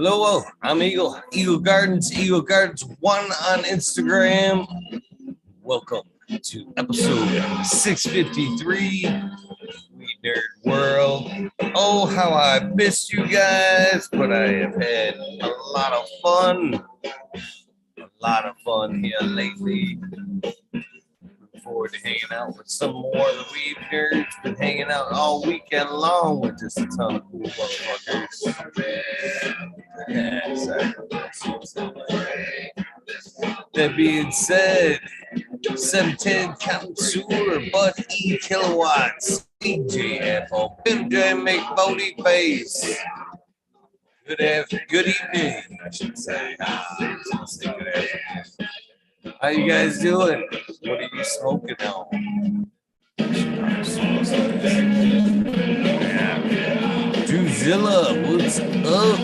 Hello, I'm Eagle. Eagle Gardens 1 on Instagram. Welcome to episode 653 WEedNerdWorld. Oh, how I missed you guys, but I have had a lot of fun. Here lately. Looking forward to hanging out with some more of the Weed Nerds. Been hanging out all weekend long with just a ton of cool motherfuckers. That being said, 710 count sewer, Bud E kilowatts, DJ Apple, MJ McBody Face. Good evening, I should say. Good afternoon. How you guys doing? What are you smoking on? Drewzilla, what's up?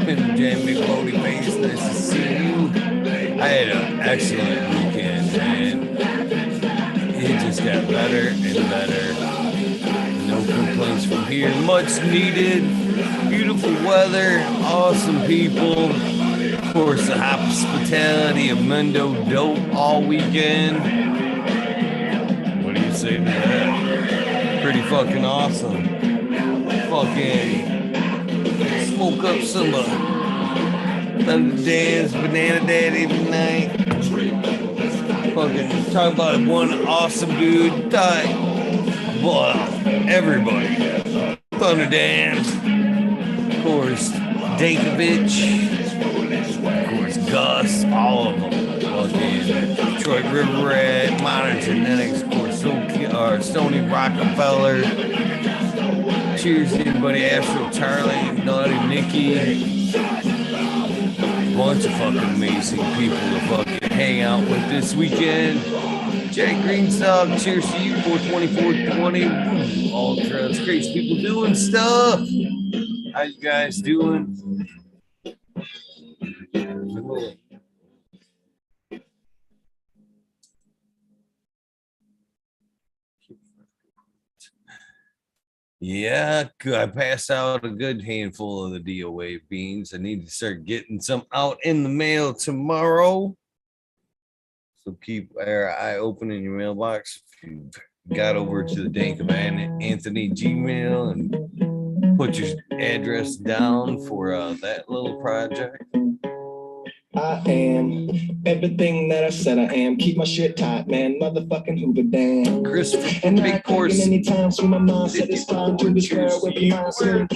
MJ McBody Face, nice to see you. I had an excellent weekend, man. It just got better and better. No complaints from here. Much needed. Beautiful weather. Awesome people. Of course, the hospitality of Mendo Dope all weekend. What do you say to that? Pretty fucking awesome. Fucking smoke up some Thunder Dance, Banana Daddy tonight. Fucking talk about one awesome dude. Well, everybody. Thunder Dance. Of course, Dankovich. Of course, Gus. All of them. Fucking Detroit River Rat, Modern Genetics. Of course, Stony Rockefeller. Cheers to anybody. Astro Charlie, Naughty Nikki. Bunch of fucking amazing people to fucking hang out with this weekend. Jack GreenStalk, cheers to you, 42420. All drugs, crazy people doing stuff. How you guys doing? Yeah, I passed out a good handful of the DOA beans. I need to start getting some out in the mail tomorrow. So keep our eye open in your mailbox. If you got over to the Dank of Anthony Gmail and put your address down for that little project. I am everything that I said I am. Keep my shit tight, man. Motherfucking Hoover Dan. Chris, and big course. Many times when my mind said it's time to be square with the mindset.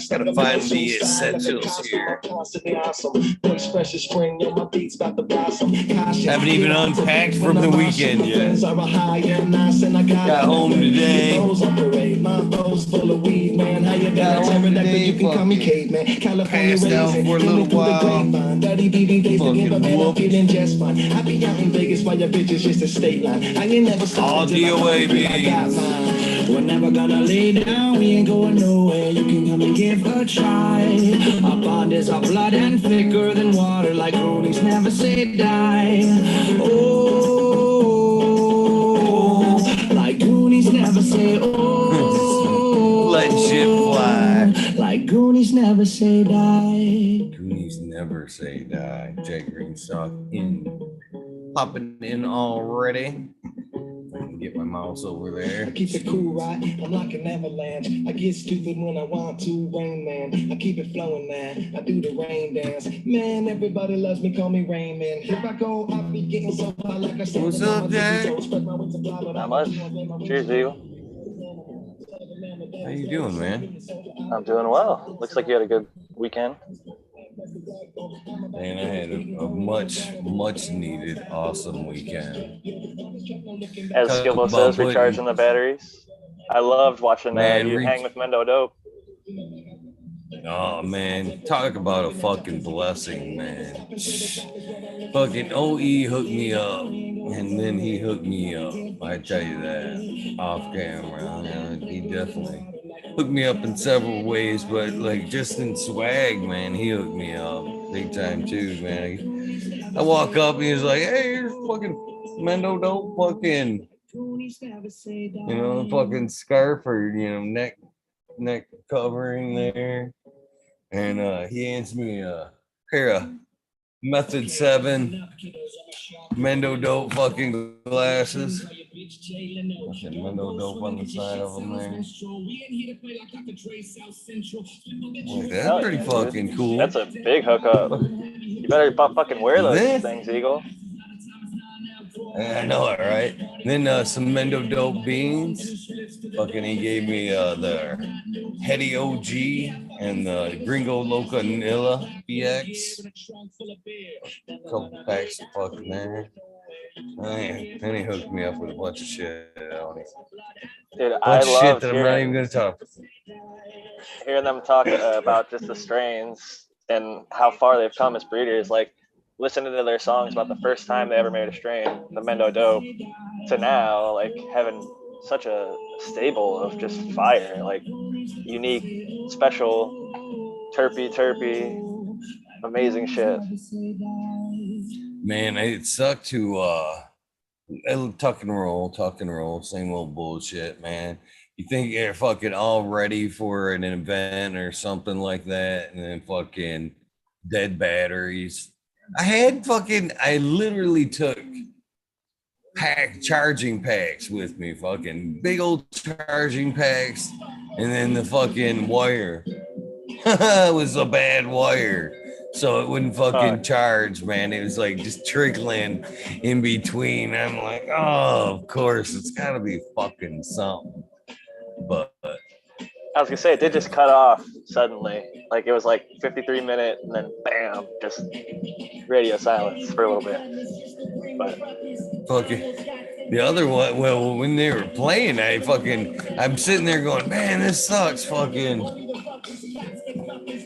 Gotta find the essentials here. Haven't even unpacked from the weekend yet. Got home today. Got home today. Passed out for a little while. All DOA beans. We're never gonna lay down, we ain't going nowhere. You can come and give a try. Our bond is our blood and thicker than water, like Goonies never say die. Oh, like Goonies never say oh. Let shit fly. Like Goonies never say die. Goonies never say die. Jack GreenStalk popping in already. I can get my mouse over there. I keep it cool, right? I'm like an avalanche. I get stupid when I want to, Rain Man. I keep it flowing, man. I do the rain dance. Man, everybody loves me, call me Rain Man. If I go, I'll be getting so high like I said. What's up, Jack? Not much. Cheers, Eagle. How you doing, man? I'm doing well. Looks like you had a good weekend. Man, I had a much needed, awesome weekend. As Skilbo says, recharging the batteries. I loved watching Man, you hang with Mendo Dope. Oh, man. Talk about a fucking blessing, man. Fucking OE hooked me up, and then he hooked me up. I tell you that. Off camera. He definitely hooked me up in several ways, but like just in swag, man, he hooked me up big time too, man. I walk up and he's like, hey, here's fucking Mendo Dope fucking, fucking scarf or, neck neck covering there. And he hands me a pair of Method 7 Mendo Dope fucking glasses. Fucking Mendo Dope on the side of them there. Like, that's pretty fucking cool. That's a big hookup. You better fucking wear those things, Eagle. I know it, right? Then some Mendo Dope beans. Fucking he gave me the Hetty OG and the Gringo Loca Nilla BX. A couple packs of fucking there. Then he hooked me up with a bunch of shit. Dude, I love that I'm not even gonna talk. Hearing them talk about just the strains and how far they've come as breeders, like listening to their songs about the first time they ever made a strain, the Mendo Dope, to now, like having such a stable of just fire, like unique, special, terpy, amazing shit. Man, it sucked to tuck and roll, same old bullshit, man. You think you're fucking all ready for an event or something like that, and then fucking dead batteries. I literally took charging packs with me, fucking big old charging packs, and then the fucking wire was a bad wire. So it wouldn't fucking charge, man. It was like just trickling in between. I'm like, oh, of course, it's gotta be fucking something. But I was gonna say it did just cut off suddenly. Like it was like 53-minute and then bam, just radio silence for a little bit. But fucking the other one, well, when they were playing, I'm sitting there going, man, this sucks. Fucking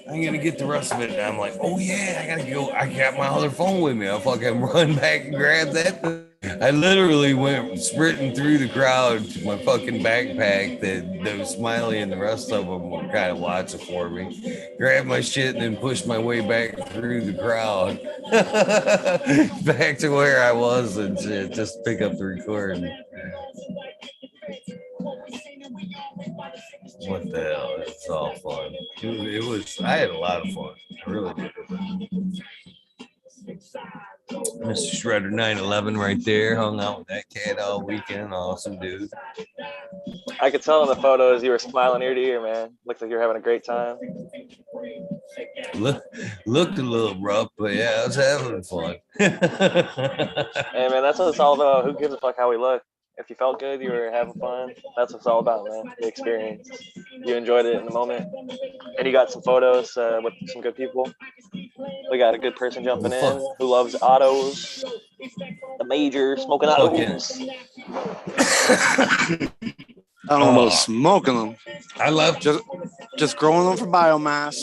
I'm gonna get the rest of it. And I'm like, oh yeah, I gotta go. I got my other phone with me. I'll fucking run back and grab that. I literally went sprinting through the crowd to my fucking backpack that Smiley and the rest of them were kind of watching for me. Grabbed my shit and then pushed my way back through the crowd back to where I was and shit, just pick up the recording. What the hell? It's all fun. It was. I had a lot of fun. I really did. Mr. Shredder 911 right there, hung out with that cat all weekend. Awesome dude. I could tell in the photos you were smiling ear to ear, man. Looks like you were having a great time. Looked a little rough, but yeah, I was having fun. Hey man, that's what it's all about. Who gives a fuck how we look? If you felt good, you were having fun. That's what it's all about, man. The experience. You enjoyed it in the moment, and you got some photos with some good people. We got a good person jumping in who loves autos, the major smoking autos. I don't know about smoking them. I love just growing them for biomass.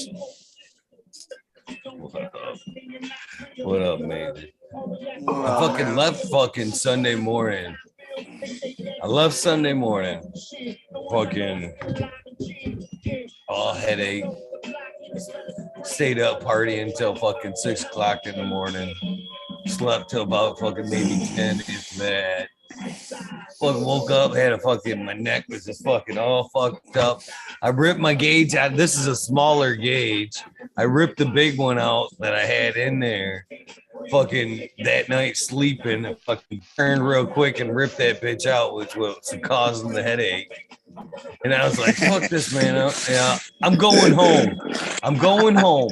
What up, man? I fucking left fucking Sunday morning. I left Sunday morning. Fucking all headache. Stayed up partying until fucking 6 o'clock in the morning. Slept till about fucking maybe 10 if that. Fucking woke up, my neck was just fucking all fucked up. I ripped my gauge out. This is a smaller gauge. I ripped the big one out that I had in there. Fucking that night sleeping, and fucking turned real quick and ripped that bitch out, which was causing the headache. And I was like, fuck this, man. I'm going home.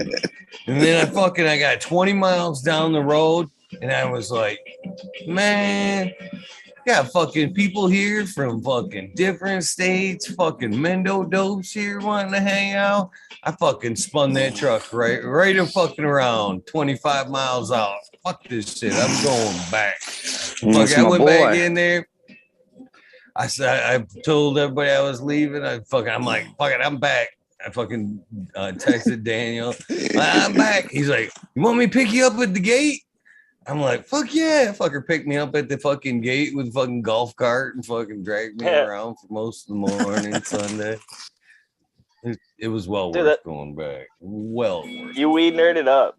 And then I got 20 miles down the road, and I was like, man, got fucking people here from fucking different states, fucking Mendo Dopes here wanting to hang out. I fucking spun that truck right and fucking around 25 miles out. Fuck this shit. I'm going back. I went back in there. I told everybody I was leaving. I'm like, fuck it, I'm back. I fucking texted Daniel. I'm back. He's like, you want me to pick you up at the gate? I'm like, fuck yeah. Fucker picked me up at the fucking gate with a fucking golf cart and fucking dragged me around for most of the morning Sunday. It was worth going back. You weed nerded up.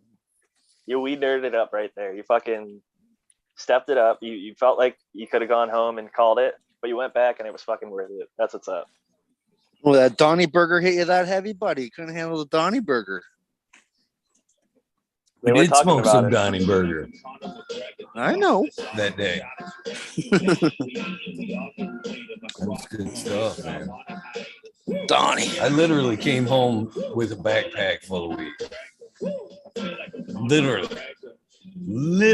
You weed nerded up right there. You fucking stepped it up. You felt like you could have gone home and called it, but you went back and it was fucking worth it. That's what's up. Well, that Donnie burger hit you that heavy, buddy. You couldn't handle the Donnie burger. We were did talking smoke about some it. Donnie burger I know. that day. That's good stuff, man. Donnie. I literally came home with a backpack full of weed. Literally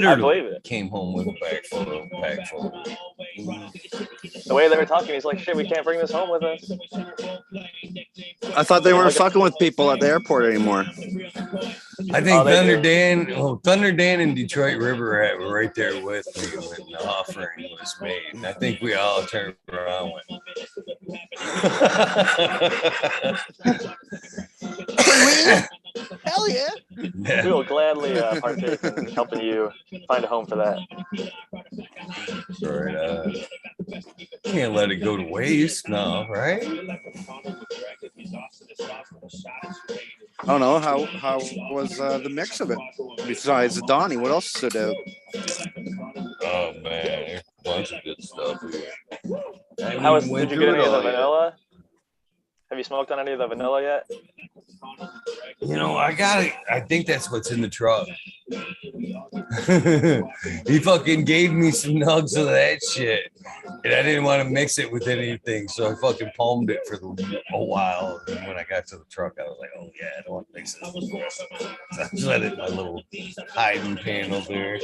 I believe it. came home with a pack full of weed. The way they were talking, he's like, "Shit, we can't bring this home with us." I thought they weren't fucking with people at the airport anymore. I think they Thunder do. Dan, Thunder Dan and Detroit River Rat were right there with me when the offering was made. And I think we all turned around and went, Hell yeah. We will gladly partake in helping you find a home for that. Right, can't let it go to waste, no, right? I don't know how was the mix of it besides the Donnie. What else stood out? Oh man, there's a bunch of good stuff here. Did you get any of the vanilla? Have you smoked on any of the vanilla yet? You know, I think that's what's in the truck. He fucking gave me some nugs of that shit, and I didn't want to mix it with anything, so I fucking palmed it for a while. And when I got to the truck, I was like, "Oh yeah, I don't want to mix this." So I just let it in my little hiding panel there.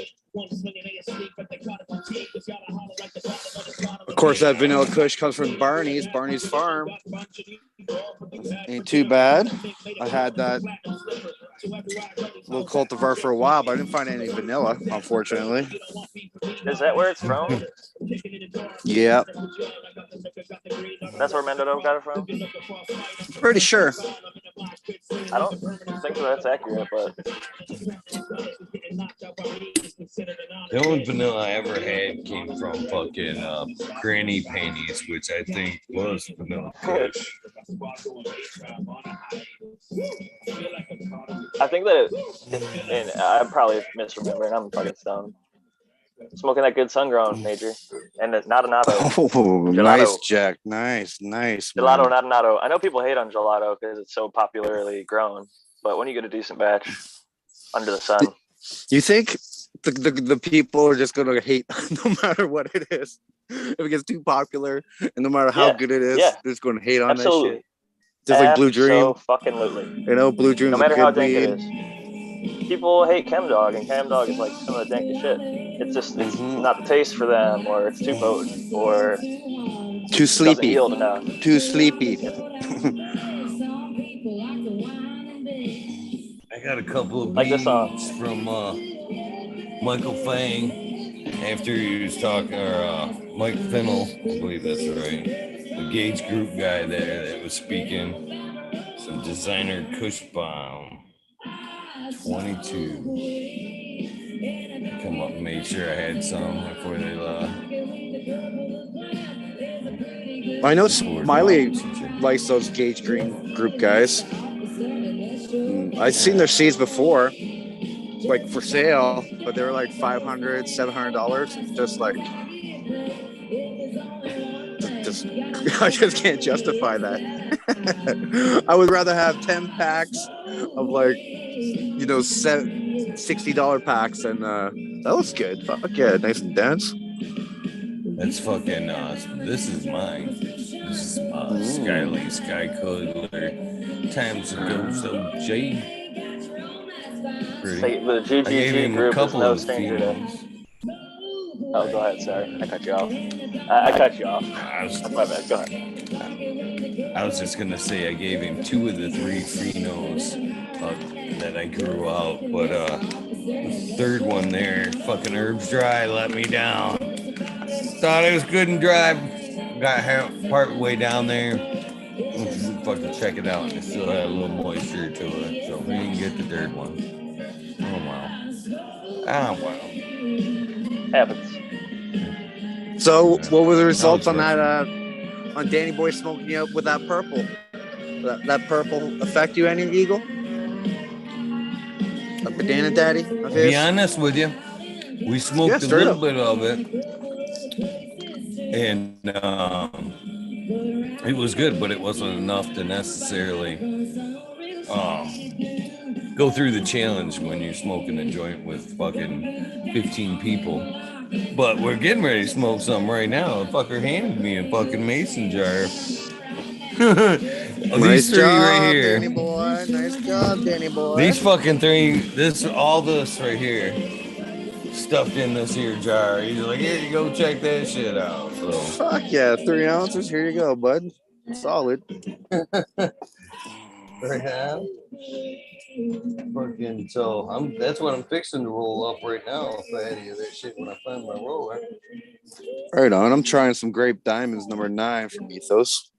Of course, that vanilla kush comes from Barney's farm. Ain't too bad. I had that little cultivar for a while, but I didn't find any vanilla, unfortunately. Is that where it's from? Yeah. That's where Mendoza got it from? Pretty sure. I don't think that's accurate, but The only vanilla I ever had came from fucking Granny Panties, which I think was vanilla kush. I think that and I'm probably misremembering. I'm fucking stoned. Smoking that good sun-grown, Major. And not a natto. Oh, nice, Jack. Nice. Gelato, not a natto. I know people hate on gelato because it's so popularly grown, but when you get a decent batch under the sun. You think the people are just going to hate no matter what it is? If it gets too popular, and no matter how good it is, they're just going to hate on that shit. Just like Blue Dream. Fucking-lutely. You know, Blue Dream. No matter how dank it is. People hate Chem Dog, and Chem Dog is like some of the dankest shit. It's just it's not the taste for them, or it's too potent, or too sleepy. Doesn't yield enough. Too sleepy. I got a couple of like this song from Michael Fang after he was talking, or Mike Fennel, I believe that's right, the Gage Group guy there that was speaking. Some designer Kush Bomb 22. Come up and made sure I had some before they left. I know Smiley likes those Gage Green Group guys. I've seen their seeds before, like for sale, but they were like $500, $700. It's just like, I just can't justify that. I would rather have 10 packs of like, $60 packs, and that looks good. Fuck yeah, nice and dense. That's fucking this is mine. This is Skyly Sky Color times ago, so J. The GGG group is no stranger to. Oh, go ahead, sorry. I cut you off. I cut you off. That's my bad. Go ahead. I was just gonna say I gave him 2 of the 3 phenos that I grew out, but the third one there, fucking Herbs Dry, let me down. Thought it was good and dry. Got part way down there. Fucking check it out, and it still had a little moisture to it, so we didn't get the third one. Oh well. Happens. So, what were the results on that? On Danny Boy smoking you up with that purple? That purple affect you any, Eagle? A banana daddy? To be honest with you, we smoked a little bit of it, and It was good, but it wasn't enough to necessarily go through the challenge when you're smoking a joint with fucking 15 people. But we're getting ready to smoke something right now. The fucker handed me a fucking mason jar. Nice These three job, right here. Danny boy. Nice job, Danny boy. These fucking three, all this right here, stuffed in this here jar. He's like, here you go, check that shit out. So Fuck yeah, 3 ounces. Here you go, bud. Solid. right now, fucking. So that's what I'm fixing to roll up right now. If I had any of that shit when I find my roller. Right on. I'm trying some Grape Diamonds number 9 from Ethos.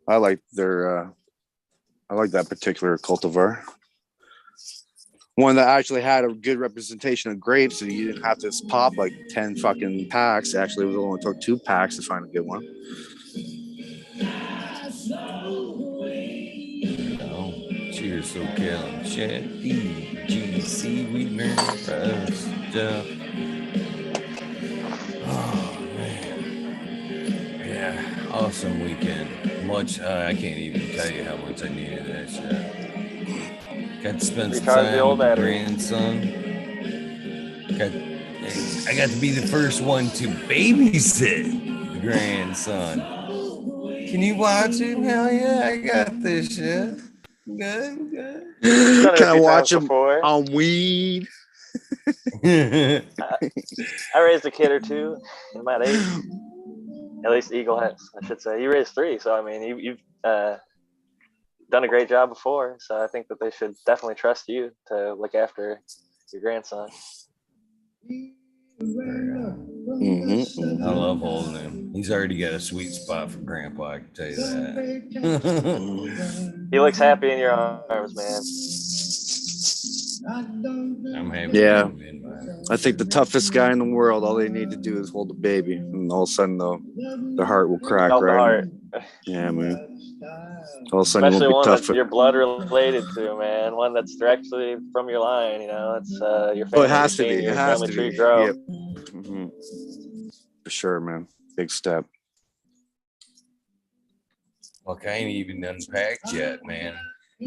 I like their. I like that particular cultivar. One that actually had a good representation of grapes, so you didn't have to pop like 10 fucking packs. Actually, it only took 2 packs to find a good one. Oh, cheers, Socal and chat. EGC WEedNerdWorld. Oh man, yeah, awesome weekend. Much I can't even tell you how much I needed that shit. Got to spend some time with the grandson. I got to be the first one to babysit the grandson. Can you watch him? Hell yeah, I got this shit. Good. Can I watch him on weed? I raised a kid or two in my age. At least Eagle has, I should say. You raised 3, so I mean, you've done a great job before. So I think that they should definitely trust you to look after your grandson. Mm-hmm. I love holding him. He's already got a sweet spot for Grandpa, I can tell you that. He looks happy in your arms, man. I'm happy. Yeah. I think the toughest guy in the world, all they need to do is hold a baby, and all of a sudden the heart will crack, Melt right? the heart. Yeah, man. All of a sudden, especially you won't be one tough. that you're blood related to, man. One that's directly from your line. You know, it's your family. Oh, it has to be. Your It has family to tree be. grow. Yep. Mm-hmm. For sure, man. Big step. Look, I ain't even unpacked yet, man.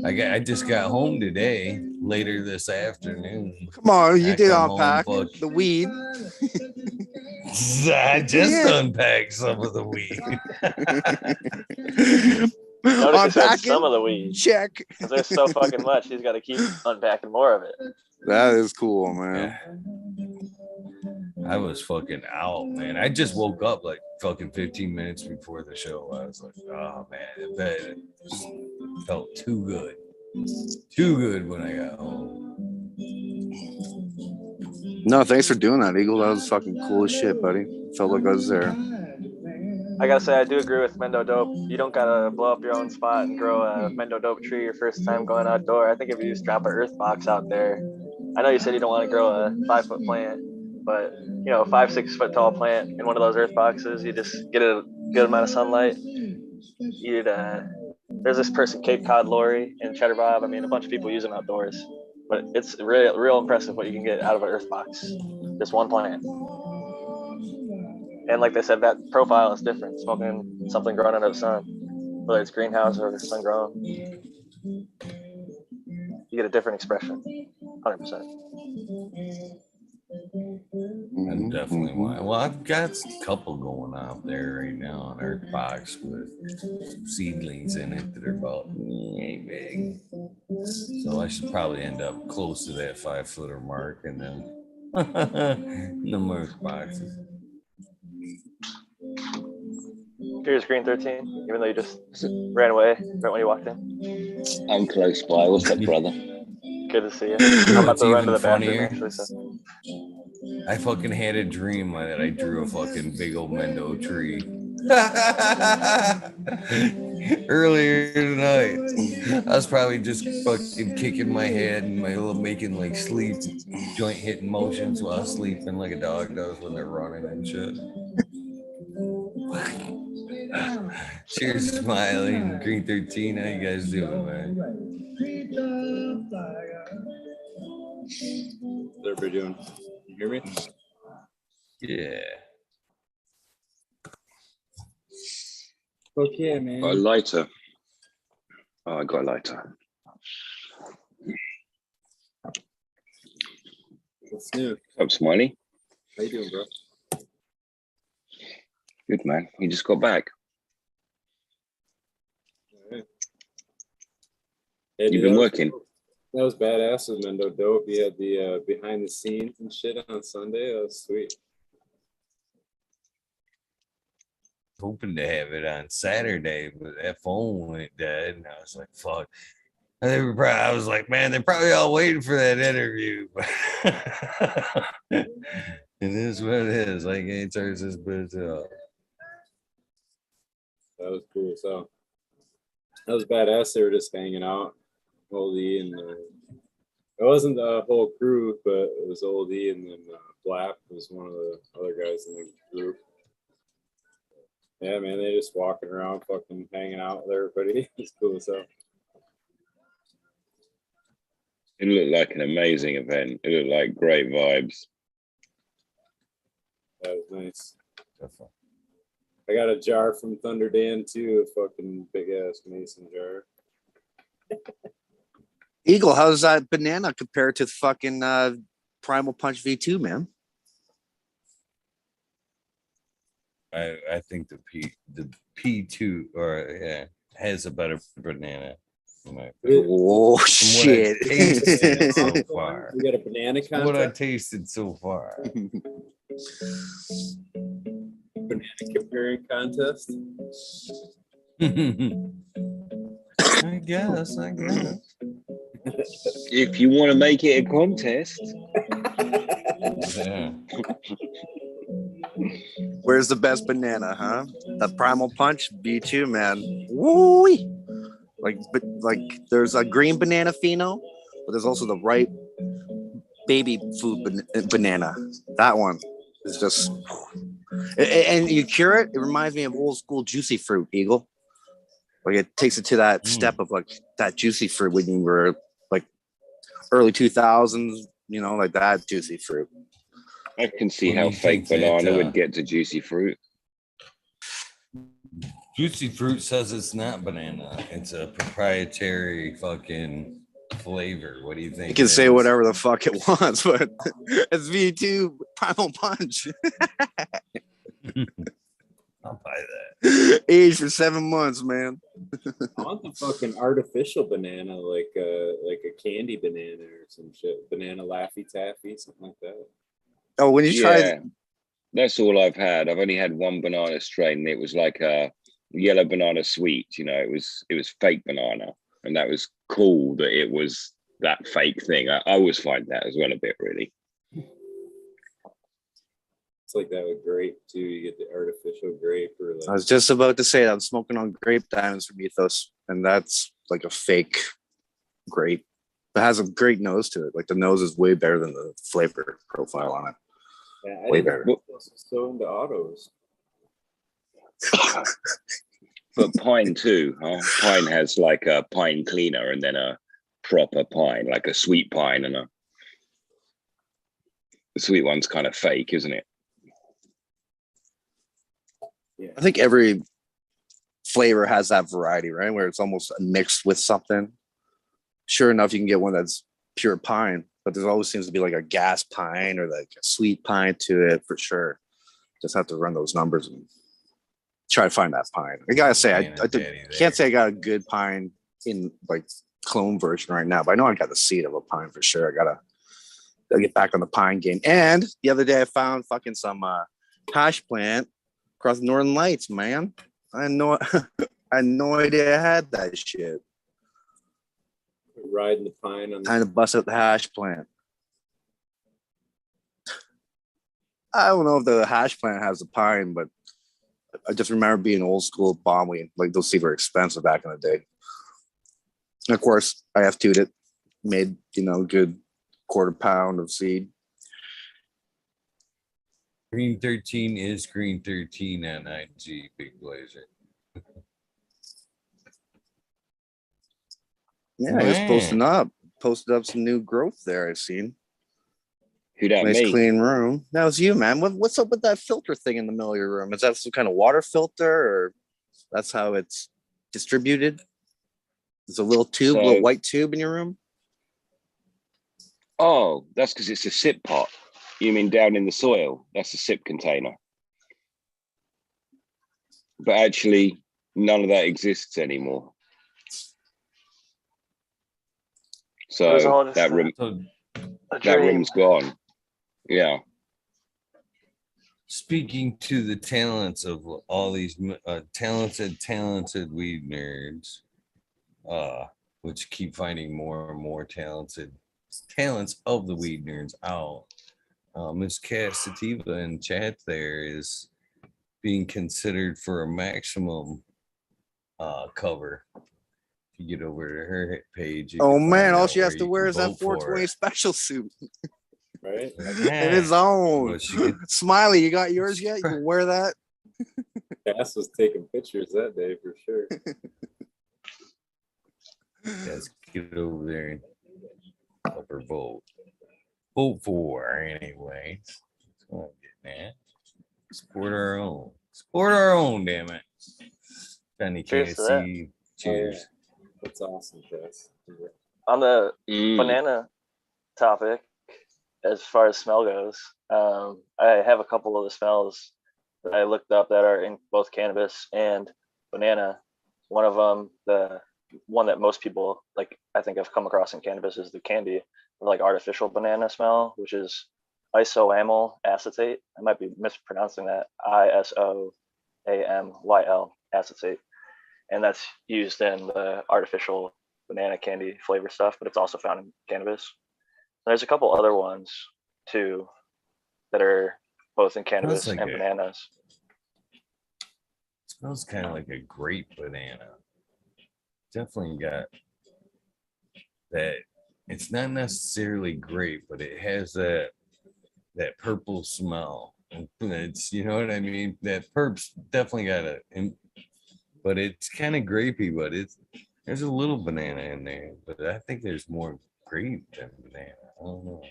I just got home today, later this afternoon. Come on, you did unpack home, the weed. I just unpacked some of the weed. Notice he said some of the weed. Check. Because there's so fucking much, he's got to keep unpacking more of it. That is cool, man. Yeah. I was fucking out, man. I just woke up like fucking 15 minutes before the show. I was like, oh man, that felt too good. Too good when I got home. No, thanks for doing that, Eagle. That was fucking cool as shit, buddy. Felt like I was there. I gotta say, I do agree with Mendo Dope. You don't gotta blow up your own spot and grow a Mendo Dope tree your first time going outdoor. I think if you just drop an earth box out there, I know you said you don't want to grow a 5-foot plant, but you know, a 5-6 foot tall plant in one of those earth boxes, you just get a good amount of sunlight. You'd there's this person, Cape Cod Lori and Cheddar Bob. I mean, a bunch of people use them outdoors, but it's real impressive what you can get out of an earth box. Just one plant. And like they said, that profile is different. Smoking something grown under the sun, whether it's greenhouse or sun grown, you get a different expression, 100%. I'm definitely one. Well, I've got a couple going out there right now on Earth Box with some seedlings in it that are about big. So I should probably end up close to that 5-footer mark and then the Earth boxes. Cheers, Green 13, even though you just ran away right when you walked in. I'm close by. What's up, brother? Good to see you. I'm about to run to the bathroom, funnier. actually. So. I fucking had a dream that I drew a fucking big old Mendo tree. Earlier tonight, I was probably just fucking kicking my head and making like sleep joint hitting motions while sleeping like a dog does when they're running and shit. Cheers, Smiley and Green 13. How you guys doing, man? What are we doing? You hear me? Yeah. Fuck yeah, man. Got a lighter. Oh, I got a lighter. What's new? What's up, Smiley? How you doing, bro? Good, man. You just got back. Right. Hey, You've been working. That was badass with Mendo Dope. He had the behind the scenes and shit on Sunday. That was sweet. Hoping to have it on Saturday, but that phone went dead, and I was like, "Fuck." I was like, "Man, they're probably all waiting for that interview." It is what it is. I can't turn this bitch up. That was cool. So that was badass. They were just hanging out, Oldie and it wasn't the whole crew, but it was Oldie and then Blap was one of the other guys in the group. Yeah, man, they just walking around, fucking hanging out with everybody. It's cool as hell. It looked like an amazing event. It looked like great vibes. That was nice. I got a jar from Thunder Dan too, a fucking big ass mason jar. Eagle, how's that banana compared to fucking Primal Punch V2, man? I think the P2 has a better banana. Oh shit! So far. We got a banana contest. What I tasted so far. Banana comparing contest. I guess. If you want to make it a contest. Yeah. Where's the best banana, huh? The Primal Punch V2, man. Woo! Like there's a green banana pheno, but there's also the ripe baby food banana. That one is just, and you cure it. It reminds me of old school juicy fruit, Eagle. Like it takes it to that step of like that juicy fruit when you were like early 2000s, you know, like that juicy fruit. I can see how fake banana would get to juicy fruit. Juicy fruit says it's not banana. It's a proprietary fucking flavor. What do you think? You can say whatever the fuck it wants, but it's V2 Primal Punch. I'll buy that. Aged for 7 months, man. I want the fucking artificial banana, like a candy banana or some shit. Banana Laffy Taffy, something like that. Oh, when you tried, that's all I've had. I've only had one banana strain, and it was like a yellow banana sweet. You know, it was fake banana, and that was cool that it was that fake thing. I always find that as well a bit, really. It's like that with grape too. You get the artificial grape, or like, I was just about to say that I'm smoking on grape diamonds from Ethos, and that's like a fake grape. It has a great nose to it. Like the nose is way better than the flavor profile on it. yeah, Way better. So into autos. But pine too, huh? Pine has like a pine cleaner and then a proper pine, like a sweet pine, and the sweet one's kind of fake, isn't it? Yeah. I think every flavor has that variety, right? Where it's almost mixed with something. Sure enough, you can get one that's pure pine, but there always seems to be like a gas pine or like a sweet pine to it for sure. Just have to run those numbers and try to find that pine. I gotta say, I can't say I got a good pine in like clone version right now, but I know I got the seed of a pine for sure. I gotta get back on the pine game. And the other day I found fucking some hash plant across the Northern Lights, man. I had no idea I had that shit. Riding the pine on. Time to bust out the hash plant. I don't know if the hash plant has a pine, but I just remember being old school bomb weed. Like those seeds were expensive back in the day. And of course, I F2'd it, made, you know, good quarter pound of seed. Green 13 is Green 13 on IG, Big Blazer. Yeah, I just posted up some new growth there. I've seen. Who that Nice me? clean room. That was you, man. What's up with that filter thing in the middle of your room? Is that some kind of water filter or? That's how it's distributed. There's a little tube, So- little white tube in your room. Oh, that's because it's a sip pot. You mean down in the soil? That's a sip container. But actually, none of that exists anymore. It was all So just that dream. room's gone. Yeah. Speaking to the talents of all these talented weed nerds, which keep finding more and more talents of the weed nerds out. Miss Cat Sativa in chat there is being considered for a maximum cover. If you get over to her page, Oh man, all she has to wear is that 420 special suit. Right? And his own. Well, she could- Smiley, you got yours yet? You can wear that. Cass was taking pictures that day for sure. Let's get over there and help her vote. Vote for her anyway. That's what I'm getting at. Support our own. Support our own, damn it. Penny Cheers can't to that. see. Cheers. That's awesome, Cass. On the Mm. banana topic, as far as smell goes, I have a couple of the smells that I looked up that are in both cannabis and banana. One of them, the one that most people like, I think I've come across in cannabis, is the candy, or like artificial banana smell, which is isoamyl acetate. I might be mispronouncing that. ISOAMYL acetate, and that's used in the artificial banana candy flavor stuff, but it's also found in cannabis. There's a couple other ones too that are both in cannabis like and it. bananas. Smells kind of like a grape banana. Definitely got that. It's not necessarily grape, but it has that purple smell. And it's, you know what I mean? That perp's definitely got it, but it's kind of grapey. But there's a little banana in there. But I think there's more grape than banana. I don't know.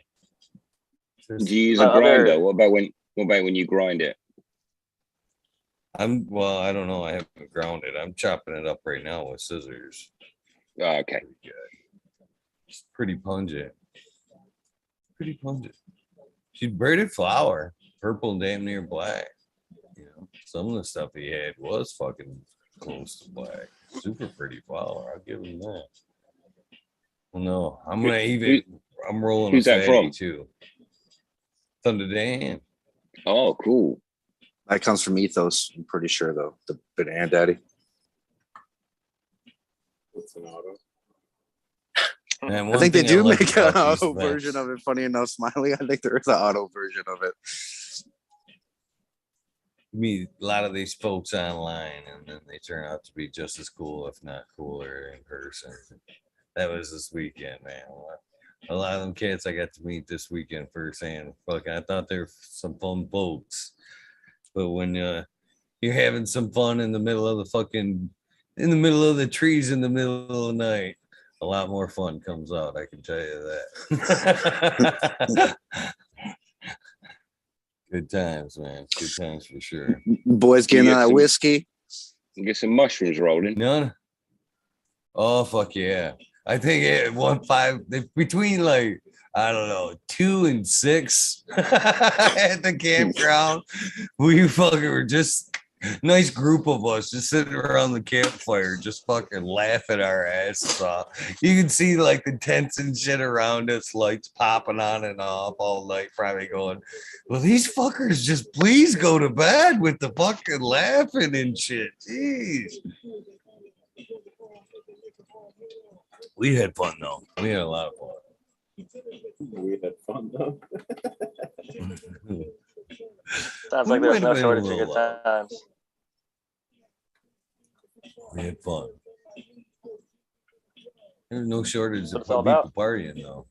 Do you use a grinder? What about when you grind it? I don't know. I haven't ground it. I'm chopping it up right now with scissors. Oh, okay. Pretty good. It's pretty pungent. Pretty pungent. She's braided flower, purple and damn near black. You know, some of the stuff he had was fucking close to black. Super pretty flower. I'll give him that. Well, no, I'm rolling who's a that fatty from? too. Thunder Dan. Oh, cool. That comes from Ethos, I'm pretty sure, though. The Banana Daddy. It's an auto. Man, I think they do make an about these auto version of it. Funny enough, Smiley, I think there is an auto version of it. Meet a lot of these folks online, and then they turn out to be just as cool, if not cooler, in person. That was this weekend, man. A lot of them kids I got to meet this weekend firsthand. Fucking, I thought they were some fun folks, but when you're having some fun in the middle of the trees in the middle of the night, a lot more fun comes out. I can tell you that. Good times, man. Good times for sure. Boys getting that whiskey. Get some mushrooms rolling. None. Oh fuck yeah! I think between like, I don't know, 2 and 6 at the campground. We fucking were just nice group of us just sitting around the campfire, just fucking laughing our asses off. You can see like the tents and shit around us, lights popping on and off all night, probably going, well, these fuckers just please go to bed with the fucking laughing and shit. Jeez. We had fun though. We had a lot of fun. We had fun though. Sounds like there's no shortage of good times. We had fun. There's no shortage of What's it all people about? partying though.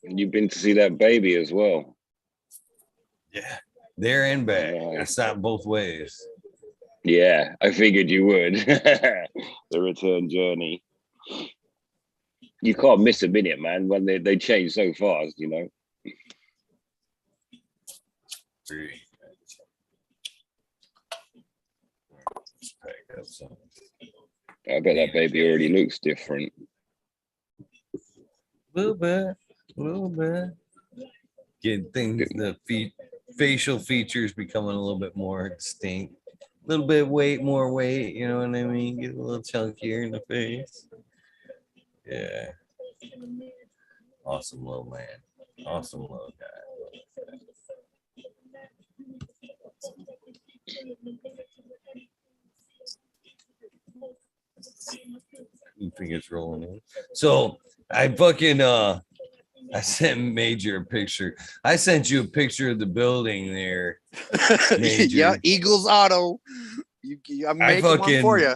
You've been to see that baby as well. Yeah, there and back. Yeah. I stopped both ways. Yeah, I figured you would. The return journey. You can't miss a minute, man, when they change so fast, you know. So I bet that baby already looks different. a little bit. Getting things, the facial features becoming a little bit more distinct. A little bit weight, more weight. You know what I mean? Get a little chunkier in the face. Yeah. Awesome little man. Awesome little guy. You think it's rolling in? So I fucking I sent Major a picture. I sent you a picture of the building there. Major. Yeah, Eagles Auto. I'm making one for you.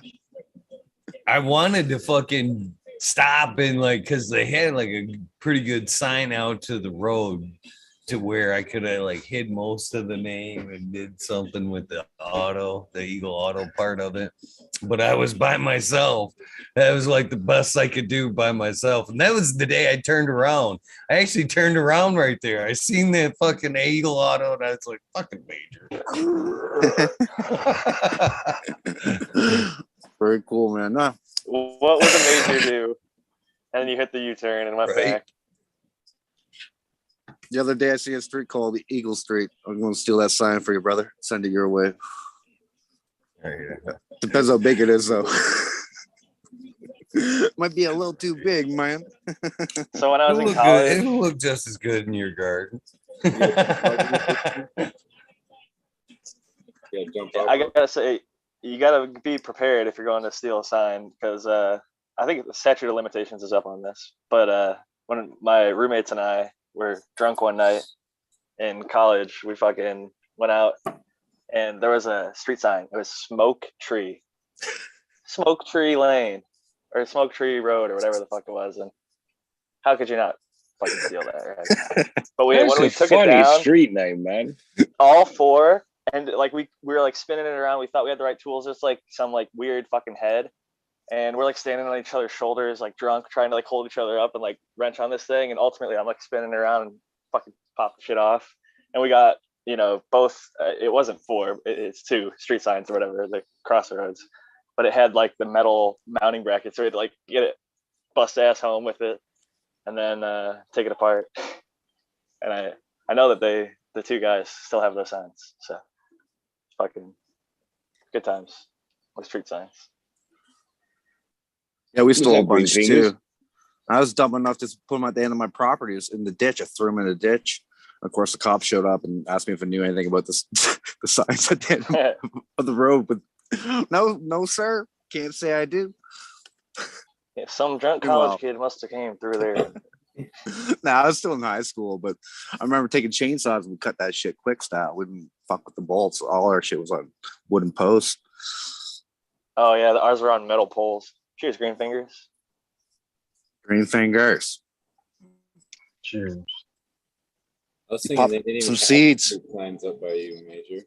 I wanted to fucking stop and like, because they had like a pretty good sign out to the road to where I could have like hid most of the name and did something with the Eagle Auto part of it. But I was by myself. That was like the best I could do by myself. And that was the day I turned around. I actually turned around right there. I seen that fucking Eagle Auto and I was like, fucking Major. Very cool, man. Nah. What would the Major do? And then you hit the U-turn and went back. The other day I see a street called the Eagle Street. I'm going to steal that sign for you, brother. Send it your way. Depends how big it is, though. Might be a little too big, man. So when I was in college, it'll look just as good in your garden. I gotta say, you gotta be prepared if you're going to steal a sign, because I think the statute of limitations is up on this. But when my roommates and I were drunk one night in college, we fucking went out and there was a street sign. It was Smoke Tree Lane, or Smoke Tree Road, or whatever the fuck it was. And how could you not fucking steal that, right? But when we took it down, street name, man. all four, and like we were like spinning it around. We thought we had the right tools, just like some like weird fucking head. And we're like standing on each other's shoulders, like drunk, trying to like hold each other up and like wrench on this thing. And ultimately, I'm like spinning around and fucking pop the shit off. And we got, both. It wasn't four; it's two street signs or whatever, the crossroads. But it had like the metal mounting bracket, so we had to like get it, bust ass home with it, and then take it apart. And I know that the two guys still have those signs, so fucking good times with street signs. Yeah, we stole a bunch greenfingers? too. I was dumb enough to put them at the end of my property. It was in the ditch. I threw them in the ditch. Of course, the cops showed up and asked me if I knew anything about this, the signs at the end of the road. But no, sir. Can't say I do. Yeah, some drunk college kid must have came through there. I was still in high school, but I remember taking chainsaws and we cut that shit quick style. We didn't fuck with the bolts. All our shit was on wooden posts. Oh yeah, ours were on metal poles. Cheers, greenfingers. Greenfingers. Cheers. I was thinking they didn't even some have seeds. signs up by you, Major. It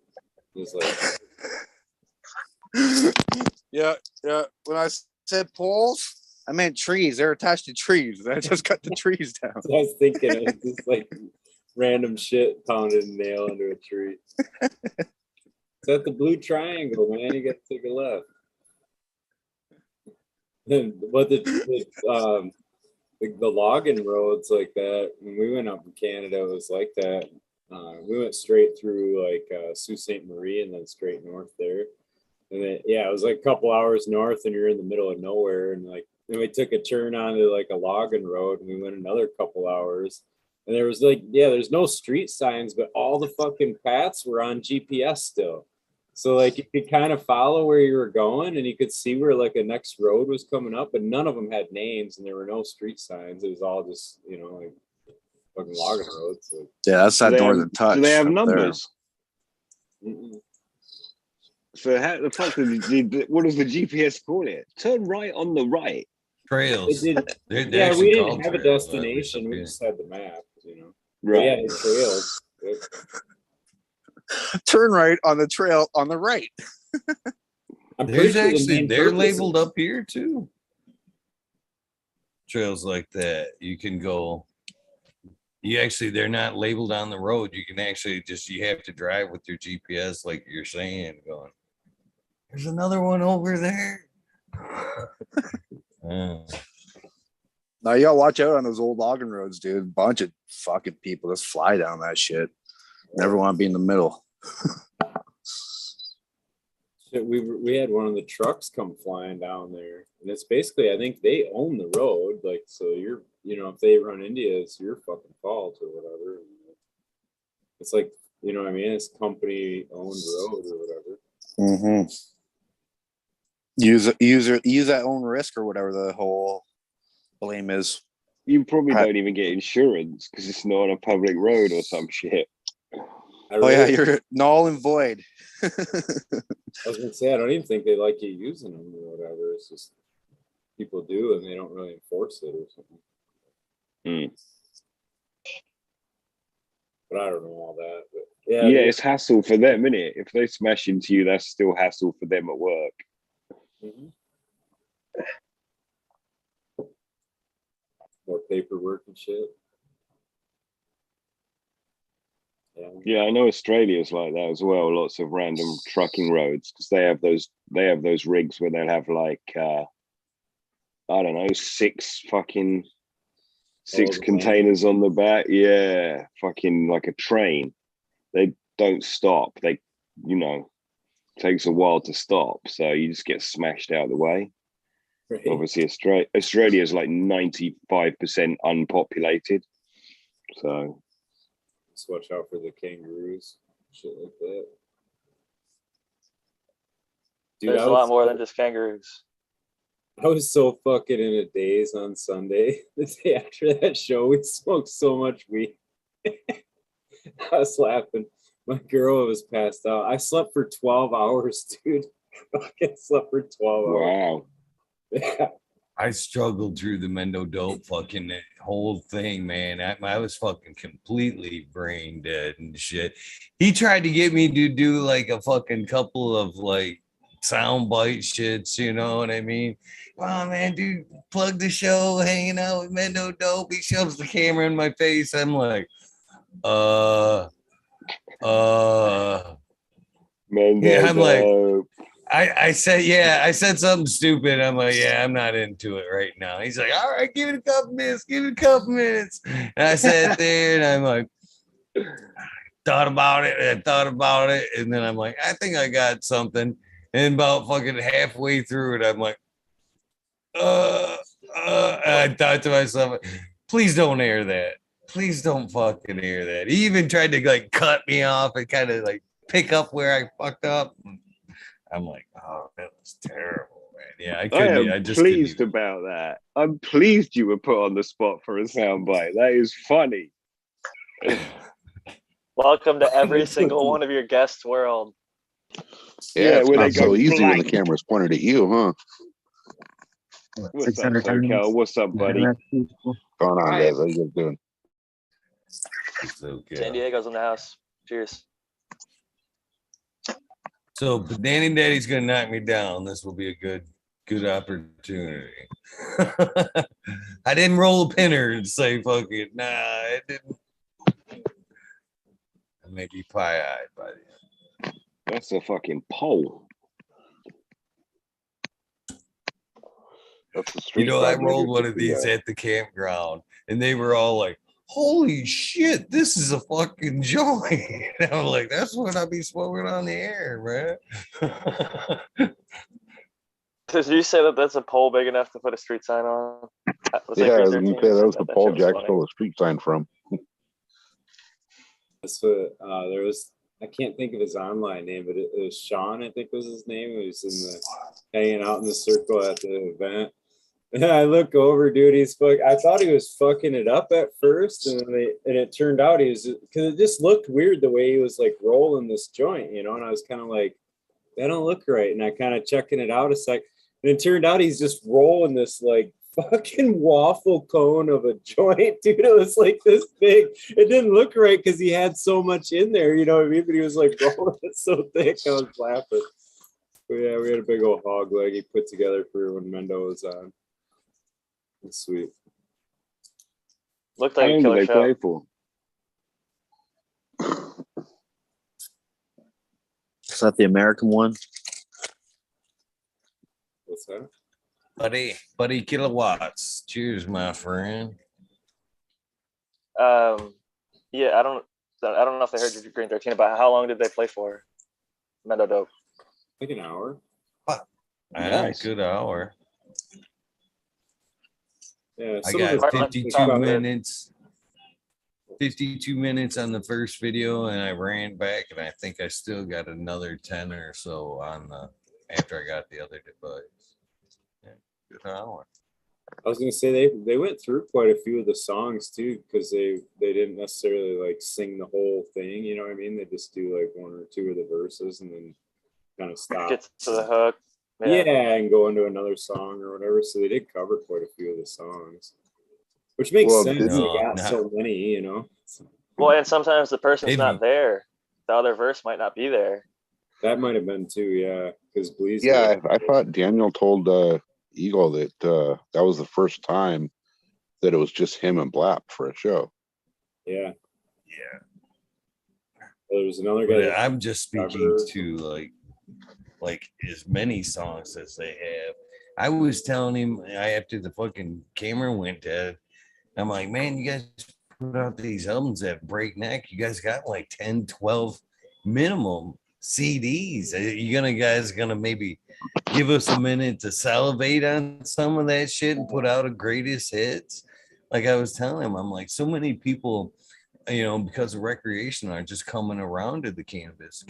was like, Yeah. When I said poles, I meant trees. They're attached to trees. I just cut the trees down. I was thinking it was just like random shit pounded a nail into a tree. It's at the blue triangle, man. You got to take a left. But the logging roads like that, when we went up in Canada, it was like that. We went straight through like Sault Ste. Marie and then straight north there. And then, it was like a couple hours north and you're in the middle of nowhere. And like, then we took a turn onto like a logging road and we went another couple hours. And there was like, there's no street signs, but all the fucking paths were on GPS still. So like you could kind of follow where you were going and you could see where like a next road was coming up, but none of them had names and there were no street signs. It was all just, like fucking logging roads. So. Yeah, that's that northern touch. Do they have numbers? Mm-mm. So how the fuck what does the GPS call it? Turn right on the right. Trails. We didn't have a destination. We just had the map, Right. The trails. Turn right on the trail on the right. They're labeled up here too. Trails like that. You can go. They're not labeled on the road. You can actually you have to drive with your GPS, like you're saying, going. There's another one over there. Now you gotta watch out on those old logging roads, dude. Bunch of fucking people just fly down that shit. Never want to be in the middle. Shit, we had one of the trucks come flying down there, and it's basically, I think they own the road, like, so you're, if they run into you, it's your fucking fault or whatever. It's like, you know what I mean? It's company owned road or whatever. Mm-hmm. Use that own risk or whatever the whole blame is. You probably don't even get insurance because it's not on a public road or some shit. Yeah, you're null and void. I was gonna say, I don't even think they like you using them or whatever. It's just people do, and they don't really enforce it or something. But I don't know all that. But yeah, it's hassle for them, isn't it? If they smash into you, that's still hassle for them at work. Mm-hmm. More paperwork and shit. Yeah, I know Australia's like that as well. Lots of random trucking roads because they have those rigs where they'll have like I don't know, six containers on the back. Yeah, fucking like a train. They don't stop. They, takes a while to stop, so you just get smashed out of the way. Right. Obviously, Australia is like 95% unpopulated, so. Just watch out for the kangaroos, shit like that. Dude, there's a lot more than just kangaroos. I was so fucking in a daze on Sunday. The day after that show, we smoked so much weed. I was laughing. My girl was passed out. I slept for 12 hours, dude. I fucking slept for 12 hours. Wow. Yeah. I struggled through the Mendo Dope fucking whole thing, man. I was fucking completely brain dead and shit. He tried to get me to do like a fucking couple of like soundbite shits, you know what I mean? Wow, man, dude, plug the show, hanging out with Mendo Dope. He shoves the camera in my face. I'm like, Mendo yeah, I'm like, Dope. I said something stupid. I'm like, yeah, I'm not into it right now. He's like, all right, give it a couple minutes. And I sat there and I'm like, thought about it. And then I'm like, I think I got something. And about fucking halfway through it, I'm like, I thought to myself, please don't air that. Please don't fucking air that. He even tried to like cut me off and kind of like pick up where I fucked up. I'm like, oh, that was terrible, man. Yeah, I couldn't. I just pleased about that. I'm pleased you were put on the spot for a soundbite. That is funny. Welcome to every single one of your guests' world. Yeah, it's not so easy when the camera's pointed at you, huh? What's up, Socal? What's up, buddy? What's going on, guys? How you guys doing? San Diego's in the house. Cheers. So Danny Daddy's gonna knock me down. This will be a good opportunity. I didn't roll a pinner and say fuck it. Nah, it didn't. I may be pie-eyed by the end. That's a fucking pole. That's the street. I rolled one of these at the campground, and they were all like, holy shit, this is a fucking joint. And I'm like, that's what I be smoking on the air, man. Did you say that that's a pole big enough to put a street sign on? Yeah, I was going to say that was the pole Jack stole a street sign from. That's what there was. I can't think of his online name, but it was Sean, I think was his name. He was hanging out in the circle at the event. And I look over, dude. I thought he was fucking it up at first, and it turned out he was, because it just looked weird the way he was like rolling this joint, And I was kind of like, that don't look right. And I kind of checking it out a sec, and it turned out he's just rolling this like fucking waffle cone of a joint, dude. It was like this big. It didn't look right because he had so much in there, you know what I mean? But he was like rolling it so thick, I was laughing. But yeah, we had a big old hog leg he put together for when Mendo was on. That's sweet. Looked like a killer show. Play for? Is that the American one? What's that? Buddy Kilowatts. Cheers, my friend. Yeah, I don't know if they heard your Green 13, but how long did they play for? Mendo Dope. Like an hour. Nice. Good hour. Yeah, I got 52 minutes. 52 minutes on the first video, and I ran back, and I think I still got another 10 or so on the after I got the other device. Yeah, good hour. I was gonna say they went through quite a few of the songs too, because they didn't necessarily like sing the whole thing, you know what I mean? They just do like one or two of the verses and then kind of stop. Get to the hook. Yeah, and go into another song or whatever. So they did cover quite a few of the songs. Which makes sense. They got so many, you know. Well, and sometimes the person's not there. The other verse might not be there. That might have been too, yeah. Because Bleeze. Yeah, I thought Daniel told Eagle that that was the first time that it was just him and Blap for a show. Yeah. Yeah. Well, there was another guy. But I'm just speaking to like as many songs as they have. I was telling him after the fucking camera went dead, I'm like, man, you guys put out these albums at breakneck. You guys got like 10, 12 minimum CDs. You guys gonna maybe give us a minute to salivate on some of that shit and put out a greatest hits? Like I was telling him, I'm like, so many people, you know, because of recreation are just coming around to the cannabis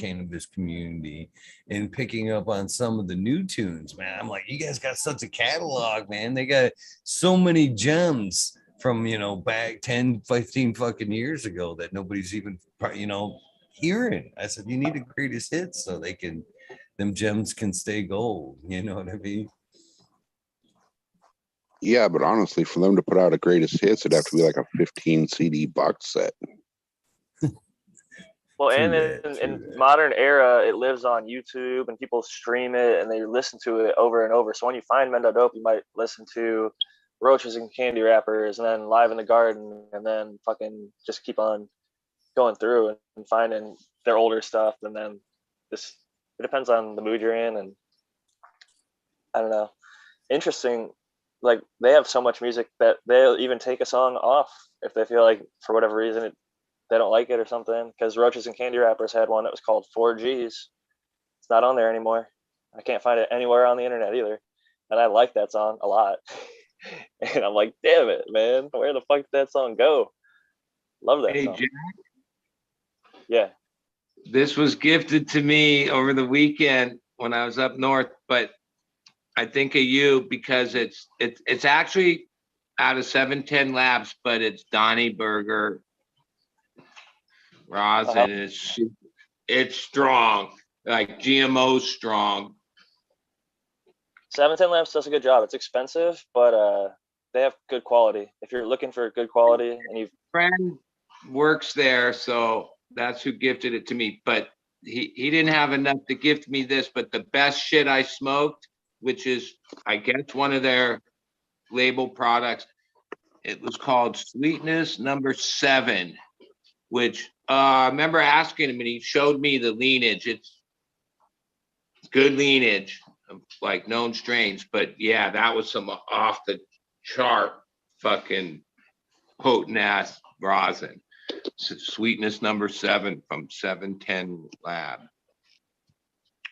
community and picking up on some of the new tunes, man. I'm like, you guys got such a catalog, man. They got so many gems from, you know, back 10, 15 fucking years ago that nobody's even, you know, hearing. I said, you need the greatest hits so them gems can stay gold. You know what I mean? Yeah, but honestly, for them to put out a greatest hits, it'd have to be like a 15 CD box set. Well, and in modern era, it lives on YouTube and people stream it and they listen to it over and over. So when you find Mendo Dope, you might listen to Roaches and Candy Wrappers and then Live in the Garden and then fucking just keep on going through and finding their older stuff. And then it depends on the mood you're in. And I don't know. Interesting. Like they have so much music that they'll even take a song off if they feel like for whatever reason they don't like it or something. Because Roaches and Candy Wrappers had one that was called 4Gs. It's not on there anymore. I can't find it anywhere on the internet either. And I like that song a lot. And I'm like, damn it, man, where the fuck did that song go? Love that song. Jack? Yeah. This was gifted to me over the weekend when I was up north, but I think of you because it's actually out of 710 Labs, but it's Donnie Burger rosin. It's strong, like GMO strong. 710 Labs does a good job. It's expensive, but they have good quality. If you're looking for good quality, and you've friend works there, so that's who gifted it to me. But he didn't have enough to gift me this. But the best shit I smoked, which is, I guess, one of their label products. It was called Sweetness Number 7, which I remember asking him and he showed me the lineage. It's good lineage of like known strains, but yeah, that was some off the chart fucking potent ass rosin. Sweetness Number 7 from 710 Lab.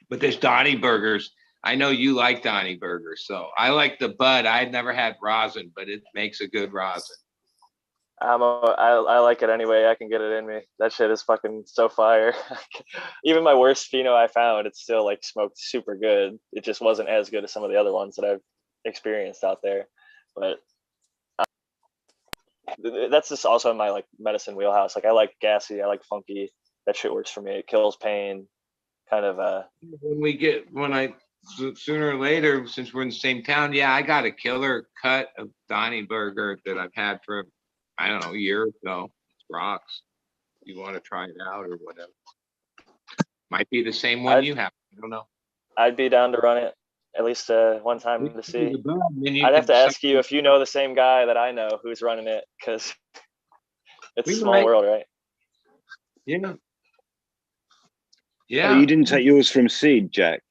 But there's Donnie Burgers. I know you like Donnie Burgers, so I like the bud. I had never had rosin, but it makes a good rosin. I like it anyway. I can get it in me. That shit is fucking so fire. Even my worst pheno I found, it's still like smoked super good. It just wasn't as good as some of the other ones that I've experienced out there. But that's just also in my like medicine wheelhouse. Like I like gassy, I like funky. That shit works for me. It kills pain. Kind of Sooner or later, since we're in the same town, yeah, I got a killer cut of Donnie Burger that I've had for, I don't know, a year or so. It rocks. You want to try it out or whatever. Might be the same one you have. I don't know. I'd be down to run it at least one time to see. I'd have to ask you if you know the same guy that I know who's running it, because it's a small world, right? Yeah. Yeah. Oh, you didn't take yours from Seed, Jack?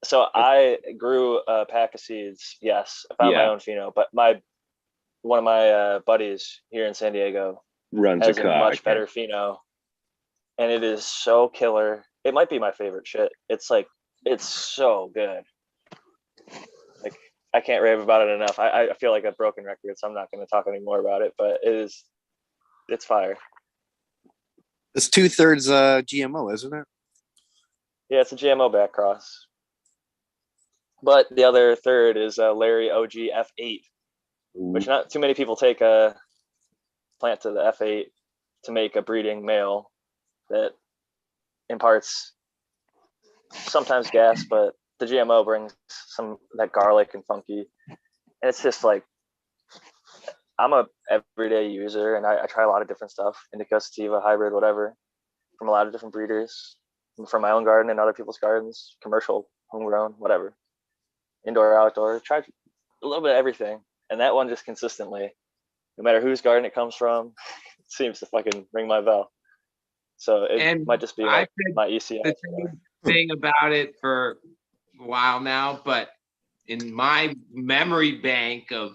So I grew a pack of seeds. Yes, I found my own pheno, but one of my buddies here in San Diego runs has a a car. much better pheno, and it is so killer. It might be my favorite shit. It's so good. Like, I can't rave about it enough. I feel like a broken record, so I'm not going to talk anymore about it. But it's fire. It's 2/3 GMO, isn't it? Yeah, it's a GMO back cross. But the other third is Larry OG F8, which not too many people take a plant to the F8 to make a breeding male that imparts sometimes gas, but the GMO brings some that garlic and funky. And it's just like, I'm a everyday user, and I try a lot of different stuff, indica, sativa, hybrid, whatever, from a lot of different breeders, from my own garden and other people's gardens, commercial, homegrown, whatever, indoor, outdoor. Try a little bit of everything, and that one just consistently, no matter whose garden it comes from, seems to fucking ring my bell. So it might just be like my ECI. The thing about it for a while now, but in my memory bank of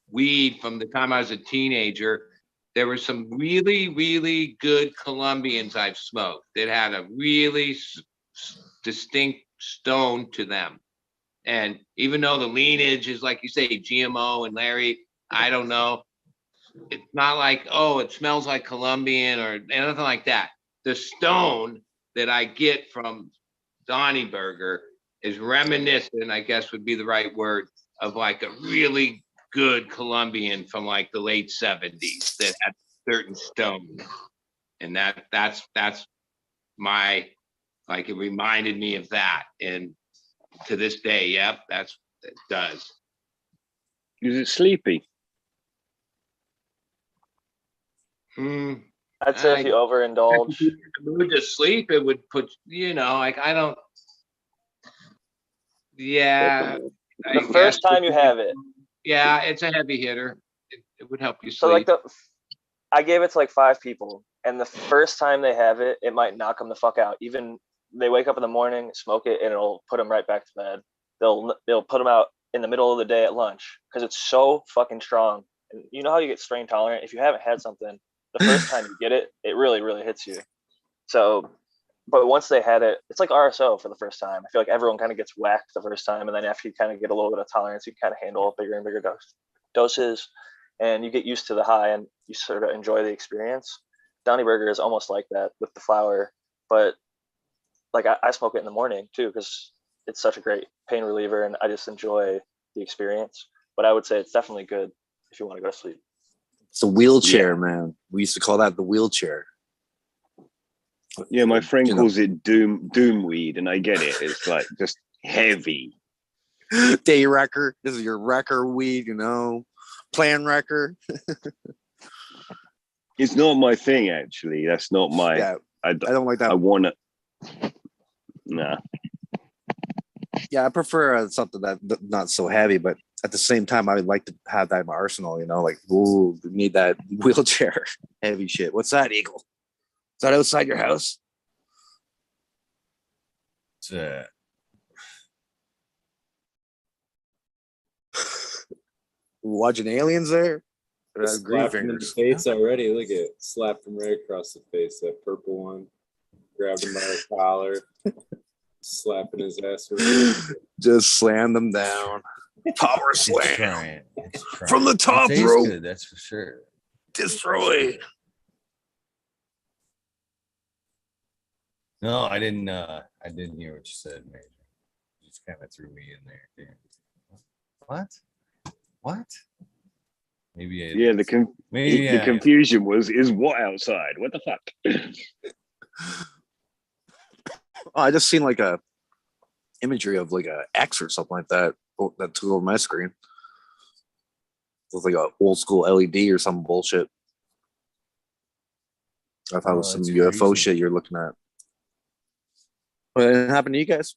weed from the time I was a teenager, there were some really, really good Colombians I've smoked that had a really distinct stone to them. And even though the lineage is, like you say, GMO and Larry, I don't know. It's not like, oh, it smells like Colombian or anything like that. The stone that I get from Donnie Burger is reminiscent, I guess would be the right word, of like a really good Colombian from like the late 70s that had certain stone. And that's my, like, it reminded me of that. And to this day, yep, it does. Is it sleepy? I'd say if you overindulge, if you're in the mood to sleep, it would put, like, I don't. Yeah. The first time you have it. Yeah, it's a heavy hitter. It would help you sleep. So like I gave it to like 5 people, and the first time they have it, it might knock them the fuck out. Even they wake up in the morning, smoke it, and it'll put them right back to bed. They'll put them out in the middle of the day at lunch because it's so fucking strong. And you know how you get strain tolerant? If you haven't had something, the first time you get it, it really, really hits you. So, but once they had it, it's like RSO for the first time. I feel like everyone kind of gets whacked the first time, and then after you kind of get a little bit of tolerance, you kind of handle bigger and bigger doses, and you get used to the high, and you sort of enjoy the experience. Donnie Burger is almost like that with the flower, but like I smoke it in the morning too because it's such a great pain reliever, and I just enjoy the experience. But I would say it's definitely good if you want to go to sleep. It's a wheelchair, man. We used to call that the wheelchair. Yeah, my friend calls it doom weed, and I get it. It's like just heavy. Day wrecker. This is your wrecker weed, plan wrecker. It's not my thing, actually. That's not my. Yeah, I don't like that. I want to. Nah. Yeah, I prefer something that not so heavy, but at the same time, I would like to have that in my arsenal. Like, ooh, we need that wheelchair heavy shit. What's that, Eagle? Is that outside your house? Watching aliens there? Slapped him in the face already. Look at it. Slapped him right across the face. That purple one. Grabbed him by the collar. Slapping his ass. Just slammed them down. Power slam. From the top rope. Good, that's for sure. Destroy. No, I didn't hear what you said, Major. You just kind of threw me in there. Dude. What? Maybe the confusion is what outside? What the fuck? I just seen like a imagery of like a X or something like that that took over my screen. It was like a old school LED or some bullshit. I thought it was some UFO crazy shit you're looking at. What happened to you guys?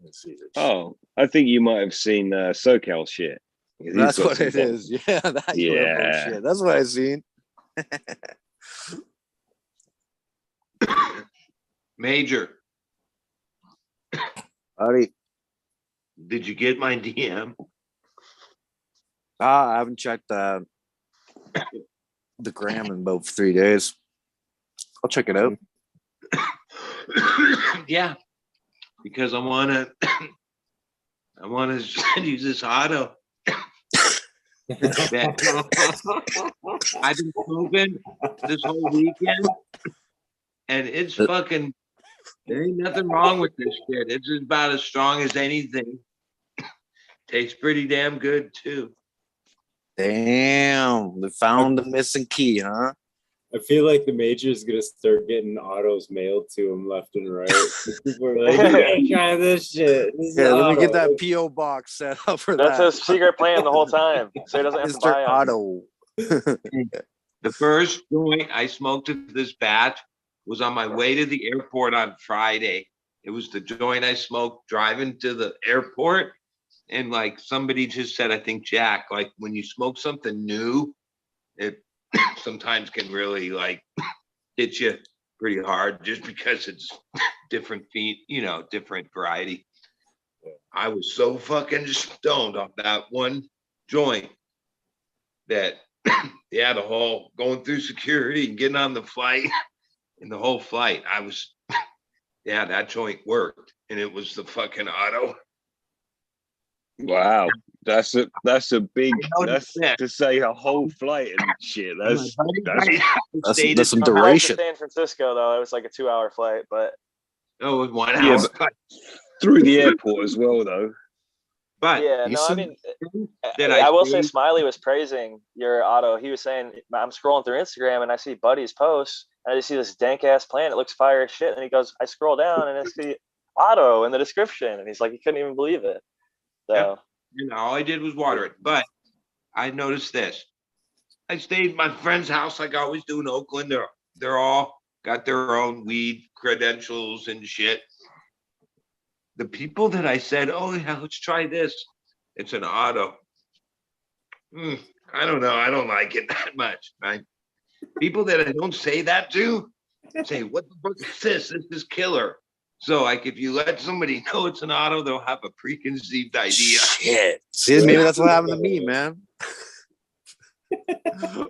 Let's see. Oh, I think you might have seen Socal shit. That's what it is. Yeah, that UFO shit. That's what I seen. Major, Howdy. Did you get my DM? I haven't checked the gram in about 3 days. I'll check it out. Yeah, because I wanna use this auto. I've been smoking this whole weekend, and it's fucking. There ain't nothing wrong with this shit. It's about as strong as anything. Tastes pretty damn good too. Damn, they found the missing key, huh? I feel like the major is gonna start getting autos mailed to him left and right. People are like, "You gotta try this shit." This Yeah, let me get auto. that PO box set up for That's that. his secret plan the whole time, so he doesn't have to Mr. buy 'em. Auto. The first joint I smoked of this batch was on my way to the airport on Friday. It was the joint I smoked driving to the airport. And like somebody just said, I think Jack, like when you smoke something new, it sometimes can really like hit you pretty hard just because it's different feet, different variety. I was so fucking stoned off that one joint that yeah, the whole going through security and getting on the flight and the whole flight, I was yeah, that joint worked and it was the fucking auto. Wow, that's a big. That's to say a whole flight and shit. That's some From Paris duration. to San Francisco, though, it was like a 2-hour flight, but Oh, it was 1 yeah, hour. but through the airport as well, though. But yeah, no, I decent. mean, Did I will say see- Smiley was praising your auto. He was saying, I'm scrolling through Instagram and I see Buddy's posts and I just see this dank ass plant. It looks fire as shit. And he goes, I scroll down and I see auto in the description. And he's like, he couldn't even believe it. So, all I did was water it. But I noticed this. I stayed at my friend's house like I always do in Oakland. They're all got their own weed credentials and shit. The people that I said, oh yeah, let's try this. It's an auto. I don't know. I don't like it that much. Right? People that I don't say that to say, what the fuck is this? This is killer. So like if you let somebody know it's an auto, they'll have a preconceived idea. Shit. See, maybe that's what happened to me, man.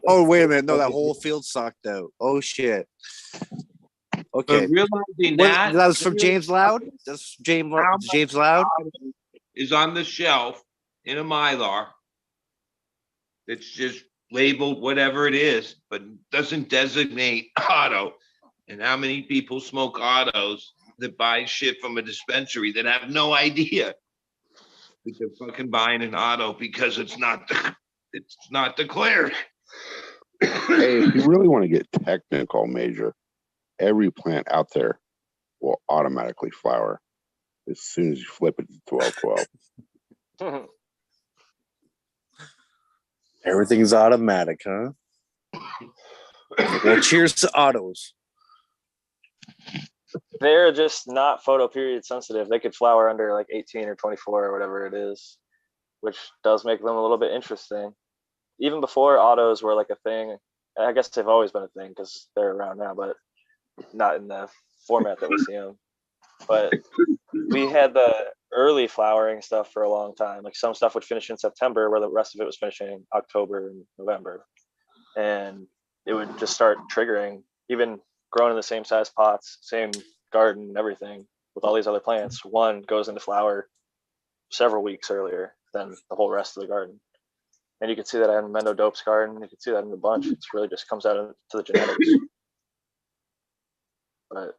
Oh, wait a minute. No, that whole field sucked out. Oh, shit. Okay. But realizing That was from James Loud? That's James Loud? Is on the shelf in a Mylar. It's just labeled whatever it is, but doesn't designate auto. And how many people smoke autos that buy shit from a dispensary that have no idea that they're fucking buying an auto because it's not declared. Hey, if you really want to get technical, Major, every plant out there will automatically flower as soon as you flip it to 1212. Everything's automatic, huh? Well, cheers to autos. they're just not photo period sensitive. They could flower under like 18 or 24 or whatever it is, which does make them a little bit interesting. Even before autos were like a thing, I guess they've always been a thing because they're around now, but not in the format that we see them. But we had the early flowering stuff for a long time. Like some stuff would finish in September, where the rest of it was finishing October and November. And it would just start triggering, even growing in the same size pots, same garden, everything with all these other plants. One goes into flower several weeks earlier than the whole rest of the garden. And you can see that in Mendo Dope's garden. You can see that in the bunch. It's really just comes out to the genetics. But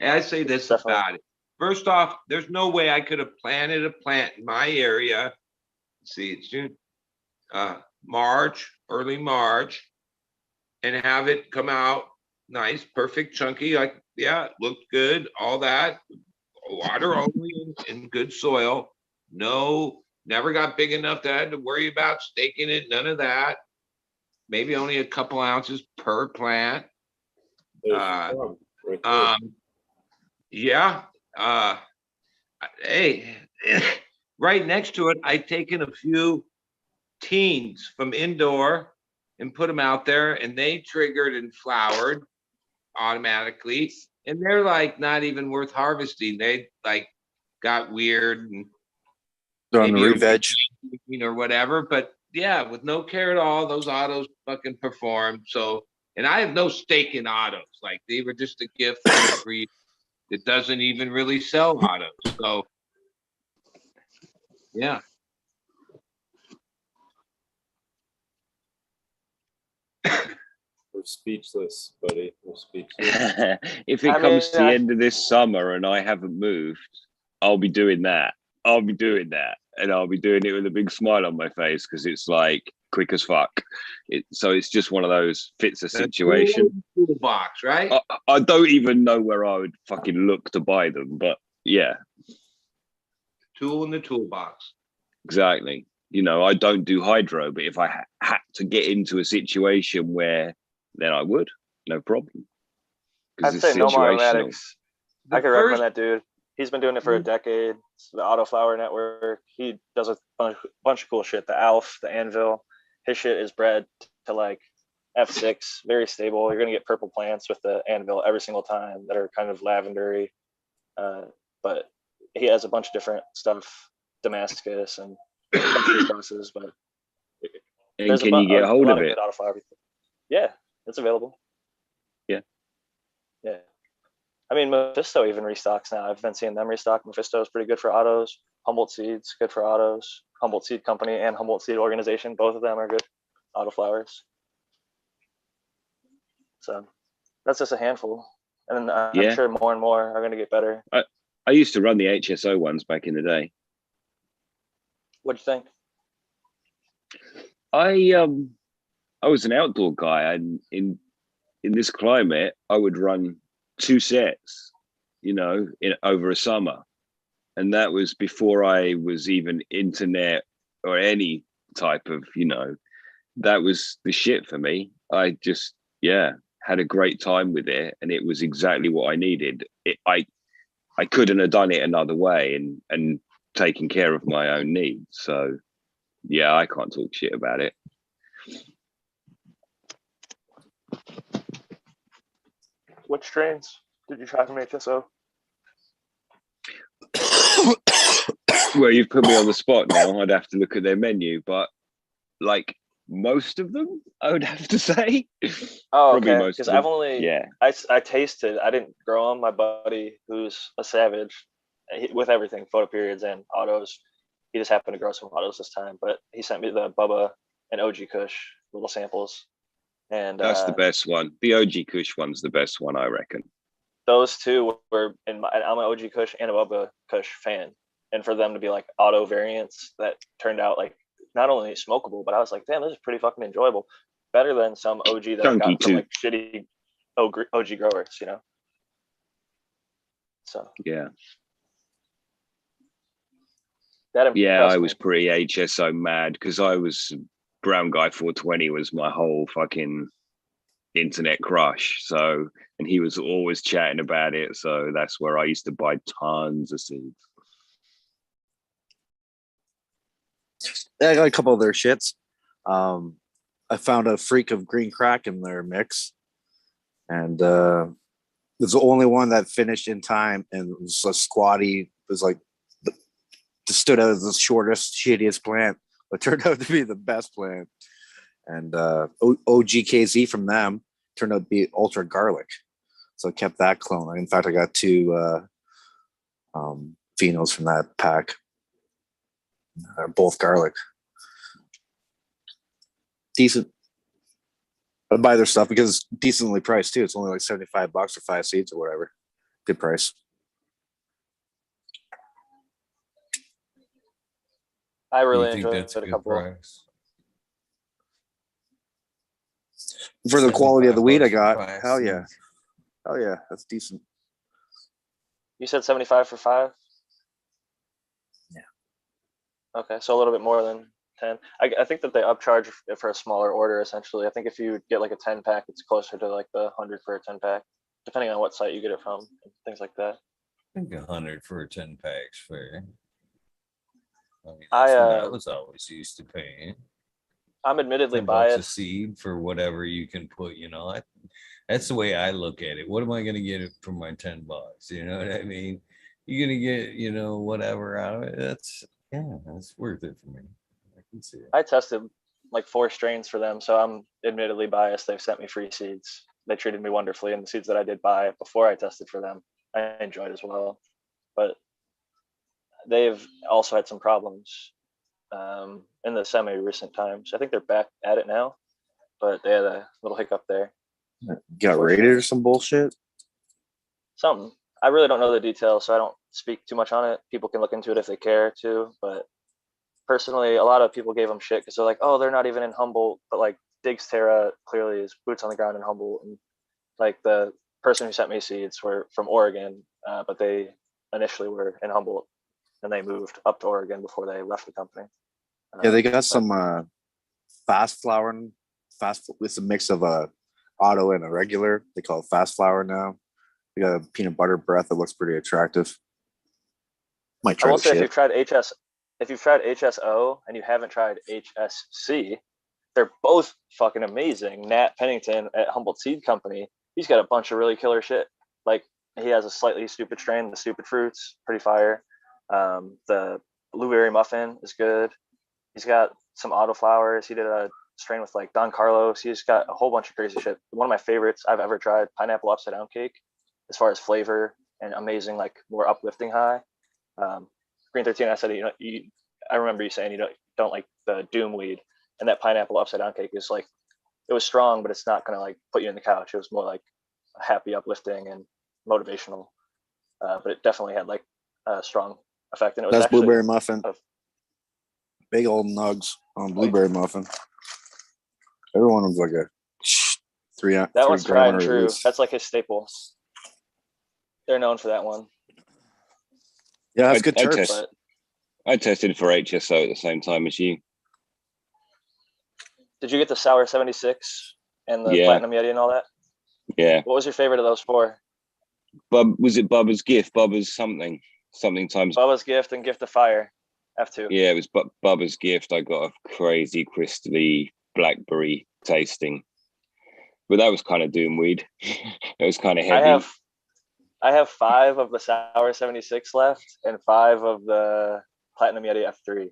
I say this about it. First off, there's no way I could have planted a plant in my area. See, it's June, March, early March, and have it come out nice, perfect, chunky. Like, yeah, it looked good, all that. Water only in good soil. No, never got big enough that I had to worry about staking it. None of that. Maybe only a couple ounces per plant. Yeah. Hey, right next to it, I'd taken a few teens from indoor and put them out there, and they triggered and flowered automatically. and they're like not even worth harvesting. They like got weird and On the maybe re-veg. or whatever. But yeah, with no care at all, those autos fucking performed. So, and I have no stake in autos. Like they were just a gift from a breed that doesn't even really sell autos. So, yeah. We're speechless, buddy. We're speechless. If it comes to the end of this summer and I haven't moved, I'll be doing that. I'll be doing that. And I'll be doing it with a big smile on my face because it's like quick as fuck. So it's just one of those fits a situation. Toolbox, right? I don't even know where I would fucking look to buy them, but yeah. Tool in the toolbox. Exactly. You know, I don't do hydro, but if I had to get into a situation where, then I would, no problem. I'd say no aromatics. I could recommend that dude. He's been doing it for a decade. It's the Autoflower Network. He does a bunch of cool shit. The Alf, the Anvil. His shit is bred to like F6, very stable. You're gonna get purple plants with the Anvil every single time that are kind of lavendery. But he has a bunch of different stuff, Damascus and crosses. But and can you get a hold of it? Yeah, it's available. Yeah. Yeah. I mean, Mephisto even restocks now. I've been seeing them restock. Mephisto is pretty good for autos. Humboldt Seed's good for autos. Humboldt Seed Company and Humboldt Seed Organization, both of them are good auto flowers. So that's just a handful. And I'm sure more and more are going to get better. I used to run the HSO ones back in the day. What'd you think? I was an outdoor guy, and in this climate, I would run 2 sets, you know, over a summer. And that was before I was even internet or any type of, you know, that was the shit for me. I just, had a great time with it. And it was exactly what I needed. I couldn't have done it another way and taken care of my own needs. So, yeah, I can't talk shit about it. Which strains did you try from HSO? Well, you've put me on the spot now. I'd have to look at their menu, but like most of them, I would have to say. Oh, okay. Because I've only, I tasted, I didn't grow them. My buddy, who's a savage with everything, photo periods and autos, he just happened to grow some autos this time, but he sent me the Bubba and OG Kush little samples. And that's the best one. The OG Kush one's the best one, I reckon. Those two were I'm an OG Kush and a Bubba Kush fan. And for them to be like auto variants that turned out like not only smokable, but I was like, damn, this is pretty fucking enjoyable. Better than some OG that I got from like shitty OG growers, you know? So. Yeah. I was pretty HSO mad because I was Brown Guy 420 was my whole fucking internet crush. So, and he was always chatting about it. So that's where I used to buy tons of seeds. I got a couple of their shits. I found a freak of green crack in their mix. And it's the only one that finished in time and it was a squatty. It was like stood out as the shortest, shittiest plant, but turned out to be the best plant. And OGKZ from them turned out to be ultra garlic. So I kept that clone. In fact, I got 2 phenos from that pack. They're both garlic. Decent. I buy their stuff because it's decently priced too. It's only like $75 for 5 seeds or whatever. Good price. I really enjoyed it a couple. Price. For the quality of the weed I got, hell yeah. Hell yeah, that's decent. You said 75 for 5? Yeah. Okay, so a little bit more than 10. I think that they upcharge for a smaller order, essentially. I think if you get like a 10-pack, it's closer to like the 100 for a 10-pack, depending on what site you get it from, and things like that. I think 100 for a 10-pack's fair. I mean, that's what I was always used to paying. I'm admittedly $10 a biased. seed for whatever you can put, you know. That's the way I look at it. What am I going to get for my $10? You know what I mean? You're going to get, you know, whatever out of it. That's worth it for me. I can see it. I tested like 4 strains for them, so I'm admittedly biased. They've sent me free seeds. They treated me wonderfully, and the seeds that I did buy before I tested for them, I enjoyed as well. But they've also had some problems in the semi-recent times. I think they're back at it now, but they had a little hiccup there. Got raided or some bullshit? Something. I really don't know the details, so I don't speak too much on it. People can look into it if they care to, but personally, a lot of people gave them shit because they're like, oh, they're not even in Humboldt, but like Diggs Terra clearly is boots on the ground in Humboldt, and like the person who sent me seeds were from Oregon, but they initially were in Humboldt, and they moved up to Oregon before they left the company. Yeah, they got some fast flowering. It's a mix of a auto and a regular. They call it fast flower now. They got a peanut butter breath that looks pretty attractive. Might try I will the say shit. if you've tried HSO and you haven't tried HSC, they're both fucking amazing. Nat Pennington at Humboldt Seed Company, he's got a bunch of really killer shit. Like he has a slightly stupid strain, the Stupid Fruits, pretty fire. The Blueberry Muffin is good. He's got some auto flowers. He did a strain with like Don Carlos. He's got a whole bunch of crazy shit. One of my favorites I've ever tried, pineapple upside down cake, as far as flavor and amazing, like more uplifting high. Green 13, I said, I remember you saying you don't like the doom weed, and that pineapple upside down cake is like, it was strong, but it's not gonna like put you in the couch. It was more like happy, uplifting, and motivational. But it definitely had like a strong effect, and it was That's actually blueberry muffin. Big old nugs on blueberry muffin. Everyone was like a that one's tried and true. Least. That's like his staple. They're known for that one. Yeah, that's good turf. I tested for HSO at the same time as you. Did you get the Sour 76 and the Platinum Yeti and all that? Yeah. What was your favorite of those 4? Was it Bubba's Gift? Bubba's something times. Bubba's Gift and Gift of Fire, F2. Yeah, it was Bubba's Gift. I got a crazy crystally blackberry tasting, but that was kind of doom weed. It was kind of heavy. I have 5 of the Sour 76 left and 5 of the Platinum Yeti F3.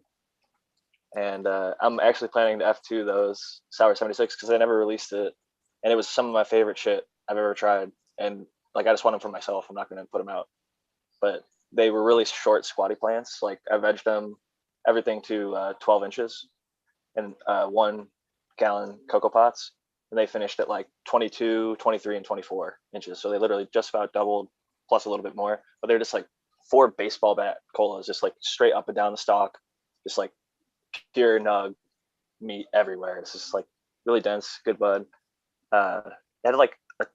And I'm actually planning to F2 those Sour 76 because I never released it. And it was some of my favorite shit I've ever tried. And like, I just want them for myself. I'm not going to put them out. But they were really short, squatty plants. Like I vegged them everything to 12 inches in 1 gallon cocoa pots. And they finished at like 22, 23, and 24 inches. So they literally just about doubled, plus a little bit more. But they're just like 4 baseball bat colas, just like straight up and down the stalk, just like pure nug meat everywhere. It's just like really dense, good bud. It had like a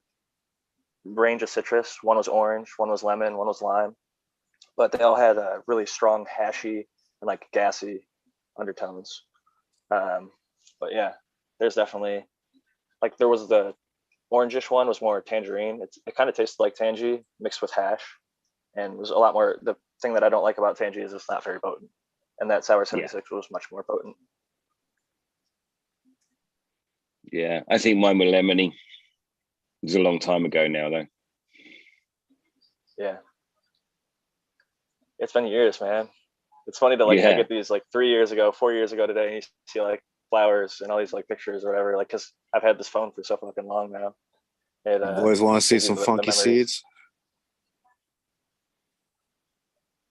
range of citrus. One was orange, one was lemon, one was lime. But they all had a really strong hashy and like gassy undertones. But yeah, there's definitely, like there was the orangish one was more tangerine. It kind of tasted like tangy mixed with hash, and was a lot more. The thing that I don't like about tangy is it's not very potent, and that Sour 76 was much more potent. Yeah, I think mine were lemony. It was a long time ago now, though. Yeah, it's been years, man. It's funny to like I get these like 3 years ago, 4 years ago today, and you see like flowers and all these like pictures or whatever, like because I've had this phone for so fucking long now. It, always want to see some funky seeds.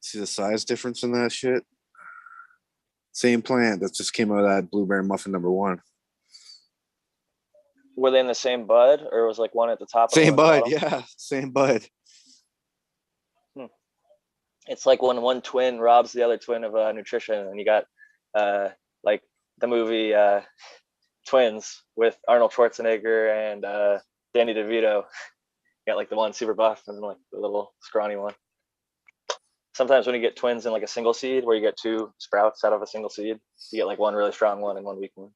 See the size difference in that shit. Same plant that just came out of that blueberry muffin #1. Were they in the same bud, or was like one at the top? Same bud, yeah, same bud. It's like when one twin robs the other twin of nutrition, and you got like the movie Twins with Arnold Schwarzenegger and Danny DeVito. You got like the one super buff and like the little scrawny one. Sometimes when you get twins in like a single seed, where you get 2 sprouts out of a single seed, you get like one really strong one and one weak one.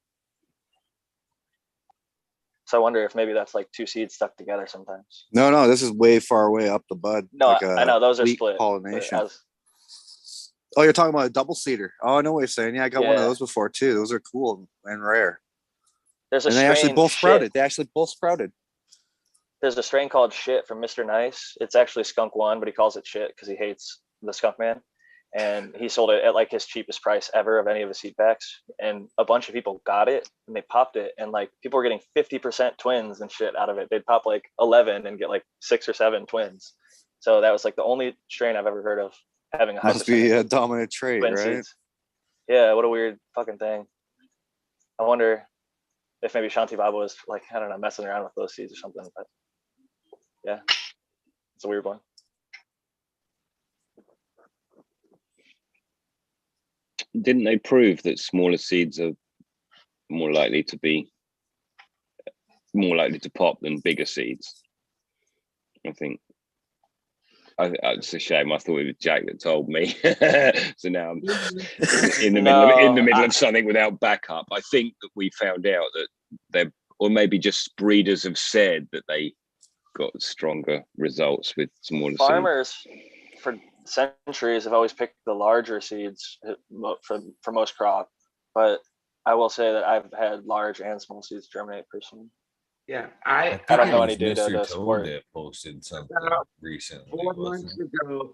So I wonder if maybe that's like 2 seeds stuck together sometimes. No, this is way far away up the bud. No, like I know those are split. Pollination. Oh, you're talking about a double seeder. Oh, I know what you're saying. Yeah, I got one of those before too. Those are cool and rare. There's a And they actually strain both shit. sprouted. They actually both sprouted. There's a strain called Shit from Mr. Nice. It's actually Skunk One, but he calls it Shit because he hates the Skunk Man. And he sold it at like his cheapest price ever of any of his seed packs. And a bunch of people got it and they popped it. And like people were getting 50% twins and shit out of it. They'd pop like 11 and get like 6 or 7 twins. So that was like the only strain I've ever heard of having a high Must be a dominant trait, twin right? seeds. Yeah, what a weird fucking thing. I wonder if maybe Shanti Baba was like, I don't know, messing around with those seeds or something. But yeah, it's a weird one. Didn't they prove that smaller seeds are more likely to pop than bigger seeds? I think. It's a shame. I thought it was Jack that told me. So now I'm in the middle of something without backup. I think that we found out that they're, or maybe just breeders have said that they got stronger results with smaller farmers for centuries have always picked the larger seeds for most crop, but I will say that I've had large and small seeds germinate personally. Yeah, I don't know any data to support that posted something recently. 4 months ago,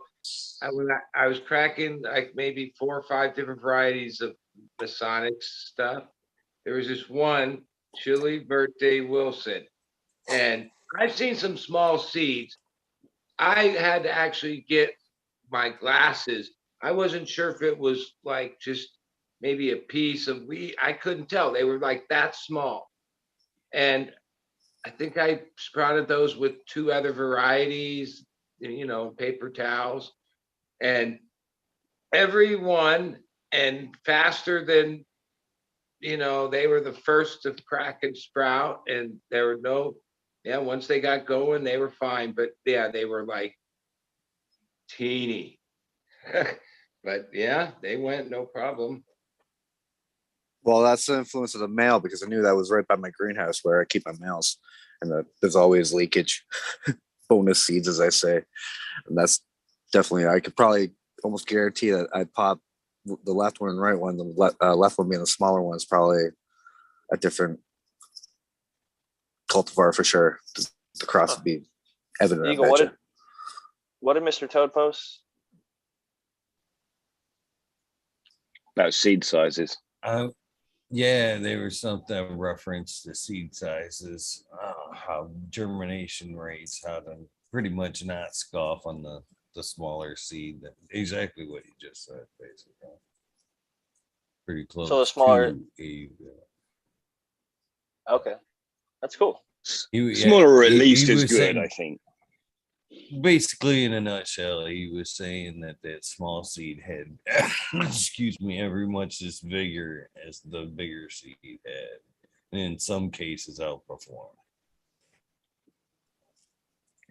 I was cracking like maybe 4 or 5 different varieties of Masonic stuff. There was this one, Chili Birthday Wilson, and I've seen some small seeds. I had to actually get my glasses. I wasn't sure if it was like just maybe a piece of wheat. I couldn't tell. They were like that small. And I think I sprouted those with 2 other varieties, paper towels, and every one, and faster than, they were the first to crack and sprout, and there were once they got going, they were fine. But yeah, they were like teeny. But yeah, they went no problem. Well, that's the influence of the mail, because I knew that was right by my greenhouse where I keep my mails, and there's always leakage. Bonus seeds, as I say. And that's definitely, I could probably almost guarantee that I'd pop the left one and the right one. The left one being the smaller one is probably a different cultivar for sure. The cross would be evident. Eagle, what did Mr. Toad post? About seed sizes. Yeah, there was something reference to seed sizes, how germination rates, how to pretty much not scoff on the smaller seed. Exactly what you just said, basically. Pretty close. So the smaller. Okay, that's cool. Smaller, or at least as good, saying, I think. Basically, in a nutshell, he was saying that small seed had, excuse me, every much as vigor as the bigger seed had, and in some cases outperformed.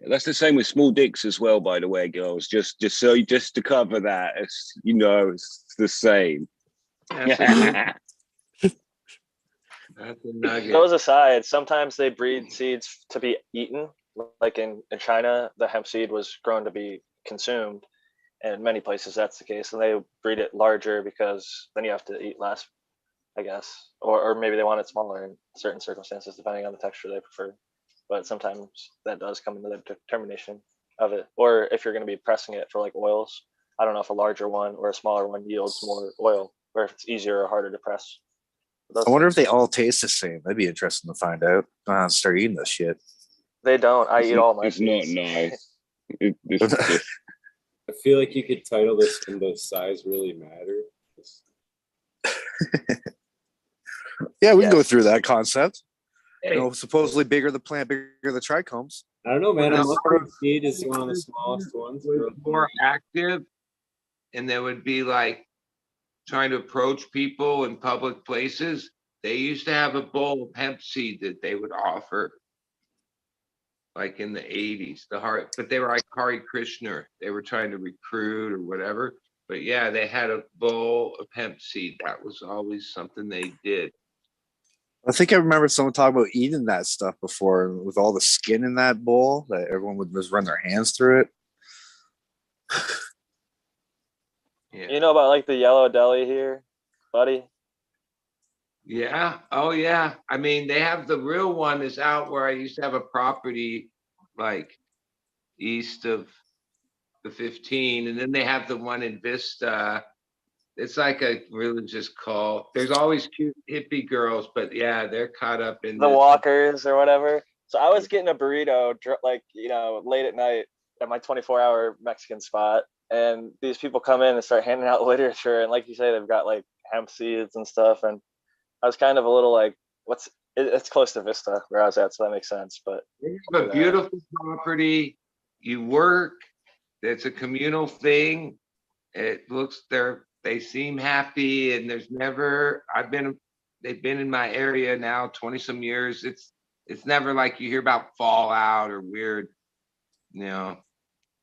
That's the same with small dicks as well, by the way, girls. Just to cover that, it's the same. That's a nugget. Those aside, sometimes they breed seeds to be eaten. Like in China, the hemp seed was grown to be consumed, and in many places that's the case. And they breed it larger because then you have to eat less, I guess, or maybe they want it smaller in certain circumstances, depending on the texture they prefer. But sometimes that does come into the determination of it. Or if you're going to be pressing it for like oils, I don't know if a larger one or a smaller one yields more oil, or if it's easier or harder to press. I wonder if they all taste the same. That'd be interesting to find out. I'm gonna start eating this shit. They don't. I eat all my seeds. It's not nice. I feel like you could title this "Can the size really matter?" Yeah, we can go through that concept. Hey. Supposedly bigger the plant, bigger the trichomes. I don't know, man. I'm looking at seed is one of the smallest ones. More active, and they would be like trying to approach people in public places. They used to have a bowl of hemp seed that they would offer, like in the 80s. But they were like Hari Krishna. They were trying to recruit or whatever. But yeah, they had a bowl of hemp seed. That was always something they did. I think I remember someone talking about eating that stuff before, with all the skin in that bowl, that everyone would just run their hands through it. Yeah. You know about like the yellow deli here, buddy? Yeah. Oh yeah. I mean, they have the real one is out where I used to have a property like east of the 15, and then they have the one in Vista. It's like a religious cult. There's always cute hippie girls, but yeah, they're caught up in The this. walkers or whatever. So I was getting a burrito like, late at night at my 24-hour Mexican spot, and these people come in and start handing out literature, and like you say, they've got like hemp seeds and stuff, and I was kind of a little like, it's close to Vista where I was at, so that makes sense. But They have a beautiful property. You work. It's a communal thing. It looks they seem happy, and there's never they've been in my area now 20 some years. It's never like you hear about fallout or weird,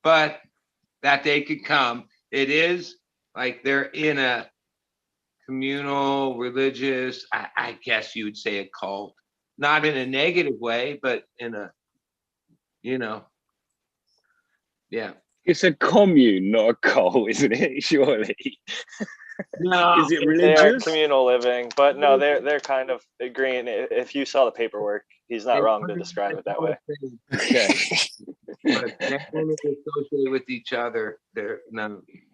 but that day could come. It is like they're in a communal, religious, I guess you would say a cult, not in a negative way, but in a, yeah. It's a commune, not a cult, isn't it? Surely. No, is it they are religious? communal living, but no, they're kind of agreeing. If you saw the paperwork, he's not wrong to describe it that way. Okay. But they only associate with each other.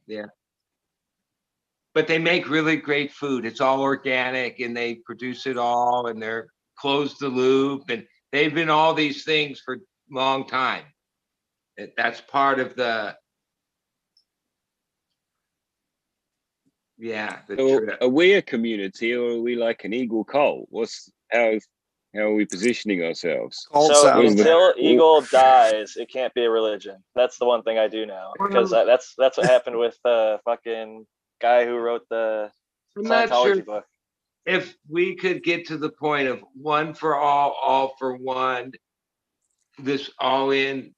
Yeah. But they make really great food. It's all organic, and they produce it all, and they're closed the loop, and they've been all these things for a long time. That's part of the So are we a community, or are we like an Eagle cult? How are we positioning ourselves? So until Eagle dies, it can't be a religion. That's the one thing I do know, because that's what happened with the fucking guy who wrote the Scientology book. If we could get to the point of one for all for one, this all in,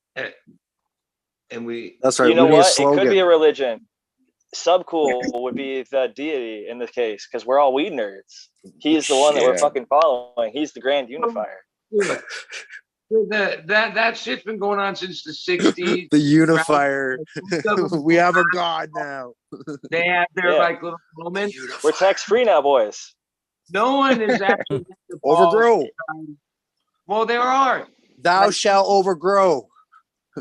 and we. That's right. You know what? It could be a religion. Subcool would be the deity in this case, because we're all weed nerds. He's the one that we're fucking following. He's the grand unifier. That shit's been going on since the 60s. The unifier. We have a god now. They have their like little moments. We're tax free now, boys. No one is actually overgrow. Well, there are. Thou shalt overgrow.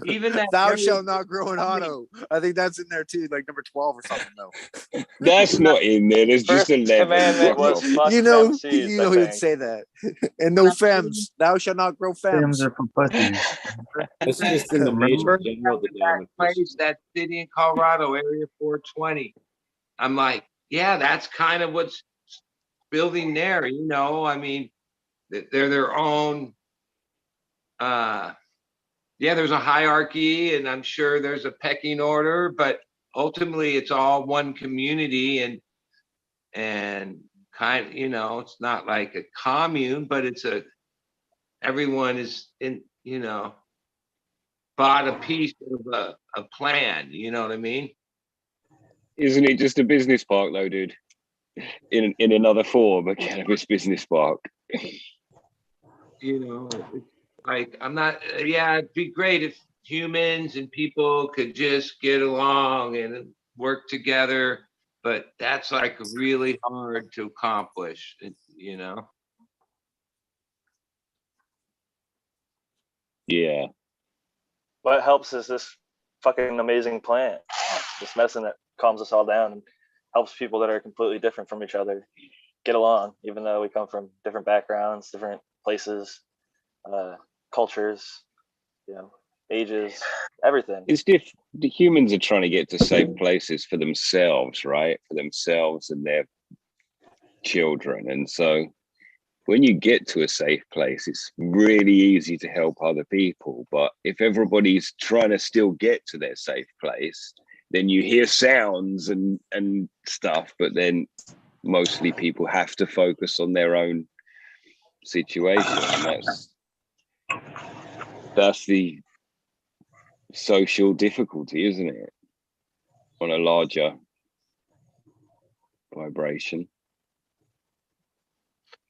Even that thou shalt not grow an auto. I think that's in there too, like number 12 or something though. That's not in there. There's just 11. Commandment was fuck you know seeds, he would say that. And no femmes. Thou shalt not grow femmes. Femmes are for pussies. It's just in the major general the that place, that city in Colorado, Area 420. I'm like, yeah, that's kind of what's building there. I mean, they're their own. There's a hierarchy, and I'm sure there's a pecking order, but ultimately it's all one community, and kind of, it's not like a commune, but everyone is in, bought a piece of a plan. You know what I mean? Isn't it just a business park though, dude? In another form, a cannabis business park. Like, I'm not, it'd be great if humans and people could just get along and work together, but that's like really hard to accomplish, Yeah. What helps is this fucking amazing plant, this medicine that calms us all down and helps people that are completely different from each other get along, even though we come from different backgrounds, different places, cultures, ages, everything. It's the humans are trying to get to safe places for themselves, right? For themselves and their children. And so when you get to a safe place, it's really easy to help other people. But if everybody's trying to still get to their safe place, then you hear sounds and stuff, but then mostly people have to focus on their own situation. And that's the social difficulty, isn't it? On a larger vibration.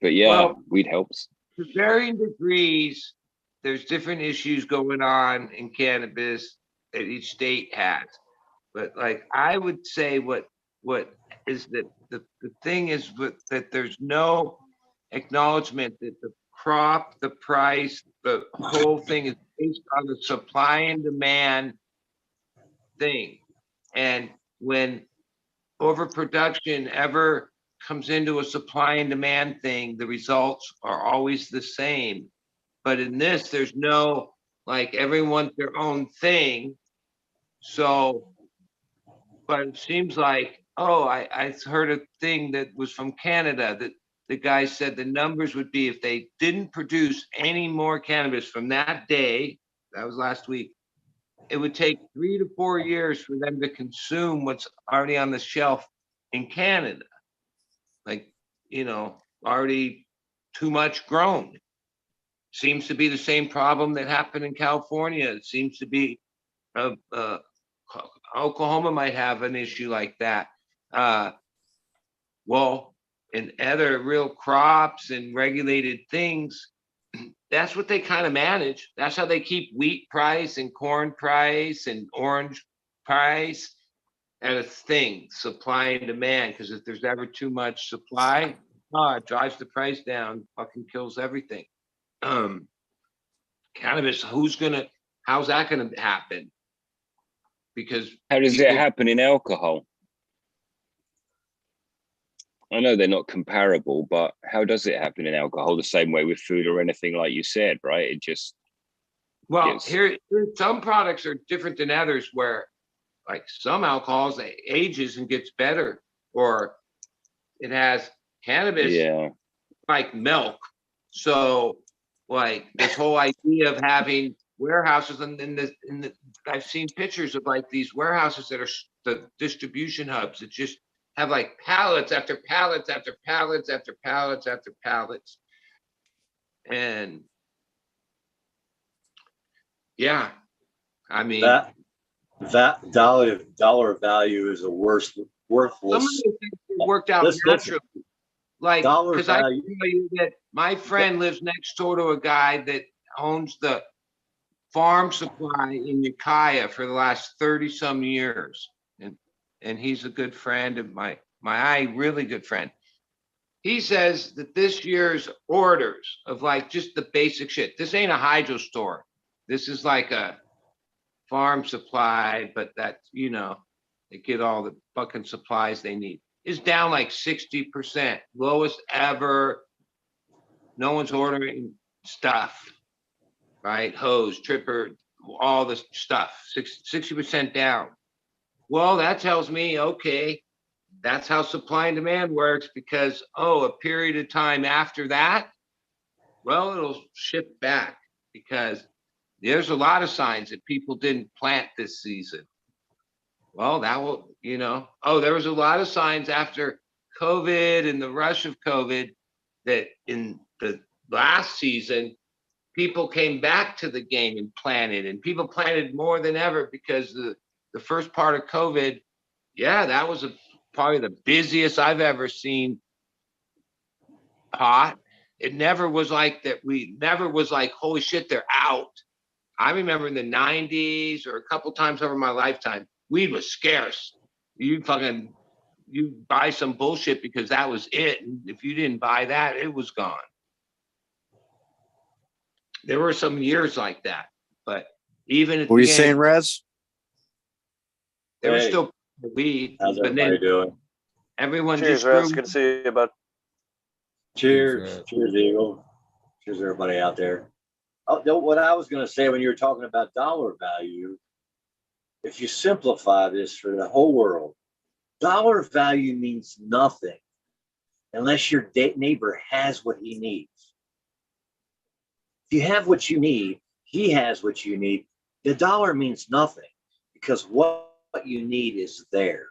But weed helps. To varying degrees, there's different issues going on in cannabis that each state has. But like, I would say what is that the thing is that there's no acknowledgement that the crop, the price, the whole thing is based on the supply and demand thing. And when overproduction ever comes into a supply and demand thing, the results are always the same. But in this, there's no, like, everyone's their own thing. So, but it seems like, I heard a thing that was from Canada that the guy said the numbers would be if they didn't produce any more cannabis from that day, that was last week, it would take 3 to 4 years for them to consume what's already on the shelf in Canada. Like, already too much grown. Seems to be the same problem that happened in California. It seems to be Oklahoma might have an issue like that. Well, in other real crops and regulated things, that's what they kind of manage. That's how they keep wheat price and corn price and orange price at a thing, supply and demand. Because if there's ever too much supply, it drives the price down, fucking kills everything. Cannabis, how's that gonna happen? Because how does it happen in alcohol? I know they're not comparable, but how does it happen in alcohol? The same way with food or anything, like you said, right? It just here some products are different than others, where like some alcohols it ages and gets better, or it has cannabis like milk. So like this whole idea of having warehouses and I've seen pictures of like these warehouses that are the distribution hubs that just have like pallets after pallets after pallets after pallets after pallets. And yeah, I mean that dollar value is a worthless. Some of the things worked out naturally. Like, because I can tell you that my friend lives next door to a guy that owns the farm supply in Ukiah for the last 30 some years. And he's a good friend of my really good friend. He says that this year's orders of like just the basic shit, this ain't a hydro store. This is like a farm supply, but that, they get all the fucking supplies they need, is down like 60%, lowest ever. No one's ordering stuff, right? Hose, tripper, all this stuff, 60% down. Well, that tells me, okay, that's how supply and demand works, because, a period of time after that, well, it'll shift back, because there's a lot of signs that people didn't plant this season. Well, that will, there was a lot of signs after COVID and the rush of COVID that in the last season, people came back to the game and planted, and people planted more than ever, because the first part of COVID, that was probably the busiest I've ever seen pot. It never was like that. We never was like, holy shit, they're out. I remember in the 90s or a couple times over my lifetime, weed was scarce. You buy some bullshit because that was it. And if you didn't buy that, it was gone. There were some years like that, but even at what were you saying, Raz? There was still weed. How's everybody doing? Everyone Cheers, just Raz. Good to see you, bud. Cheers, Eagle. Cheers, everybody out there. What I was going to say when you were talking about dollar value, if you simplify this for the whole world, dollar value means nothing unless your neighbor has what he needs. If you have what you need, he has what you need. The dollar means nothing, because what you need is there.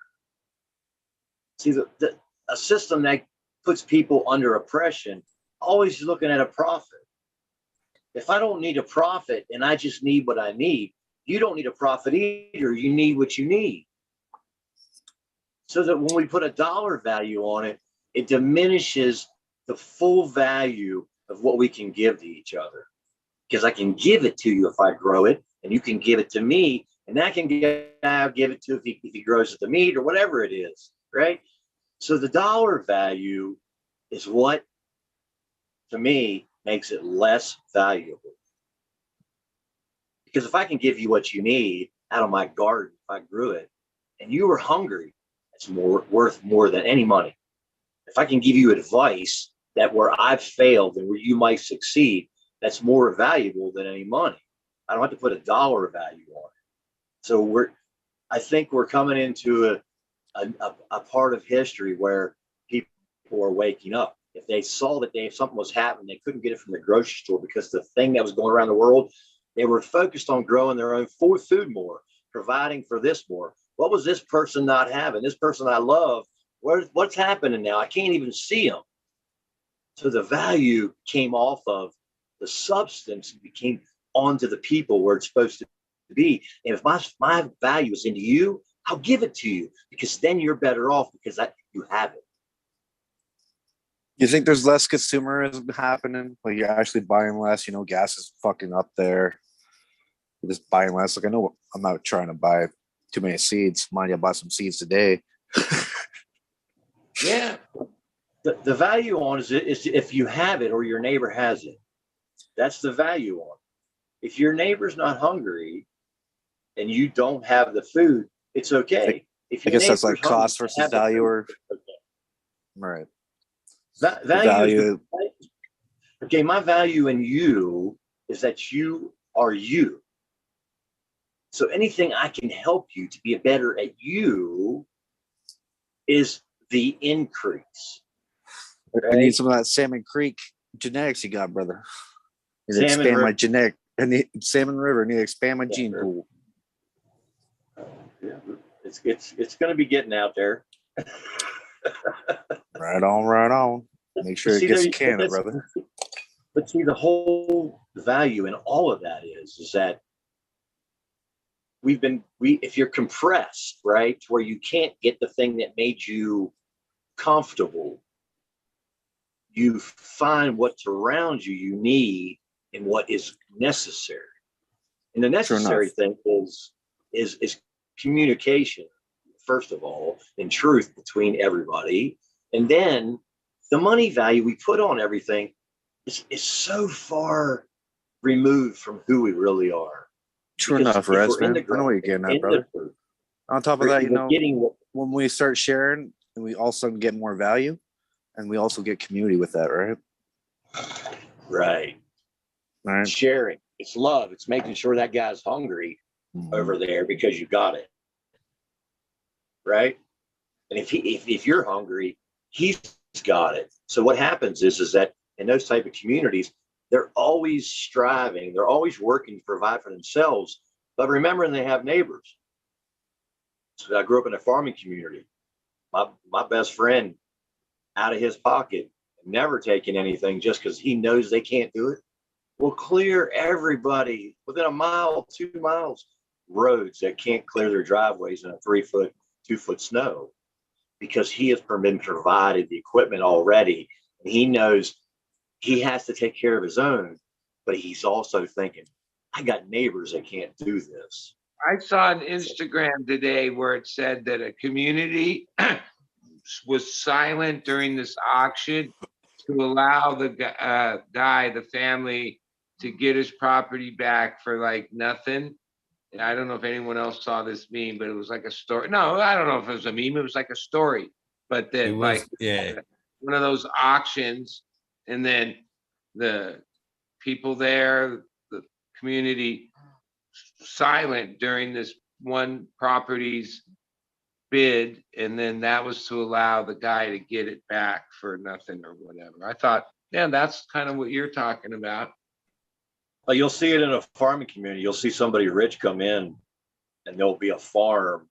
See, a system that puts people under oppression, always looking at a profit. If I don't need a profit and I just need what I need, you don't need a profit either. You need what you need. So that when we put a dollar value on it, it diminishes the full value of what we can give to each other. Because I can give it to you if I grow it, and you can give it to me, and I can give it to if he grows the meat or whatever it is, right? So the dollar value is what to me, makes it less valuable. Because if I can give you what you need out of my garden, if I grew it, and you were hungry, it's worth more than any money. If I can give you advice that where I've failed and where you might succeed, that's more valuable than any money. I don't have to put a dollar value on it. So I think we're coming into a part of history where people are waking up. If they saw that something was happening, they couldn't get it from the grocery store because the thing that was going around the world, they were focused on growing their own food more, providing for this more. What was this person not having? This person I love, what's happening now? I can't even see them. So the value came off of the substance and became onto the people where it's supposed to be. And if my value is into you, I'll give it to you because then you're better off because you have it. You think there's less consumerism happening? Like you're actually buying less, gas is fucking up there. You're just buying less. Like I know I'm not trying to buy too many seeds. Mind you, I bought some seeds today. Yeah. The value on is if you have it or your neighbor has it. That's the value on it. If your neighbor's not hungry and you don't have the food, it's okay. I guess that's like cost versus value or okay. Right. Value. Okay, my value in you is that you are you. So anything I can help you to be better at you is the increase. Right? I need some of that Salmon Creek genetics you got, brother. I need to expand my genetic. I need Salmon River. I need to expand my gene pool. Yeah, it's going to be getting out there. Right on. Make sure it gets Canada, brother. But see, the whole value in all of that is that if you're compressed, right, to where you can't get the thing that made you comfortable, you find what's around you need and what is necessary. And the necessary thing is communication, first of all, and truth between everybody. And then the money value we put on everything is so far removed from who we really are. True enough, Rez, man. I know what you're getting at, brother. On top of that, when we start sharing, and we also get more value, and we also get community with that, right? Right. All right. Sharing. It's love. It's making sure that guy's hungry over there because you got it. Right? And if you're hungry, he's got it. So what happens is that in those type of communities, they're always striving. They're always working to provide for themselves, but remembering they have neighbors. So I grew up in a farming community. My best friend, out of his pocket, never taking anything just because he knows they can't do it, will clear everybody within a mile, 2 miles, roads that can't clear their driveways in a 3-foot, 2-foot snow because he has been provided the equipment already. And he knows he has to take care of his own, but he's also thinking, I got neighbors that can't do this. I saw on Instagram today where it said that a community was silent during this auction to allow the guy, the family, to get his property back for like nothing. And I don't know if anyone else saw this meme, but it was like a story. No, I don't know if it was a meme. It was like a story, but then like one of those auctions, and then the people there, the community, silent during this one property's bid, and then that was to allow the guy to get it back for nothing or whatever. I thought, yeah, that's kind of what you're talking about. Well, you'll see it in a farming community. You'll see somebody rich come in and there'll be a farm.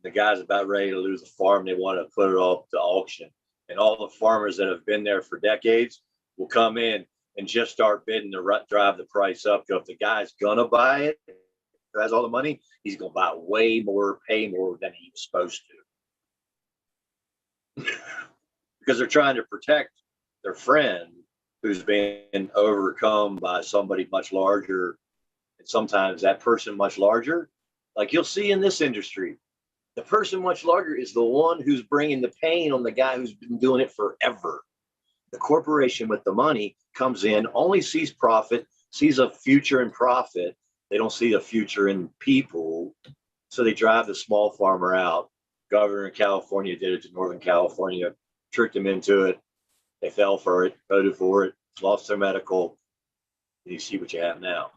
The guy's about ready to lose the farm. They want to put it off to auction. And all the farmers that have been there for decades will come in and just start bidding to drive the price up. Because if the guy's going to buy it, who has all the money, he's going to buy way more, pay more than he was supposed to. Because they're trying to protect their friend who's been overcome by somebody much larger. And sometimes that person much larger, like you'll see in this industry, the person much larger is the one who's bringing the pain on the guy who's been doing it forever. The corporation with the money comes in, only sees profit, sees a future in profit. They don't see a future in people. So they drive the small farmer out. Governor in California did it to Northern California, tricked them into it. They fell for it, voted for it, lost their medical. And you see what you have now.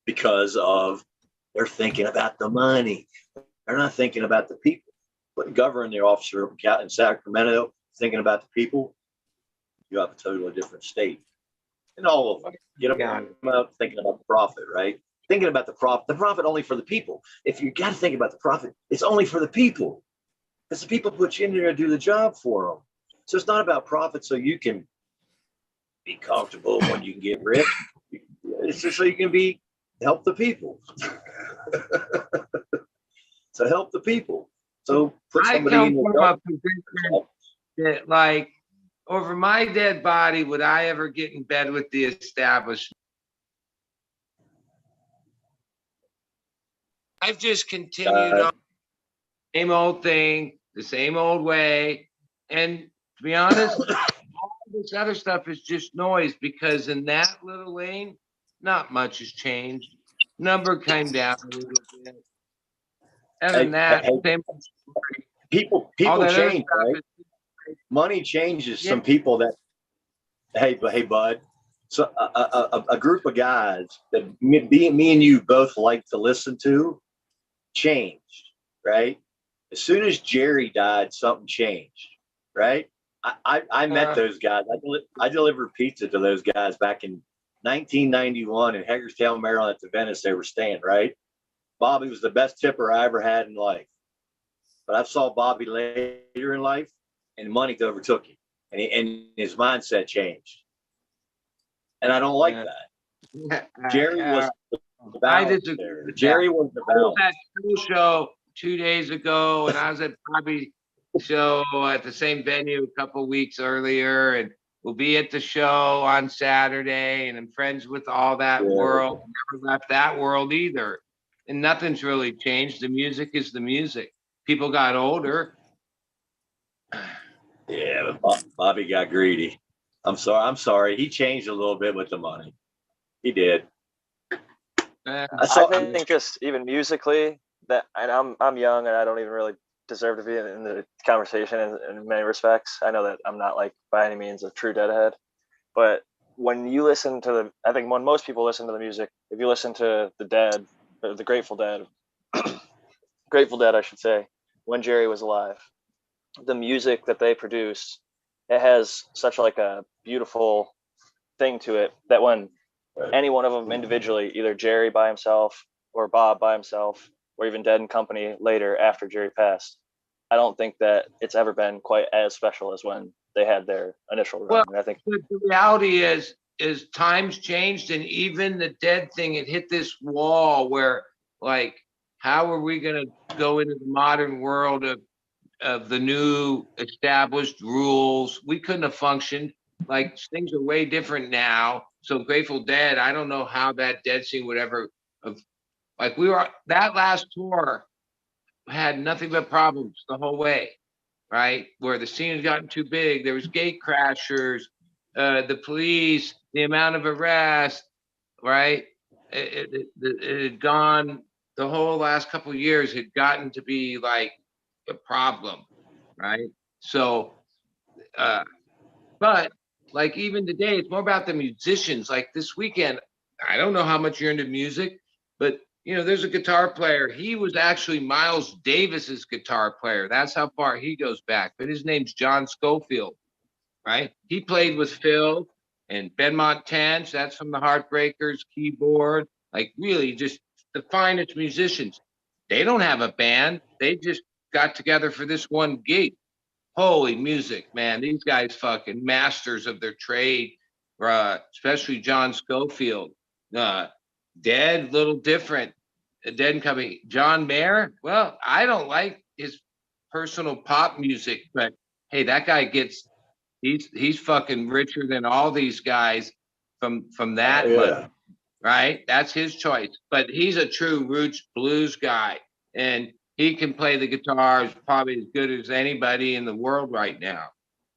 Because of they're thinking about the money. They're not thinking about the people. But the governor and the officer in Sacramento thinking about the people, you have a totally different state. And all of them get them out thinking about the profit, right? Thinking about the profit only for the people. If you got to think about the profit, it's only for the people. Because the people put you in there to do the job for them. So it's not about profit so you can be comfortable when you can get rich. It's just so you can help the people. So help the people. So put somebody in your job. That, like, over my dead body, would I ever get in bed with the establishment? I've just continued on the same old thing, the same old way. And to be honest, all this other stuff is just noise, because in that little lane, not much has changed. Number came down a little bit. Other than that, same people change, right? Money changes some people that, hey, bud. So a group of guys that me and you both like to listen to changed, right? As soon as Jerry died, something changed, right? I met those guys. I delivered pizza to those guys back in 1991 in Hagerstown, Maryland at the Venice they were staying, right? Bobby was the best tipper I ever had in life. But I saw Bobby later in life and money overtook him and his mindset changed. And I don't like that. Jerry was the balance there. Jerry was the balance. I was at show 2 days ago, and I was at Bobby's show at the same venue a couple of weeks earlier, and we'll be at the show on Saturday, and I'm friends with all that world. Never left that world either. And nothing's really changed. The music is the music. People got older. Yeah, but Bobby got greedy. I'm sorry. He changed a little bit with the money. He did. I think just even musically, that, and I'm young and I don't even really deserve to be in the conversation in many respects. I know that I'm not like by any means a true deadhead, but when you listen to I think when most people listen to the music, if you listen to the Grateful Dead, I should say, when Jerry was alive, the music that they produced, it has such like a beautiful thing to it that when any one of them individually, either Jerry by himself or Bob by himself, or even Dead and Company later after Jerry passed, I don't think that it's ever been quite as special as when they had their initial run. Well, and I think the reality is times changed, and even the Dead thing, it hit this wall where, like, how are we going to go into the modern world of the new established rules? We couldn't have functioned. Like, things are way different now. So Grateful Dead, I don't know how that Dead scene would ever have, like, that last tour had nothing but problems the whole way, right? Where the scene had gotten too big. There was gate crashers, the police, the amount of arrests, right? It had gone, the whole last couple of years had gotten to be like a problem, right? So, but like even today, it's more about the musicians. Like this weekend, I don't know how much you're into music, but there's a guitar player. He was actually Miles Davis's guitar player. That's how far he goes back. But his name's John Schofield, right? He played with Phil and Benmont Tench. That's from the Heartbreakers, keyboard. Like really just the finest musicians. They don't have a band. They just got together for this one gig. Holy music, man. These guys fucking masters of their trade, especially John Schofield. Dead, little different. Dead and Company. John Mayer, well, I don't like his personal pop music, but hey, that guy he's fucking richer than all these guys from that money, right? That's his choice. But he's a true roots blues guy, and he can play the guitars probably as good as anybody in the world right now.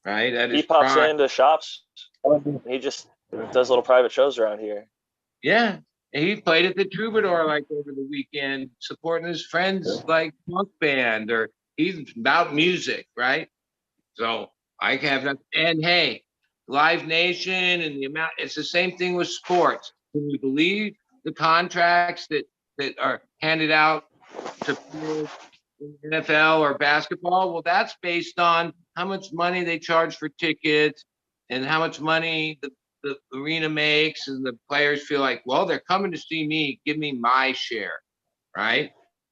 right? At He his pops prime. into shops. He just does little private shows around here. Yeah. And he played at the Troubadour like over the weekend, supporting his friends like punk band, or he's about music, right? So I have that. And hey, Live Nation and the amount, it's the same thing with sports. Can you believe the contracts that are handed out to players in NFL or basketball? Well, that's based on how much money they charge for tickets and how much money the arena makes, and the players feel like, well, they're coming to see me, give me my share, right?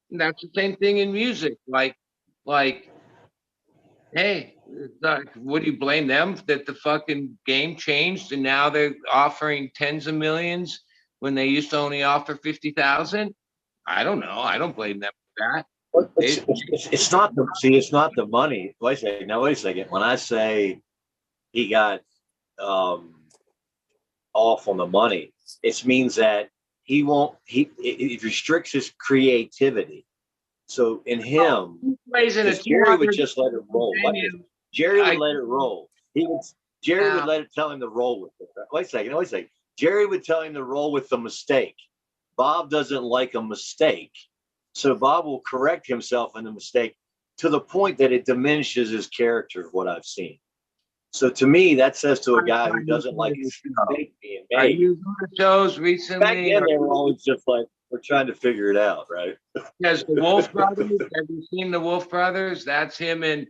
And that's the same thing in music. Like, hey, what do you blame them that the fucking game changed and now they're offering tens of millions when they used to only offer 50,000? I don't know. I don't blame them for that. It's not the it's not the money. Wait a second. When I say he got off on the money, it means that it restricts his creativity. So in him, Jerry would just let it roll. Jerry would let it roll. Jerry would let it tell him to roll with it. Wait a second. Jerry would tell him to roll with the mistake. Bob doesn't like a mistake. So Bob will correct himself in the mistake to the point that it diminishes his character, of what I've seen. So to me, that says to a guy who doesn't like his mistake being made. Are you going to shows recently? Back then, they were always just like, we're trying to figure it out, right? Yes, the Wolf Brothers. Have you seen the Wolf Brothers? That's him and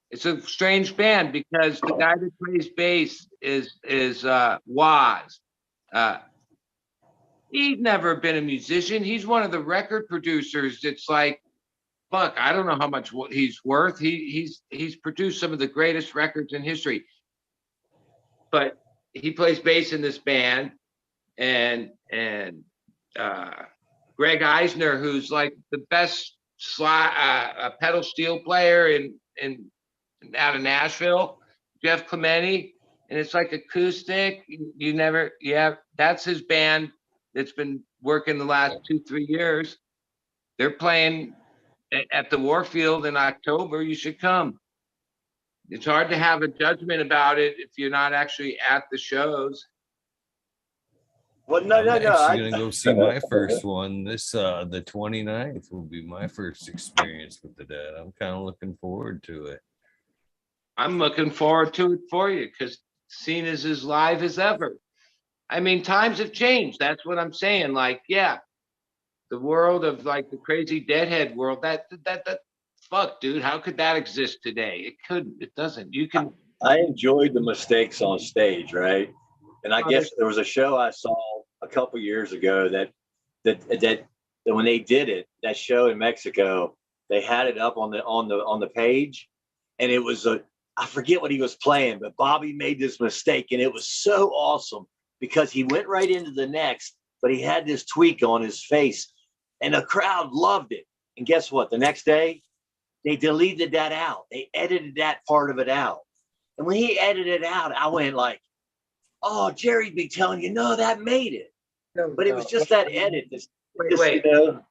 it's a strange band because the guy that plays bass is Waz. He's never been a musician. He's one of the record producers. It's like, fuck, I don't know how much he's worth. He's produced some of the greatest records in history. But he plays bass in this band, and Greg Eisner, who's like the best pedal steel player in out of Nashville, Jeff Clementi, and it's like acoustic. That's his band that's been working the last 2-3 years. They're playing at the Warfield in October. You should come. It's hard to have a judgment about it if you're not actually at the shows. Well, no. I'm actually gonna go see my first one. This the 29th will be my first experience with the Dead. I'm kind of looking forward to it. I'm looking forward to it for you because scene is as live as ever. I mean, times have changed. That's what I'm saying. Like, yeah, the world of like the crazy Deadhead world. That fuck, dude. How could that exist today? It couldn't. It doesn't. You can. I enjoyed the mistakes on stage, right? And I guess there was a show I saw a couple years ago that when they did it, that show in Mexico, they had it up on the page, and it was I forget what he was playing, but Bobby made this mistake, and it was so awesome because he went right into the next, but he had this tweak on his face, and the crowd loved it. And guess what? The next day, they deleted that out. They edited that part of it out. And when he edited it out, I went like, oh, Jerry'd be telling you, no, that made it. But it was just that edit. Wait. You're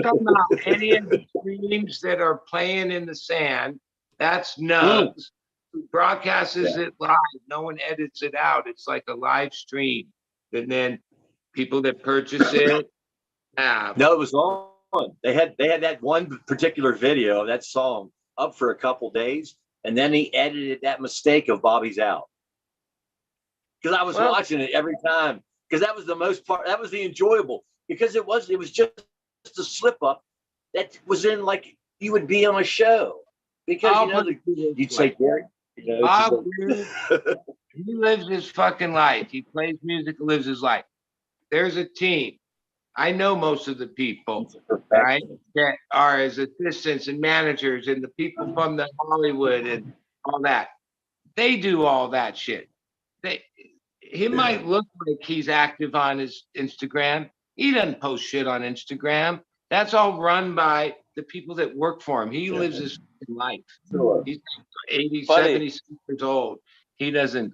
talking about any of the streams that are playing in the sand. That's nugs. Broadcasts it live. No one edits it out. It's like a live stream. And then people that purchase it have. No, it was on. They had that one particular video of that song up for a couple days, and then he edited that mistake of Bobby's out. Because I was watching it every time, because that was the most part. That was the enjoyable, because it was just a slip up that was in like you would be on a show. Because you'd say, Gary, Bob, he lives his fucking life. He plays music, lives his life. There's a team. I know most of the people, right, that are his assistants and managers and the people from the Hollywood and all that. They do all that shit. He might look like he's active on his Instagram. He doesn't post shit on Instagram. That's all run by the people that work for him. He lives his life. Sure. He's 80, 76 years old. He doesn't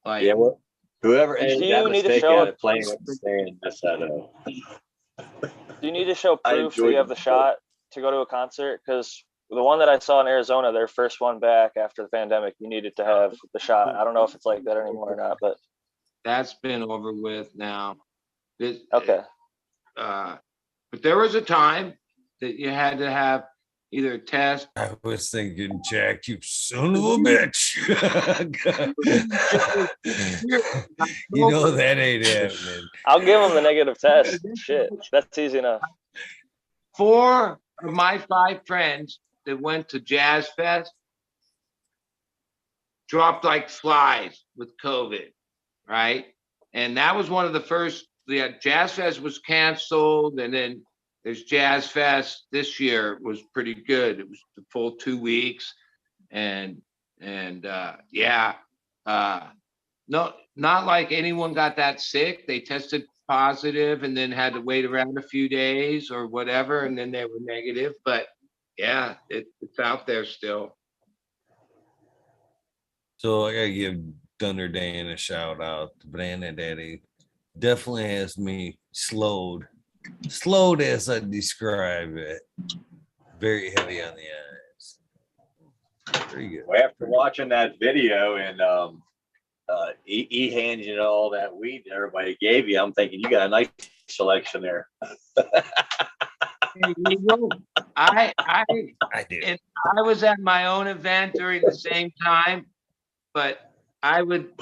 like. Yeah, well, whoever Do that you need to mistake show out of playing with the stand, that's that. Do you need to show proof that you have the shot to go to a concert? Because the one that I saw in Arizona, their first one back after the pandemic, you needed to have the shot. I don't know if it's like that anymore or not, but That's been over with now. okay. But there was a time that you had to have either a test. I was thinking, Jack, you son of a bitch. You know that ain't happening. I'll give them the negative test. Shit, that's easy enough. 4 of my 5 friends that went to Jazz Fest dropped like flies with COVID, right? And that was one of the first. Jazz Fest was canceled, and then there's Jazz Fest this year. It was pretty good. It was the full 2 weeks, and yeah, no, not like anyone got that sick. They tested positive and then had to wait around a few days or whatever, and then they were negative. But yeah, it's out there still. So I gotta give Thunder Dan a shout out. Banana Daddy definitely has me slowed as I describe it. Very heavy on the eyes. Pretty good. Well, after watching that video and he handed you all that weed that everybody gave you, I'm thinking you got a nice selection there. I do. And I was at my own event during the same time, but I would,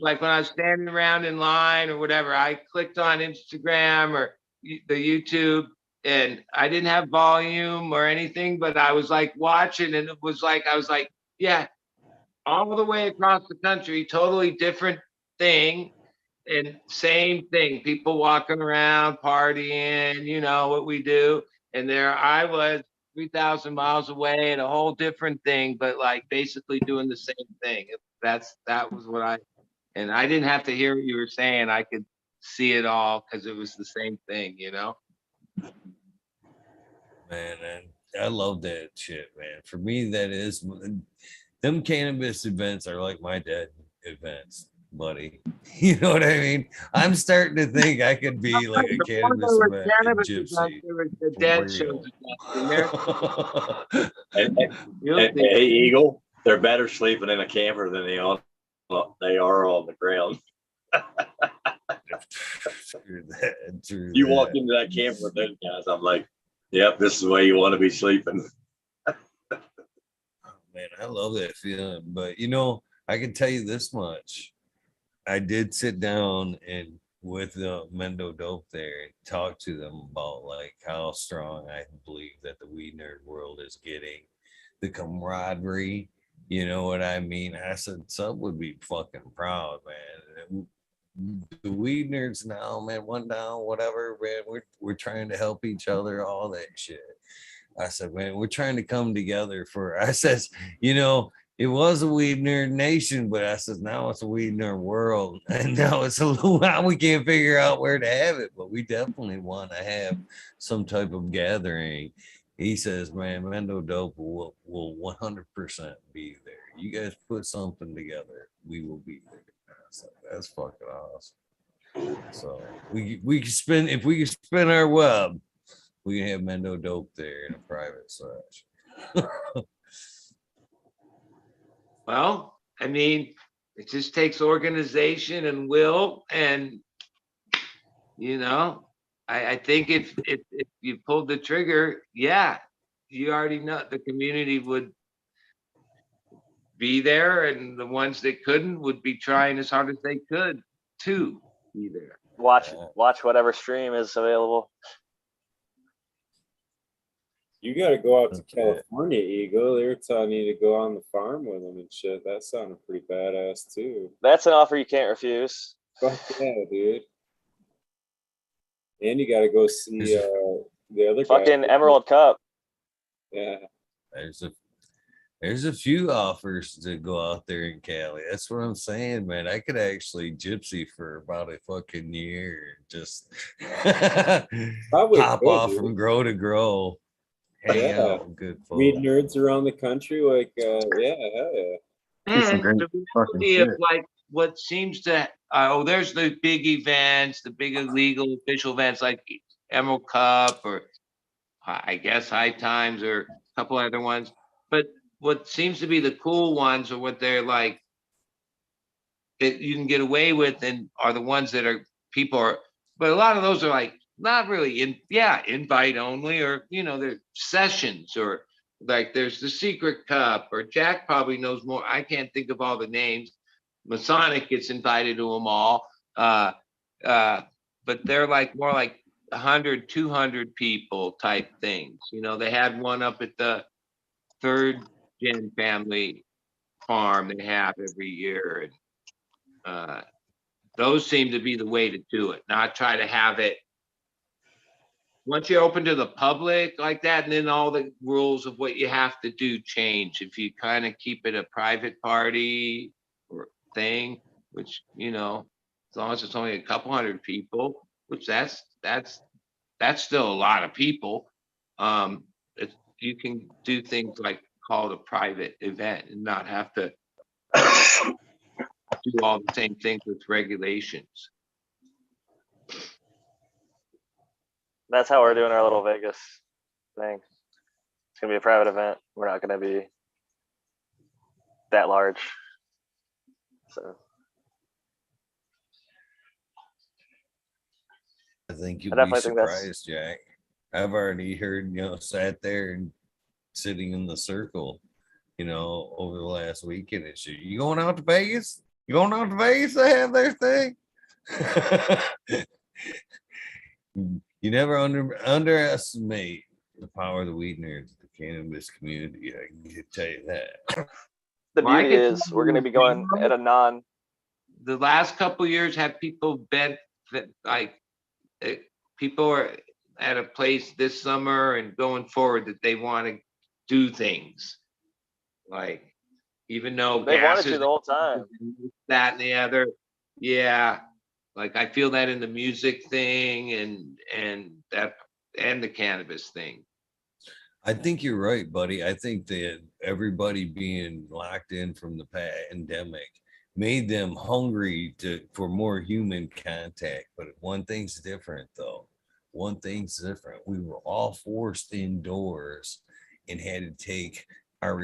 like when I was standing around in line or whatever, I clicked on Instagram or the YouTube, and I didn't have volume or anything, but I was like watching, and it was like, I was like, yeah, all the way across the country, totally different thing. And same thing, people walking around, partying, you know what we do. And there I was 3,000 miles away and a whole different thing, but like basically doing the same thing. That was what and I didn't have to hear what you were saying. I could see it all because it was the same thing, you know? Man, I love that shit, man. For me, that is, them cannabis events are like my dead events, buddy. You know what I mean? I'm starting to think I could be like a cannabis event in Gypsy. The dead shows. Hey, Eagle, they're better sleeping in a camper than they are on the ground. You walk into that camper with those guys, I'm like, yep, this is the way you want to be sleeping. Man, I love that feeling. But you know, I can tell you this much. I did sit down and with Mendo Dope there and talk to them about like how strong I believe that the Weed Nerd world is getting, the camaraderie. You know what I mean? I said Sub would be fucking proud, man. The Weed Nerds now, man, one down, whatever, man. We're trying to help each other, all that shit. I said, man, we're trying to come together I says, you know, it was a Weed Nerd Nation, but I said, now it's a Weed Nerd world. And now it's a little while we can't figure out where to have it, but we definitely want to have some type of gathering. He says, man, Mendo Dope will 100% be there. You guys put something together, we will be there. So that's fucking awesome. So we can spin, if we can spin our web, we can have Mendo Dope there in a private search. Well, I mean, it just takes organization and will, and you know, I think if you pulled the trigger, yeah, you already know the community would be there, and the ones that couldn't would be trying as hard as they could to be there. Watch whatever stream is available. You got to go out to California, Eagle. They were telling you to go on the farm with them and shit. That sounded pretty badass too. That's an offer you can't refuse. Fuck yeah, dude. And you got to go see the other fucking guy. Emerald Cup. Yeah. There's a few offers to go out there in Cali. That's what I'm saying, man. I could actually gypsy for about a fucking year. Just pop off from grow to grow. Hang out, good folks. Weed nerds around the country, like yeah, hell yeah. And the reality of like what seems to there's the big events, the big illegal official events like Emerald Cup or I guess High Times or couple other ones. But what seems to be the cool ones, or what they're like that you can get away with, and are the ones that are people are. But a lot of those are like not really invite only, or they're sessions, or like there's the Secret Cup, or Jack probably knows more. I can't think of all the names. Masonic gets invited to them all. But they're like more like 100, 200 people type things. They had one up at the third gen family farm they have every year. And those seem to be the way to do it, not try to have it once you're open to the public like that, and then all the rules of what you have to do change. If you kind of keep it a private party or thing, which, as long as it's only a couple hundred people, which that's still a lot of people. You can do things like call it a private event and not have to do all the same things with regulations. That's how we're doing our little Vegas thing. It's gonna be a private event. We're not gonna be that large. So I think you'll I be definitely think that's- surprised, Jack. I've already heard, sat there and sitting in the circle, over the last weekend and shit. You going out to Vegas? You going out to Vegas to have their thing? You never underestimate the power of the weed nerds, the cannabis community. I can tell you that. The beauty is we're going to be going at a non. The last couple of years have people bet that people are at a place this summer and going forward that they want to do things. Like, even though they wanted to the whole time. That and the other. Yeah. Like, I feel that in the music thing and the cannabis thing. I think you're right, buddy. I think that everybody being locked in from the pandemic made them hungry for more human contact. But one thing's different, though. One thing's different. We were all forced indoors and had to take our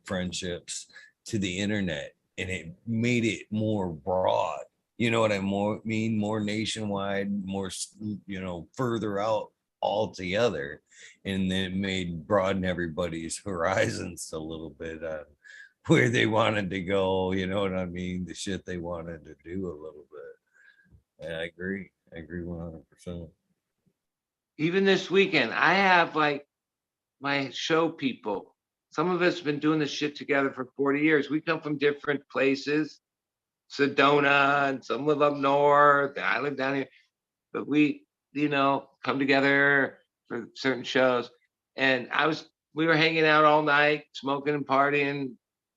friendships to the internet, and it made it more broad. You know what I mean? More nationwide, more, further out altogether. And then it made broaden everybody's horizons a little bit on where they wanted to go. You know what I mean? The shit they wanted to do a little bit. And I agree 100%. Even this weekend, I have like my show people. Some of us have been doing this shit together for 40 years. We come from different places. Sedona, and some live up north, and I live down here. But we, come together for certain shows. And we were hanging out all night, smoking and partying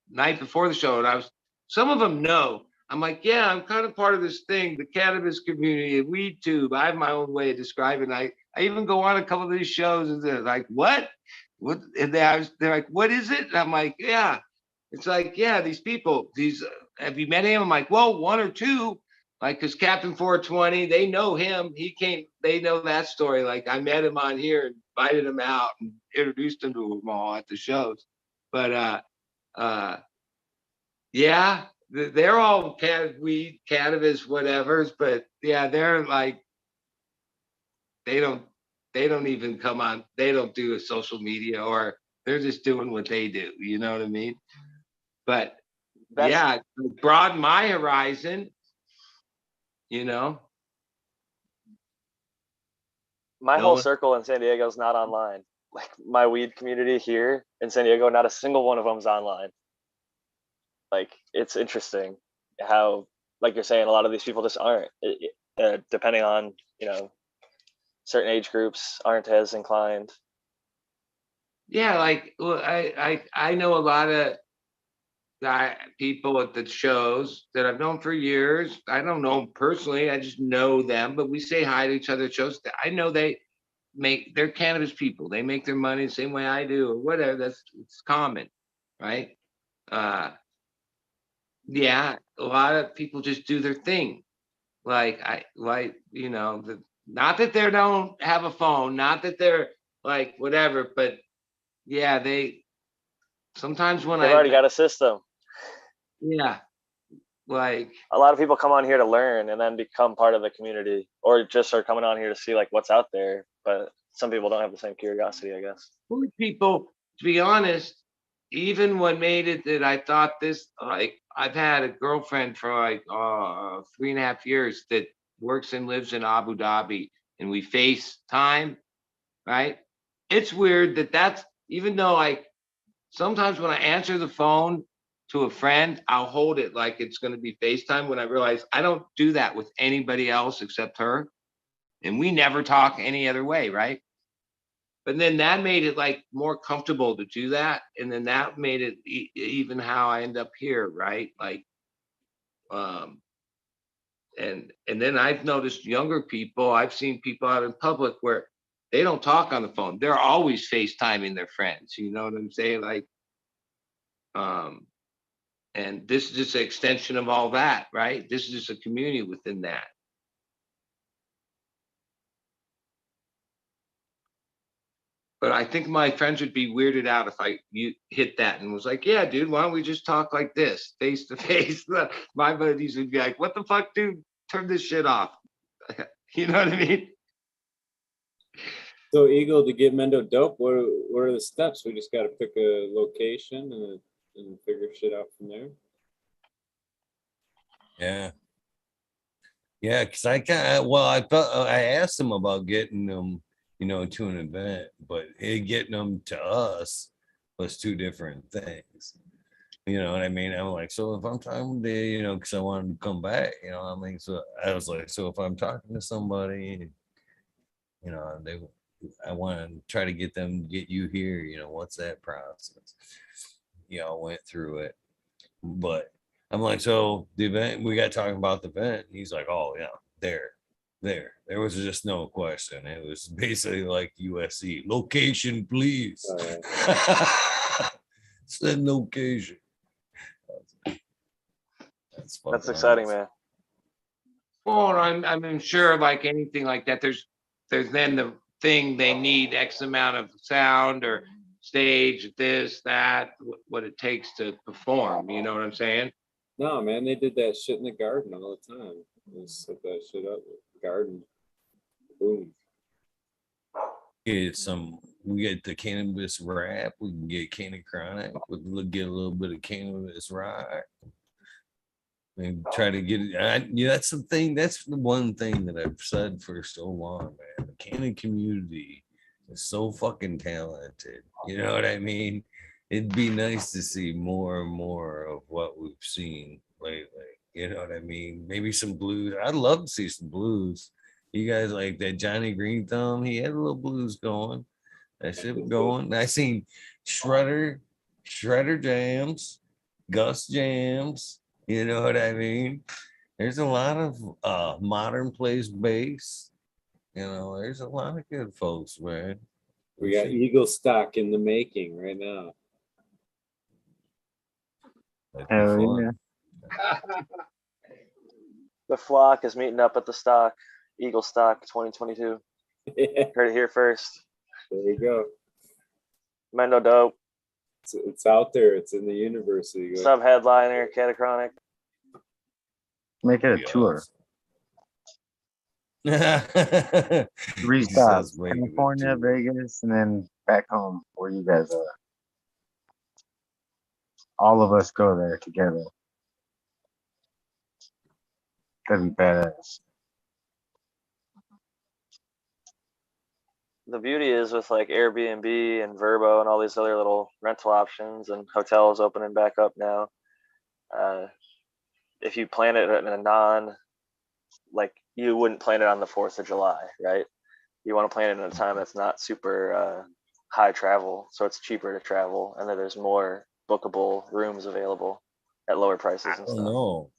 night before the show. And some of them know. I'm like, yeah, I'm kind of part of this thing, the cannabis community, Weed Tube. I have my own way of describing it. I even go on a couple of these shows and they're like, what? And they're like, what is it? And I'm like, yeah. It's like, yeah, these people, have you met him? I'm like, well, one or two, like, because Captain 420, they know him. They know that story. Like, I met him on here and invited him out and introduced him to them all at the shows. But, yeah, they're all weed, cannabis, whatevers. But yeah, they're like, they don't even come on. They don't do a social media, or they're just doing what they do. You know what I mean? But yeah, broaden my horizon, My whole circle in San Diego is not online. Like, my weed community here in San Diego, not a single one of them is online. Like, it's interesting how, like you're saying, a lot of these people just aren't, depending on, certain age groups aren't as inclined. Yeah, like, well, I know a lot of people at the shows that I've known for years. I don't know them personally. I just know them, but we say hi to each other at shows. I know they're cannabis people. They make their money the same way I do, or whatever. It's common, right? Yeah, a lot of people just do their thing. Not that they don't have a phone, not that they're like whatever, but yeah, they sometimes when They've already got a system. yeah, like A lot of people come on here to learn and then become part of the community, or just are coming on here to see like what's out there. But some people don't have the same curiosity, I guess. people, to be honest, even what made it that I thought this, like I've had a girlfriend for like 3.5 years that works and lives in Abu Dhabi, and we FaceTime, right? It's weird that that's, even though sometimes when I answer the phone to a friend, I'll hold it like it's going to be FaceTime, when I realize I don't do that with anybody else except her. And we never talk any other way, right? But then that made it like more comfortable to do that. And then that made it even how I end up here, right? Like, and then I've noticed younger people, I've seen people out in public where they don't talk on the phone. They're always FaceTiming their friends. You know what I'm saying? Like, and this is just an extension of all that, right? This is just a community within that. But I think my friends would be weirded out if you hit that and was like, yeah, dude, why don't we just talk like this, face to face? My buddies would be like, what the fuck, dude? Turn this shit off. You know what I mean? So Eagle, to get Mendo dope, what are the steps? We just got to pick a location and figure shit out from there. Yeah, because I thought I asked him about getting them, to an event, but getting them to us was two different things. You know what I mean? I'm like, so if I'm talking to, because I wanted to come back, I mean, so I was like, so if I'm talking to somebody, I want to try to get them to get you here, what's that process? I went through it, but I'm like, so the event, we got talking about the event. He's like, oh yeah, there was just no question. It was basically like USC, location, please. Send location. That's exciting, man. Well, I'm sure like anything like that, there's then the thing they need X amount of sound or stage, this, that, what it takes to perform. You know what I'm saying? No, man, they did that shit in the garden all the time. They set that shit up, garden. Boom. We get the cannabis wrap, we can get canna chronic, we get a little bit of cannabis rock. And try to get it. That's the thing. That's the one thing that I've said for so long, man. The Canna community is so fucking talented. You know what I mean? It'd be nice to see more and more of what we've seen lately. You know what I mean? Maybe some blues. I'd love to see some blues. You guys like that Johnny Green Thumb? He had a little blues going. That shit going. I seen Shredder jams, Gus jams. You know what I mean? There's a lot of modern plays bass. There's a lot of good folks, man. We got Eagle Stock in the making right now. Hell yeah. The flock is meeting up at the stock, Eagle Stock 2022. Heard it here first. There you go. Mendo dope. It's out there. It's in the universe. Sub headliner, Catachronic. Make it a tour. 3 stops: California, Vegas, and then back home where you guys are. All of us go there together. That'd be badass. The beauty is with like Airbnb and Verbo and all these other little rental options and hotels opening back up now. If you plan it in a you wouldn't plan it on the 4th of July, right? You want to plan it in a time that's not super high travel, so it's cheaper to travel, and then there's more bookable rooms available at lower prices and stuff. No,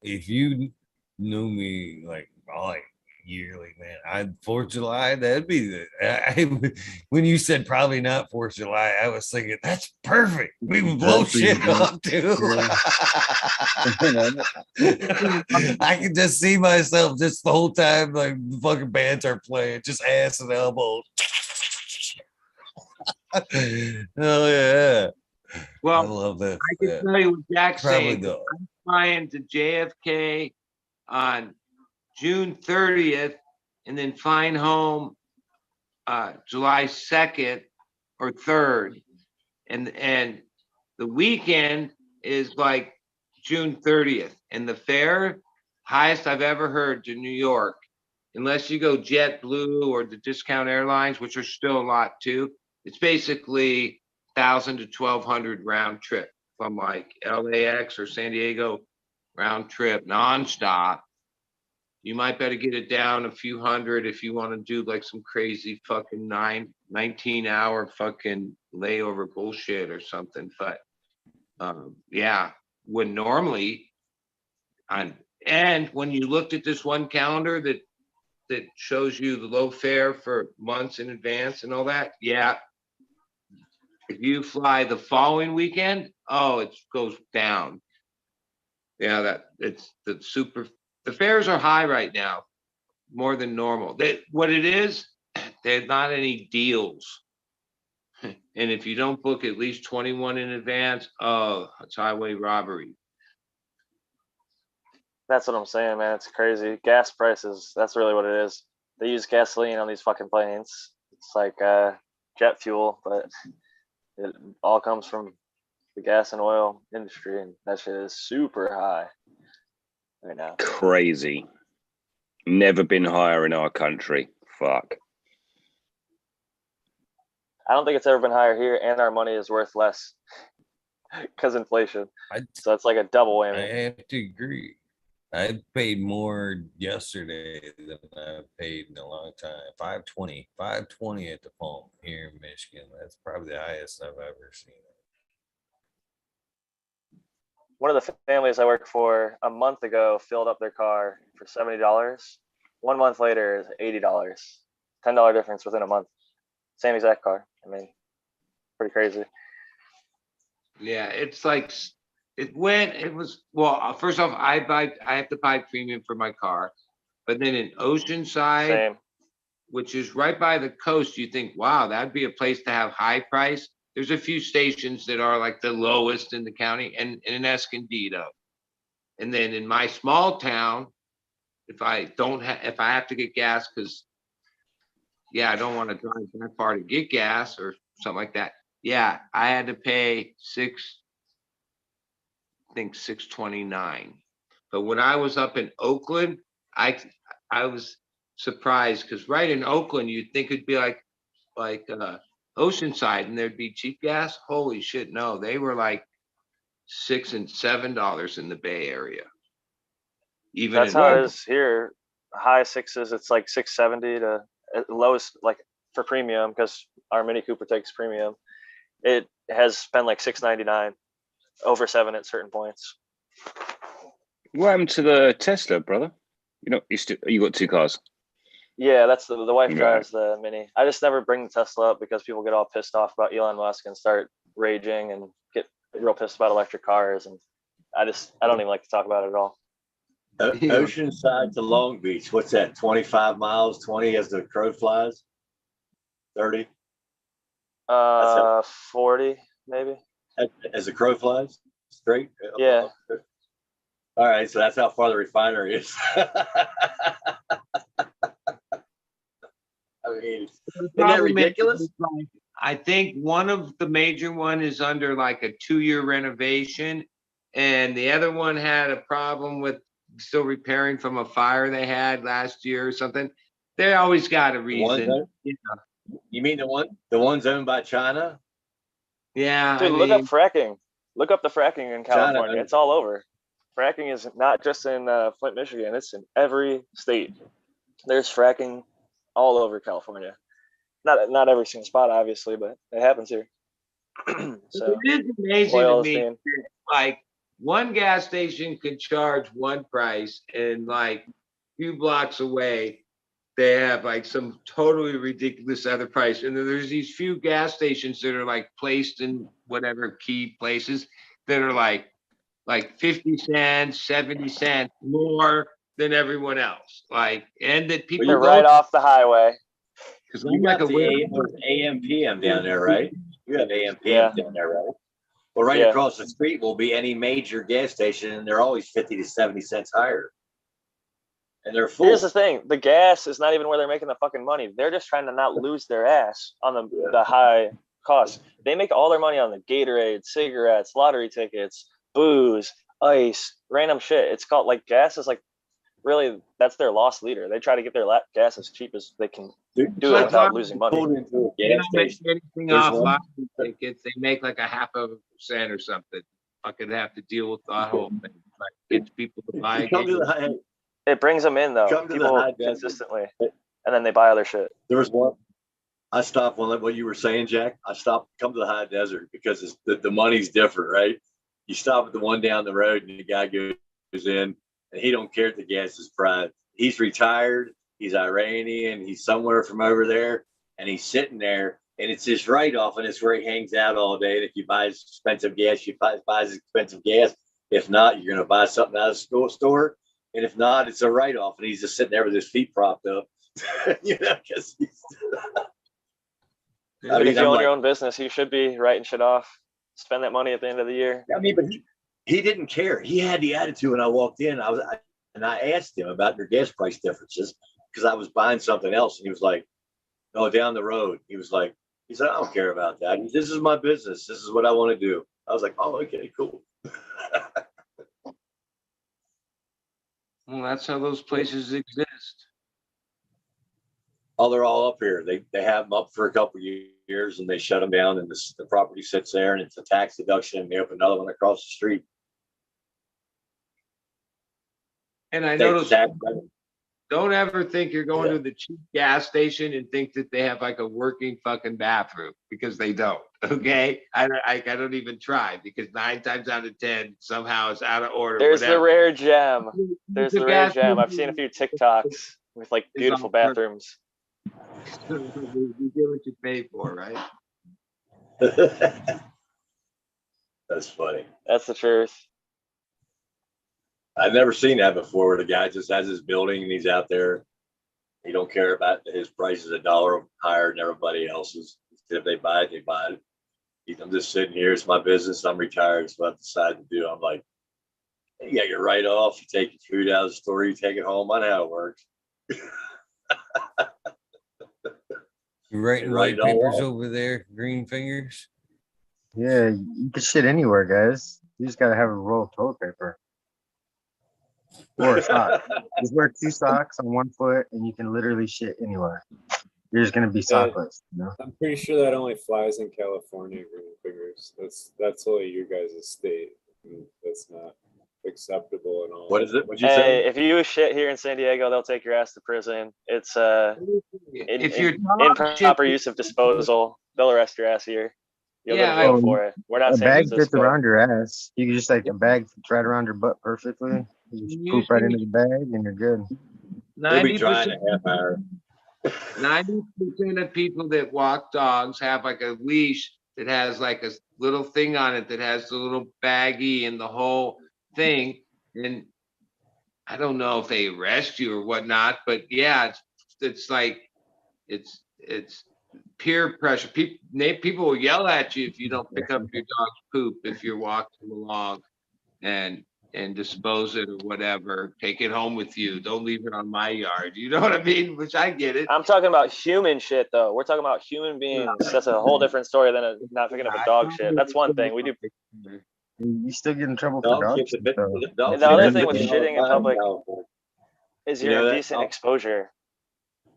if you knew me like yearly, man, 4th of July, that'd be when you said probably not 4th of July, I was thinking that's perfect. We would blow shit up too. I can just see myself just the whole time, like the fucking bands are playing, just ass and elbows. Hell yeah. Well, I love that. I can tell you what Jack's Probably saying. though. I'm flying to JFK on June 30th and then flying home July 2nd or 3rd. And the weekend is like June 30th. And the fare, highest I've ever heard to New York, unless you go JetBlue or the discount airlines, which are still a lot too, it's basically 1,000 to 1,200 round trip from like LAX or San Diego round trip nonstop. You might better get it down a few hundred if you want to do like some crazy fucking 19-hour fucking layover bullshit or something. But yeah, when normally and when you looked at this one calendar that shows you the low fare for months in advance and all that, yeah. If you fly the following weekend, oh, it goes down. Yeah, the fares are high right now, more than normal. What it is, there's not any deals. And if you don't book at least 21 in advance, oh, it's highway robbery. That's what I'm saying, man. It's crazy. Gas prices, that's really what it is. They use gasoline on these fucking planes. It's like jet fuel, but it all comes from the gas and oil industry, and that shit is super high right now. Crazy. Never been higher in our country. Fuck. I don't think it's ever been higher here, and our money is worth less because inflation. So it's like a double whammy. I have to agree. I paid more yesterday than I've paid in a long time. $5.20 at the pump here in Michigan. That's probably the highest I've ever seen. One of the families I work for a month ago filled up their car for $70. 1 month later is $80. $10 difference within a month. Same exact car. I mean, pretty crazy. Yeah, it's like well, first off, I have to buy premium for my car, but then in Oceanside, Same. which is right by the coast, you think, wow, that'd be a place to have high price. There's a few stations that are like the lowest in the county, and in Escondido. And then in my small town, if I have to get gas, because yeah, I don't want to drive that far to get gas or something like that. Yeah, I had to pay $6.29. But when I was up in Oakland, I was surprised because right in Oakland, you'd think it'd be like Oceanside and there'd be cheap gas. Holy shit, no, they were like $6 and $7 in the Bay Area. Even that's how it is here. High sixes, it's like 670 to lowest, like for premium, because our Mini Cooper takes premium. It has been like $6.99, over $7 at certain points. What happened to the Tesla, brother? You got two cars. Yeah, that's the wife drives the Mini. I just never bring the Tesla up because people get all pissed off about Elon Musk and start raging and get real pissed about electric cars, and I don't even like to talk about it at all. Oceanside to Long Beach, what's that? 25 miles, 20 as the crow flies? 30? 40 maybe. As the crow flies? Straight? Yeah. All right, so that's how far the refinery is. I mean, isn't that ridiculous? I think one of the major one is under like a 2-year renovation, and the other one had a problem with still repairing from a fire they had last year or something. They always got a reason. You mean the ones owned by China? Yeah. Dude, look up fracking. Look up the fracking in California. China. It's all over. Fracking is not just in Flint, Michigan. It's in every state. There's fracking all over California. Not every single spot, obviously, but it happens here. So it is amazing to me. Like one gas station could charge one price, and like a few blocks away, they have like some totally ridiculous other price. And then there's these few gas stations that are like placed in whatever key places that are like 50 cents, 70 cents more than everyone else. Like, and that people you're right off the highway. Because you got the AM PM down there, right? You have AM Yeah. down there, right? Well, right Yeah. across the street will be any major gas station, and they're always 50 to 70 cents higher. And they're full. Here's the thing: the gas is not even where they're making the fucking money. They're just trying to not lose their ass on the high costs. They make all their money on the Gatorade, cigarettes, lottery tickets, booze, ice, random shit. It's called like gas is like really that's their loss leader. They try to get their got as cheap as they can do it without losing money. They don't make anything off lottery tickets. They make like 0.5% or something. Fucking have to deal with that whole thing. Like get people to buy a game. It brings them in though, people consistently, and then they buy other shit. There was one. I stopped on what you were saying, Jack. I stopped, come to the high desert because the money's different, right? You stop at the one down the road and the guy goes in and he don't care if the gas is private. He's retired. He's Iranian. He's somewhere from over there and he's sitting there and it's his write-off and it's where he hangs out all day. And if you buy expensive gas, you buy expensive gas. If not, you're going to buy something out of the store. And if not, it's a write-off. And he's just sitting there with his feet propped up, you know, because he's... I mean, if you own your own business, you should be writing shit off. Spend that money at the end of the year. I mean, but he didn't care. He had the attitude when I walked in. I asked him about your gas price differences because I was buying something else. And he was like, "No, down the road." He said, "I don't care about that. This is my business. This is what I want to do." I was like, "Oh, okay, cool." Well, that's how those places exist. Oh, they're all up here. They have them up for a couple of years and they shut them down and the property sits there and it's a tax deduction and they open another one across the street. And I noticed, don't ever think you're going to the cheap gas station and think that they have like a working fucking bathroom because they don't. Okay, I don't even try because 9 times out of 10 somehow it's out of order. There's the rare gem. There's the rare gem. I've seen a few TikToks with like beautiful bathrooms. You get what you pay for, right? That's funny. That's the truth. I've never seen that before where the guy just has his building and he's out there. He don't care about his price is $1 higher than everybody else's. If they buy it, they buy it. I'm just sitting here. It's my business. I'm retired. It's what I decided to do. I'm like, you got your write-off. You take your food out of the store. You take it home. I know how it works. You're writing white papers over there, green fingers. Yeah, you can shit anywhere, guys. You just gotta have a roll of toilet paper. Or a sock. Just wear 2 socks on 1 foot and you can literally shit anywhere. You're just gonna be sockless, you know? I'm pretty sure that only flies in California, green fingers. That's only your guys' state. That's not acceptable at all. What is it? What'd you say? If you shit here in San Diego, they'll take your ass to prison. It's if you're improper use of disposal, they'll arrest your ass here. You'll get a bill for it. We're not a San bag Francisco. fits around your ass. You can just like a bag fits right around your butt perfectly. You just poop right into the bag and you're good. 90% 90% of people that walk dogs have like a leash that has like a little thing on it that has the little baggie and the whole thing. And I don't know if they arrest you or whatnot, but yeah, it's like it's peer pressure. People will yell at you if you don't pick up your dog's poop if you're walking along and dispose it or whatever. Take it home with you. Don't leave it on my yard. You know what I mean? Which I get it. I'm talking about human shit though. We're talking about human beings. That's a whole different story than not picking up a dog shit. That's one thing we do. You still get in trouble for dog shit. The other thing with shitting in public is your decent exposure.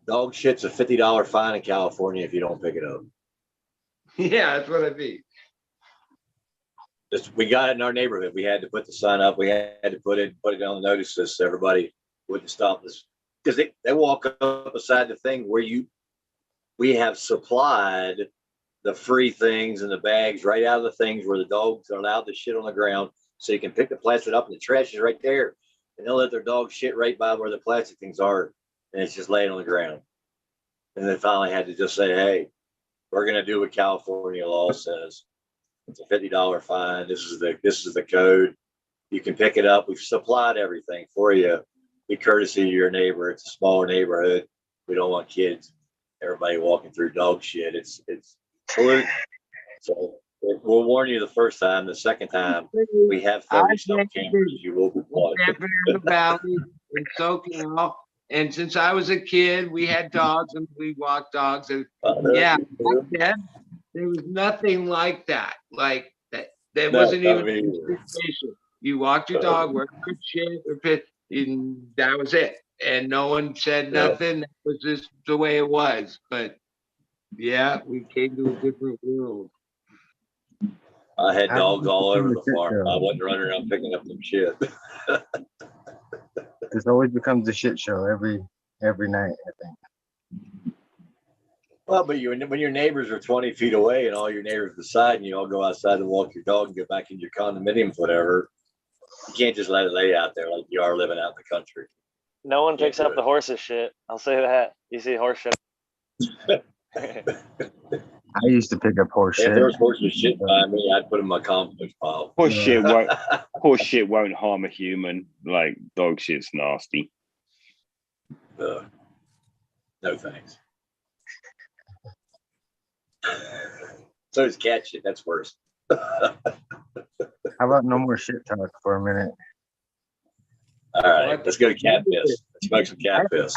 Dog shit's a $50 fine in California if you don't pick it up. Yeah, that's what I mean. We got it in our neighborhood. We had to put the sign up. We had to put it on the notice so everybody wouldn't stop us because they walk up beside the thing where we have supplied the free things and the bags right out of the things where the dogs are allowed to shit on the ground, so you can pick the plastic up and the trash is right there, and they'll let their dog shit right by where the plastic things are, and it's just laying on the ground. And they finally had to just say, "Hey, we're going to do what California law says. It's a $50 fine. This is the code. You can pick it up. We've supplied everything for you. Be courtesy to your neighbor. It's a smaller neighborhood. We don't want kids, everybody walking through dog shit. It's So we'll warn you the first time. The second time, we have I 30-some cameras. You will be caught. camping in the valley in Socal, and since I was a kid, we had dogs and we walked dogs, and yeah, back then there was nothing like that. Like that, there wasn't even a conversation. You walked your dog, worked your shit, or pit, and that was it. And no one said nothing. That was just the way it was. But yeah, we came to a different world. I had dogs all over the farm. I wasn't running around picking up them shit. This always becomes a shit show every night, I think. Well, but when your neighbors are 20 feet away and all your neighbors beside, and you all go outside and walk your dog and get back in your condominiums, whatever, you can't just let it lay out there like you are living out in the country. No one picks up the horse's shit. I'll say that. You see horse shit. I used to pick up horse shit. If there was horses shit by me, I'd put them in my compost pile. Horse shit won't harm a human. Like dog shit's nasty. No thanks. So is cat shit. That's worse. How about no more shit talk for a minute? All right, let's go to cat piss. Let's make some cat piss.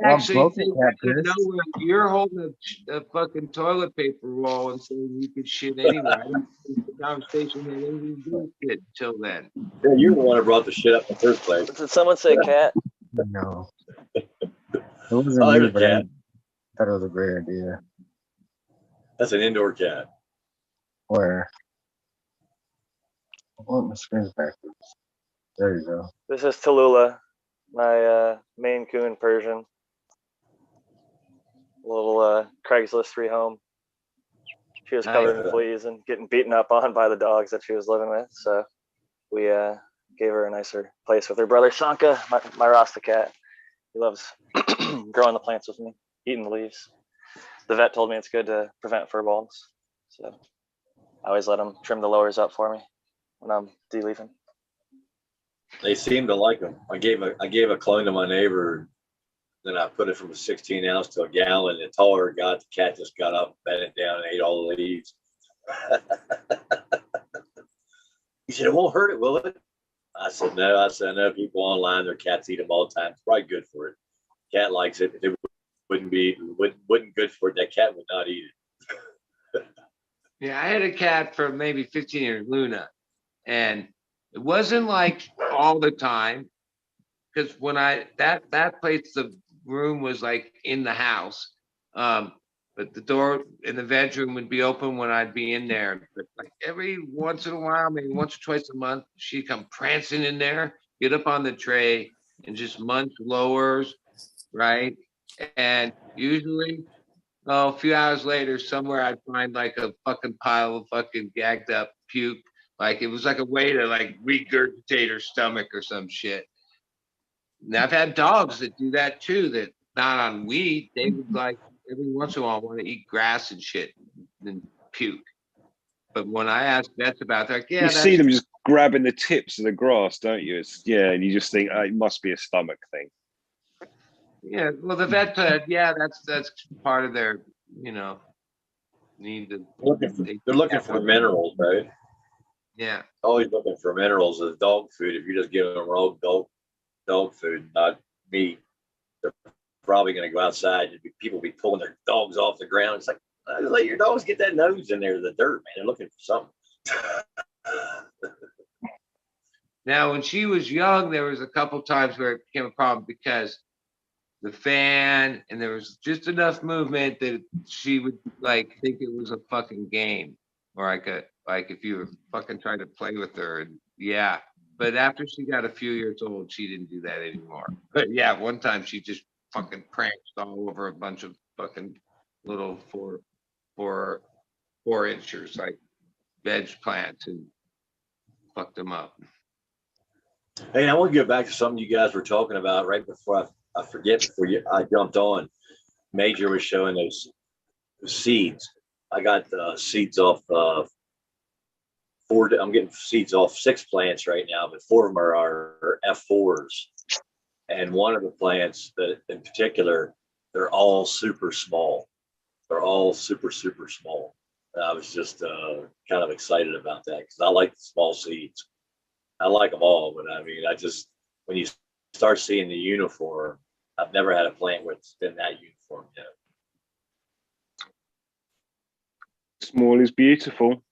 I actually think you know when you're holding a fucking toilet paper roll and saying you could shit anywhere. I don't think the conversation had anything to do with it until then. Yeah, you're the one who brought the shit up in the first place. Did someone say cat? No. It wasn't me, but I thought it was a great idea. That's an indoor cat. Where? I want my screen's backwards. There you go. This is Tallulah, my Maine Coon Persian. Little Craigslist rehome. She was covered in fleas and getting beaten up on by the dogs that she was living with. So we gave her a nicer place with her brother Sanka, my Rasta cat. He loves growing the plants with me, eating the leaves. The vet told me it's good to prevent fur balls. So I always let him trim the lowers up for me when I'm de-leafing. They seem to like them. I gave a clone to my neighbor. Then I put it from a 16 ounce to a gallon. The taller it got, the cat just got up, bent it down, and ate all the leaves. He said, "It won't hurt it, will it?" I said, "No." I said, "I know people online, their cats eat them all the time. It's probably good for it. Cat likes it. If it wouldn't good for it, that cat would not eat it." Yeah, I had a cat for maybe 15 years, Luna, and it wasn't like all the time, because when that place, the room was like in the house, but the door in the bedroom would be open when I'd be in there. But like every once in a while, maybe once or twice a month, she'd come prancing in there, get up on the tray, and just munch lowers, right? And usually, a few hours later, somewhere I'd find like a fucking pile of fucking gagged up puke. Like it was like a way to like regurgitate her stomach or some shit. And I've had dogs that do that too, that not on weed. They would like every once in a while want to eat grass and shit and puke. But when I ask vets about that, yeah, you see them just grabbing the tips of the grass, don't you? And you just think, it must be a stomach thing. Yeah, well, the vet said, yeah, that's part of their, need to. They're looking for minerals, right? Yeah. Always looking for minerals as dog food. If you're just giving them raw dog food, not meat, they're probably going to go outside. People be pulling their dogs off the ground. It's like, let your dogs get that nose in there to the dirt, man. They're looking for something. Now, when she was young, there was a couple times where it became a problem because the fan and there was just enough movement that she would like think it was a fucking game, or like if you were fucking trying to play with her. And yeah, but after she got a few years old, she didn't do that anymore. But yeah, one time she just fucking pranced all over a bunch of fucking little four inchers, like veg plants, and fucked them up. Hey, I want to get back to something you guys were talking about right before I forget, I jumped on. Major was showing those seeds. I got seeds off I'm getting seeds off 6 plants right now, but 4 of them are F4s. And one of the plants that in particular, they're all super small. They're all super, super small. I was just kind of excited about that because I like the small seeds. I like them all, but I mean, when you start seeing the uniform, I've never had a plant where it's been that uniform yet. Small is beautiful.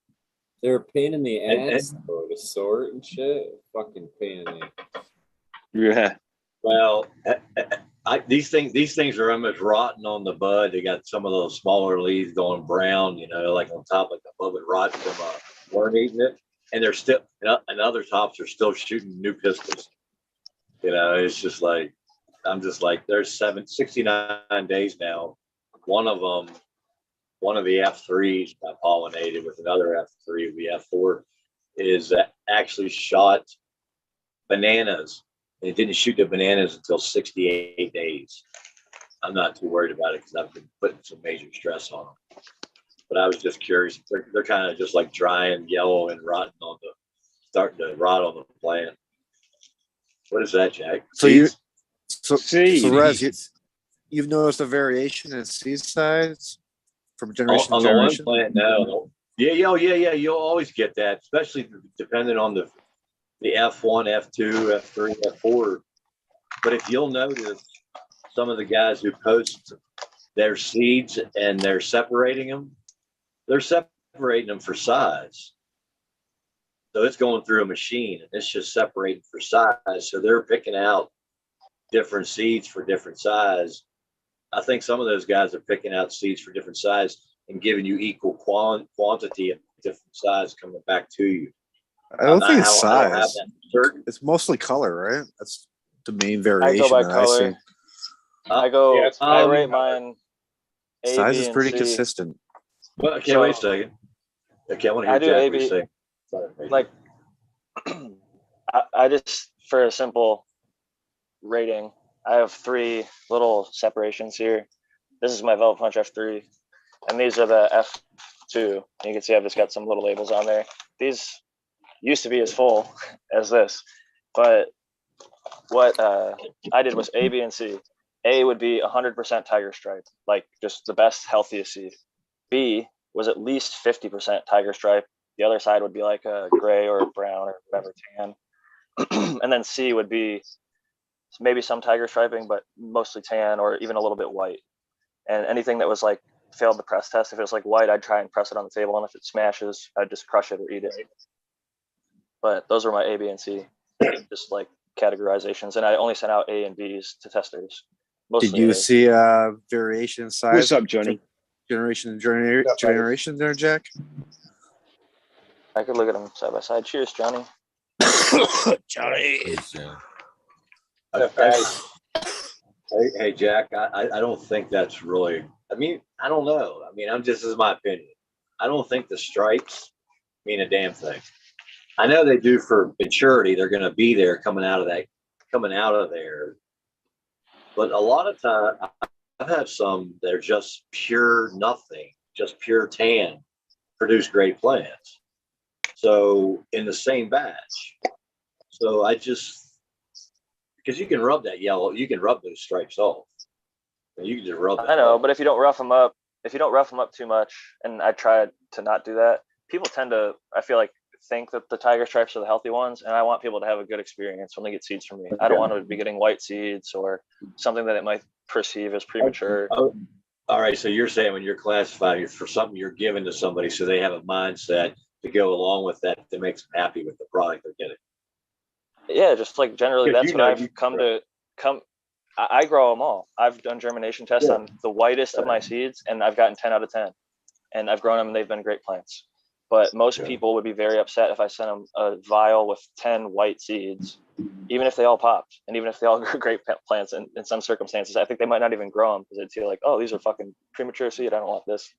They're a pain in the ass though, to sort and shit. Fucking pain in the ass. Yeah. Well, these things are almost rotten on the bud. They got some of those smaller leaves going brown, like on top, like above it rotten from worm eating it, and they're still, and other tops are still shooting new pistils. It's just like, I'm just like, there's 69 days now. One of the F3s got pollinated with another F3. The F4 is actually shot bananas. And it didn't shoot the bananas until 68 days. I'm not too worried about it because I've been putting some major stress on them. But I was just curious. They're kind of just like dry and yellow and rotten starting to rot on the plant. What is that, Jack? So Rez, you've noticed a variation in seed size from generation to on generation? the one plant, no. Yeah. You'll always get that, especially depending on the F1, F2, F3, F4. But if you'll notice, some of the guys who post their seeds and they're separating them for size. So it's going through a machine and it's just separating for size. So they're picking out different seeds for different size. I think some of those guys are picking out seeds for different size and giving you equal quantity of different size coming back to you. I don't think it's size. It's mostly color, right? That's the main variation. I go by color. I rate mine A, size B, is and pretty C. consistent. Well, okay, wait a second. Okay, I want to hear Jack what you say. Like, I just, for a simple rating, I have 3 little separations here. This is my Velvet Punch F3, and these are the F2. You can see I've just got some little labels on there. These used to be as full as this, but what I did was A, B, and C. A would be 100% tiger stripe, like just the best, healthiest seed. B was at least 50% tiger stripe. The other side would be like a gray or a brown or whatever tan. And then C would be maybe some tiger striping, but mostly tan or even a little bit white. And anything that was like failed the press test, if it was like white, I'd try and press it on the table. And if it smashes, I'd just crush it or eat it. But those were my A, B, and C, just like categorizations. And I only sent out A and Bs to testers. Did you see variation in size? What's up, Johnny? Generation there, Jack? I could look at them side by side. Cheers, Johnny. Johnny. Hey, Jack, I don't think that's really, I don't know. This is my opinion. I don't think the stripes mean a damn thing. I know they do for maturity. They're going to be there coming out of there. But a lot of time, I've had some that are just pure nothing, just pure tan, produce great plants. So in the same batch. So because you can rub that yellow, you can rub those stripes off. You can just rub that. I know, off. but if you don't rough them up too much, and I try to not do that, people tend to, I feel like, think that the tiger stripes are the healthy ones, and I want people to have a good experience when they get seeds from me. I don't want to be getting white seeds or something that it might perceive as premature. All right, so you're saying when you're classifying for something you're giving to somebody, so they have a mindset to go along with that makes them happy with the product they're getting. Yeah, just like generally, that's what I've come. I grow them all. I've done germination tests on the whitest of my seeds, and I've gotten 10 out of 10. And I've grown them, and they've been great plants. But most people would be very upset if I sent them a vial with 10 white seeds, even if they all popped, and even if they all grew great plants. And in some circumstances, I think they might not even grow them because they'd feel like, oh, these are fucking premature seed. I don't want this.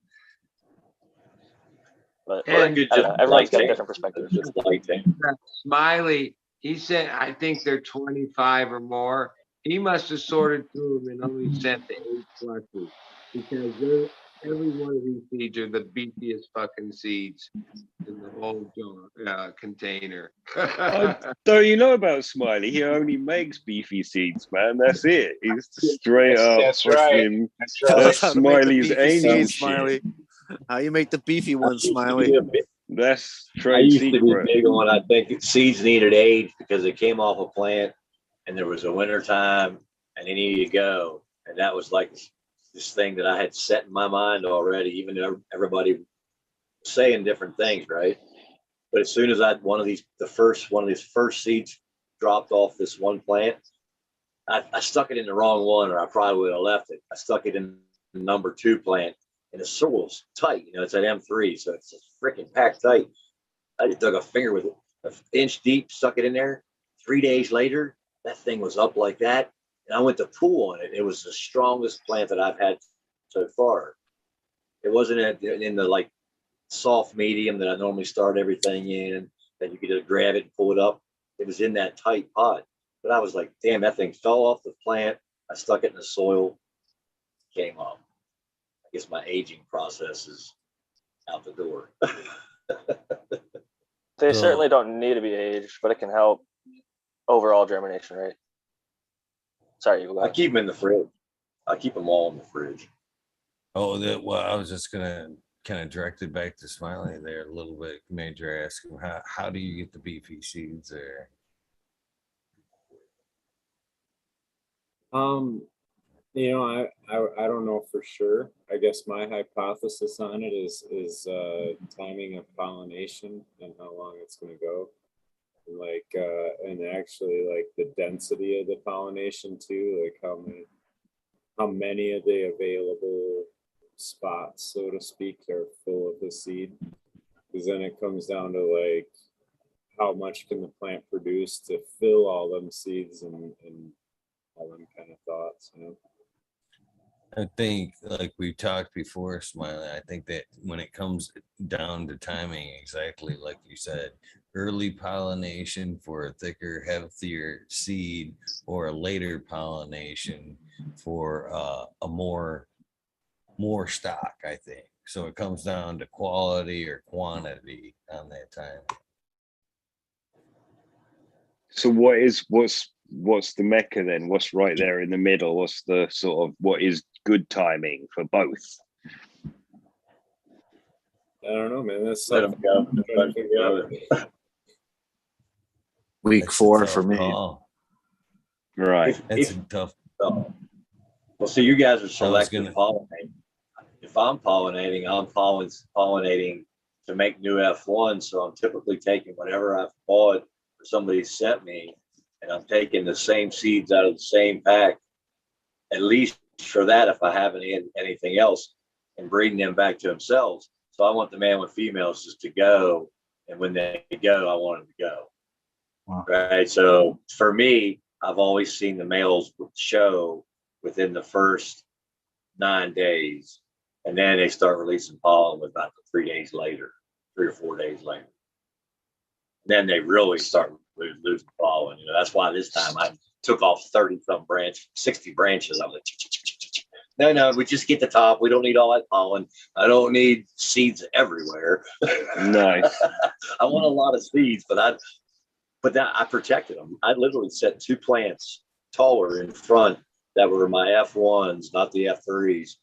But everyone's got a different perspective. Smiley, he said, I think they're 25 or more. He must have sorted through them and only sent the 8 pluses because every one of these seeds are the beefiest fucking seeds in the whole container. So you know about Smiley? He only makes beefy seeds, man. That's it. He's straight up. That's right. That's Smiley's angel. Smiley. How you make the beefy one, I used to Smiley? be a big- That's I trade used to be secret. big on, I think seeds needed age because it came off a plant and there was a winter time and they needed to go. And that was like this thing that I had set in my mind already, even though everybody was saying different things, right? But as soon as I had one of these first seeds dropped off this one plant, I stuck it in the wrong one, or I probably would have left it. I stuck it in the number 2 plant, and the soil's tight. You know, it's at M3, so it's freaking packed tight. I just dug a finger with it, an inch deep, stuck it in there. 3 days later, that thing was up like that, and I went to pull on it. It was the strongest plant that I've had so far. It wasn't in the like soft medium that I normally start everything in, that you could just grab it and pull it up. It was in that tight pot. But I was like, damn, that thing fell off the plant. I stuck it in the soil, came up. I guess my aging process is out the door. They So- certainly don't need to be aged, but it can help overall germination rate. Sorry, you go I ahead. keep them in the fridge. I keep them all in the fridge. Oh, well, I was just gonna kind of direct it back to Smiley there a little bit. Major ask him how do you get the beefy seeds there? You know, I don't know for sure. I guess my hypothesis on it is timing of pollination and how long it's going to go, like and actually like the density of the pollination too, like how many of the available spots, so to speak, are full of the seed, because then it comes down to like how much can the plant produce to fill all them seeds and all them kind of thoughts, you know. I think, like we talked before, Smiley, I think that when it comes down to timing, exactly like you said, early pollination for a thicker, healthier seed, or a later pollination for a more stock, I think. So it comes down to quality or quantity on that time. So what's the mecca then? What's right there in the middle? What's the sort of what is good timing for both? I don't know, man. That's Let them go. Let them go. Week That's a 4 tough for me. call. Right. That's a tough. Well, see, you guys are selective gonna- pollinating. If I'm pollinating, I'm pollinating to make new F1. So I'm typically taking whatever I've bought or somebody sent me, and I'm taking the same seeds out of the same pack, at least for that, if I have anything else, and breeding them back to themselves. So I want the man with females just to go, and when they go, I want them to go. Wow. Right. So for me, I've always seen the males show within the first 9 days, and then they start releasing pollen about 3 days later, 3 or 4 days later. Then they really start losing pollen. You know, that's why this time I took off 60 branches. I was like, no, we just get the top. We don't need all that pollen. I don't need seeds everywhere. Nice. I want a lot of seeds, but I protected them. I literally set 2 plants taller in front that were my F1s, not the F3s.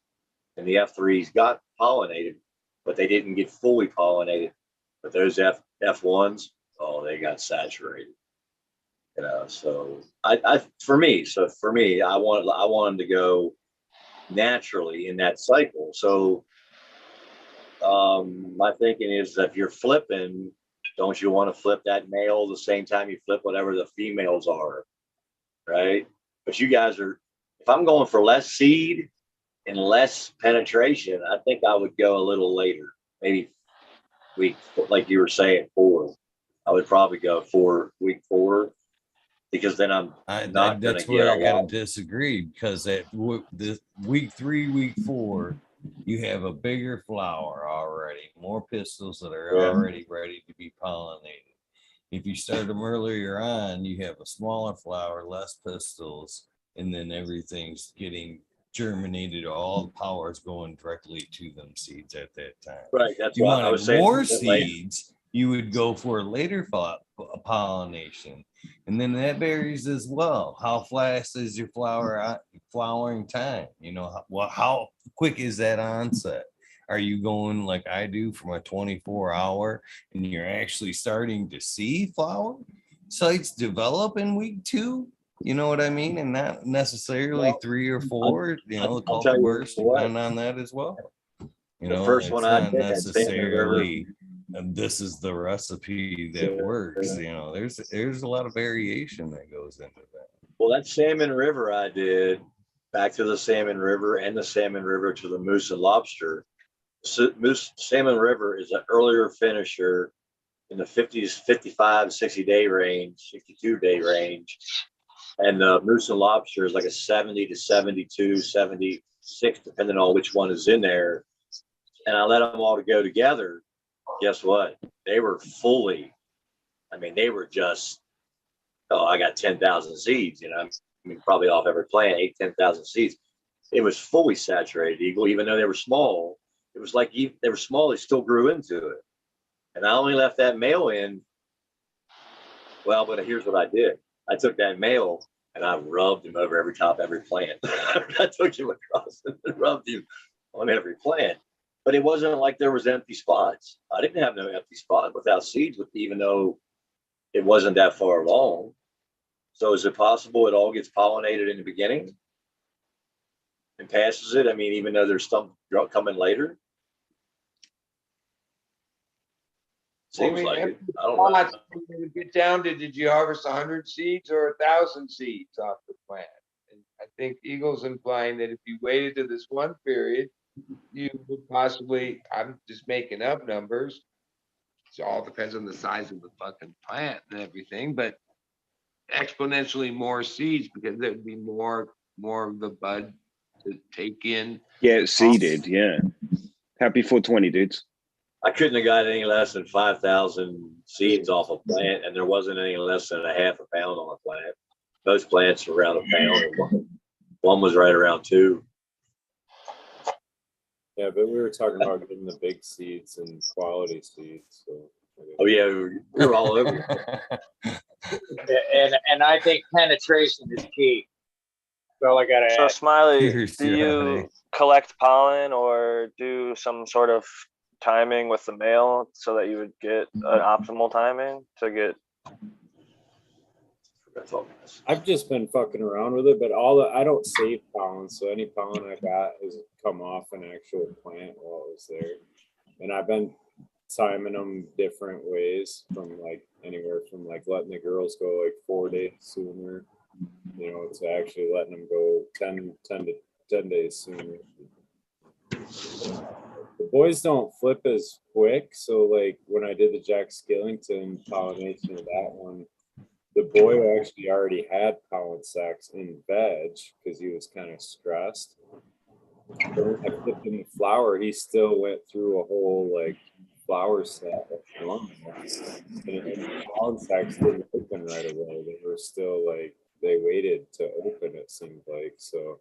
And the F3s got pollinated, but they didn't get fully pollinated. But those F1s, oh, they got saturated. You know, so for me, I want them to go naturally in that cycle. So my thinking is that if you're flipping, don't you want to flip that male the same time you flip whatever the females are, right? But you guys are, if I'm going for less seed and less penetration, I think I would go a little later, maybe week, like you were saying, 4. I would probably go for week 4, because then I'm not going that's to where get I a gotta lot. disagree, because at this week 3, week 4, you have a bigger flower already, more pistils that are Yeah. already ready to be pollinated. If you start them earlier on, you have a smaller flower, less pistils, and then everything's getting germinated. All the power is going directly to them seeds at that time. Right. That's If you why I wanted was saying more later. seeds, you would go for later pollination, and then that varies as well. How fast is your flowering time? You know, how quick is that onset? Are you going like I do from a 24-hour and you're actually starting to see flower sites develop in week 2? You know what I mean? And not necessarily 3 or 4, the I'll tell you cultivars what. depend on that as well. The first one I did at Salmon River. Necessarily this is the recipe that works. There's a lot of variation that goes into that. Well, that Salmon River I did, back to the Salmon River and the Salmon River to the Moose and Lobster. Salmon River is an earlier finisher in the 50s, 55, 60-day range, 62-day range. And the Moose and Lobster is like a 70 to 72, 76, depending on which one is in there. And I let them all go together. Guess what? They were they were just, I got 10,000 seeds, probably off every plant, 10,000 seeds. It was fully saturated eagle, even though they were small. It was like they were small, they still grew into it. And I only left that male in. Well, but here's what I did. I took that male and I rubbed him over every plant. I took him across and rubbed him on every plant. But it wasn't like there was empty spots. I didn't have no empty spot without seeds, even though it wasn't that far along. So is it possible it all gets pollinated in the beginning and passes it? Even though there's some coming later? Seems like it. I don't know. Get down to, did you harvest 100 seeds or 1,000 seeds off the plant? And I think Eagle's implying that if you waited to this one period, you would possibly, I'm just making up numbers. It all depends on the size of the fucking plant and everything, but exponentially more seeds because there'd be more of the bud to take in. Yeah, it's seeded. Yeah. Happy 420, dudes. I couldn't have got any less than 5,000 seeds off a plant, and there wasn't any less than a half a pound on a plant. Most plants were around a pound. One was right around 2. Yeah, but we were talking about getting the big seeds and quality seeds. So oh yeah, we were all over. and I think penetration is key. So I gotta. So add. Smiley, do you collect pollen or do some sort of timing with the male so that you would get an optimal timing to get? I've just been fucking around with it, but I don't save pollen, so any pollen I got has come off an actual plant while it was there. And I've been timing them different ways, from like anywhere from like letting the girls go like 4 days sooner, to actually letting them go 10 days sooner. The boys don't flip as quick, so like when I did the Jack Skillington pollination of that one, the boy actually already had pollen sacs in veg because he was kind of stressed. But when I flipped him the flower, he still went through a whole like flower set. And the pollen sacs didn't open right away. They were still like, they waited to open, it seemed like. So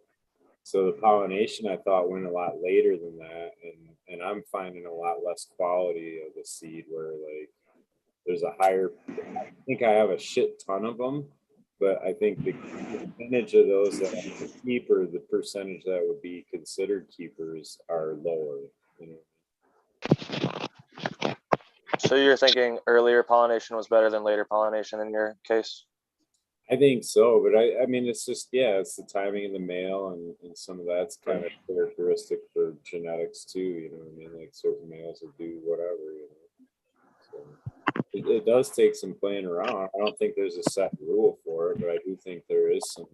the pollination I thought went a lot later than that. And I'm finding a lot less quality of the seed where like, there's a higher, I think I have a shit ton of them, but I think the percentage of those that I keep or the percentage that would be considered keepers are lower. So you're thinking earlier pollination was better than later pollination in your case? I think so, but I mean, it's just, it's the timing of the male and some of that's kind of characteristic for genetics too, like certain males will do whatever, So. It does take some playing around. I don't think there's a set rule for it, but I do think there is some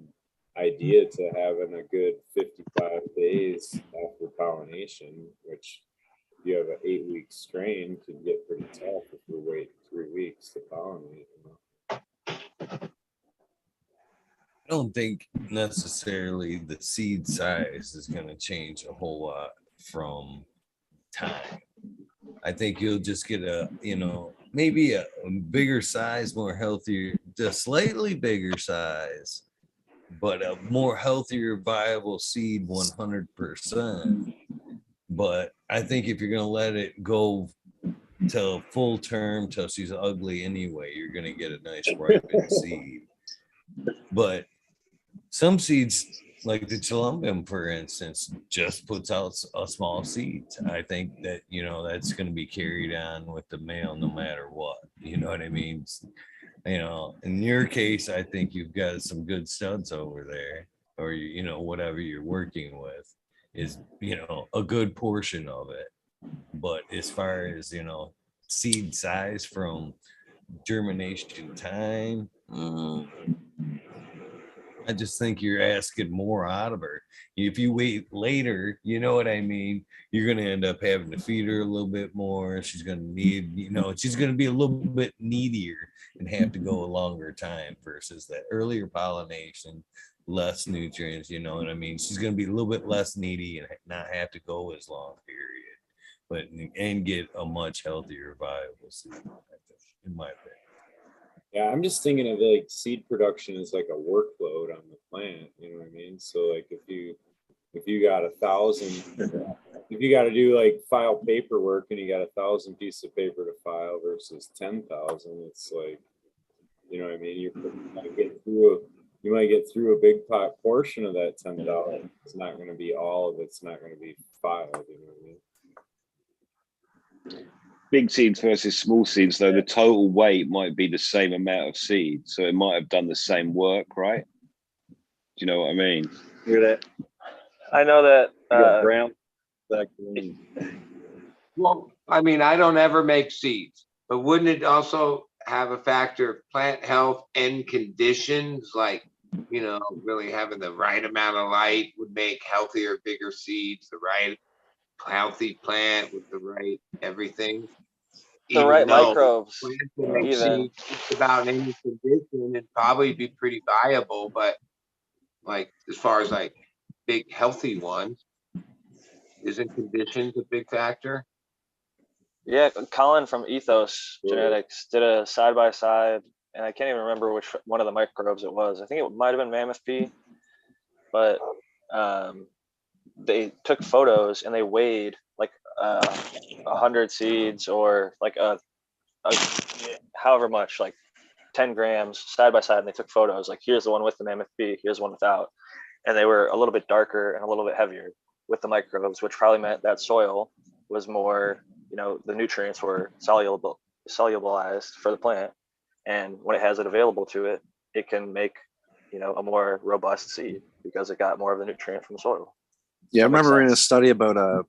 idea to having a good 55 days after pollination, which if you have an 8-week strain can get pretty tough if you wait 3 weeks to pollinate. I don't think necessarily the seed size is going to change a whole lot from time. I think you'll just get maybe a bigger size, more healthier, just slightly bigger size, but a more healthier, viable seed 100%. But I think if you're going to let it go till full term, till she's ugly anyway, you're going to get a nice ripened seed. But some seeds like the Columbium, for instance, just puts out a small seeds. I think that, you know, that's going to be carried on with the male no matter what. You know what I mean? You know, in your case, I think you've got some good studs over there, or, you know, whatever you're working with is, you know, a good portion of it. But as far as, you know, seed size from germination time, I just think you're asking more out of her. If you wait later, you know what I mean? You're going to end up having to feed her a little bit more. She's going to need, you know, she's going to be a little bit needier and have to go a longer time versus that earlier pollination, less nutrients, you know what I mean? She's going to be a little bit less needy and not have to go as long period, but and get a much healthier, viable seed, in my opinion. Yeah, I'm just thinking of like seed production as like a workload on the plant, you know what I mean? So like if you got 1,000, if you got to do like file paperwork and you got 1,000 pieces of paper to file versus 10,000, it's like, you know what I mean? You might get through a big portion of that 10,000. It's not going to be all of it's not going to be filed, you know what I mean? Big seeds versus small seeds, though, the total weight might be the same amount of seed, so it might have done the same work, right? Do you know what I mean? Hear that? I know that. Brown. Well, I mean, I don't ever make seeds, but wouldn't it also have a factor of plant health and conditions? Like, you know, really having the right amount of light would make healthier, bigger seeds, the right healthy plant with the right everything. The right microbes. Even about any condition, it'd probably be pretty viable, but like as far as like big healthy ones, isn't conditions a big factor? Yeah, Colin from Ethos Genetics did a side-by-side, and I can't even remember which one of the microbes it was. I think it might have been Mammoth Bee, but they took photos and they weighed like 100 seeds or like a however much, like 10 grams side by side, and they took photos like, here's the one with the Mammoth Bee, here's one without, and they were a little bit darker and a little bit heavier with the microbes, which probably meant that soil was more, you know, the nutrients were solubilized for the plant, and when it has it available to it, it can make, you know, a more robust seed because it got more of the nutrient from the soil. Yeah, I remember reading a study about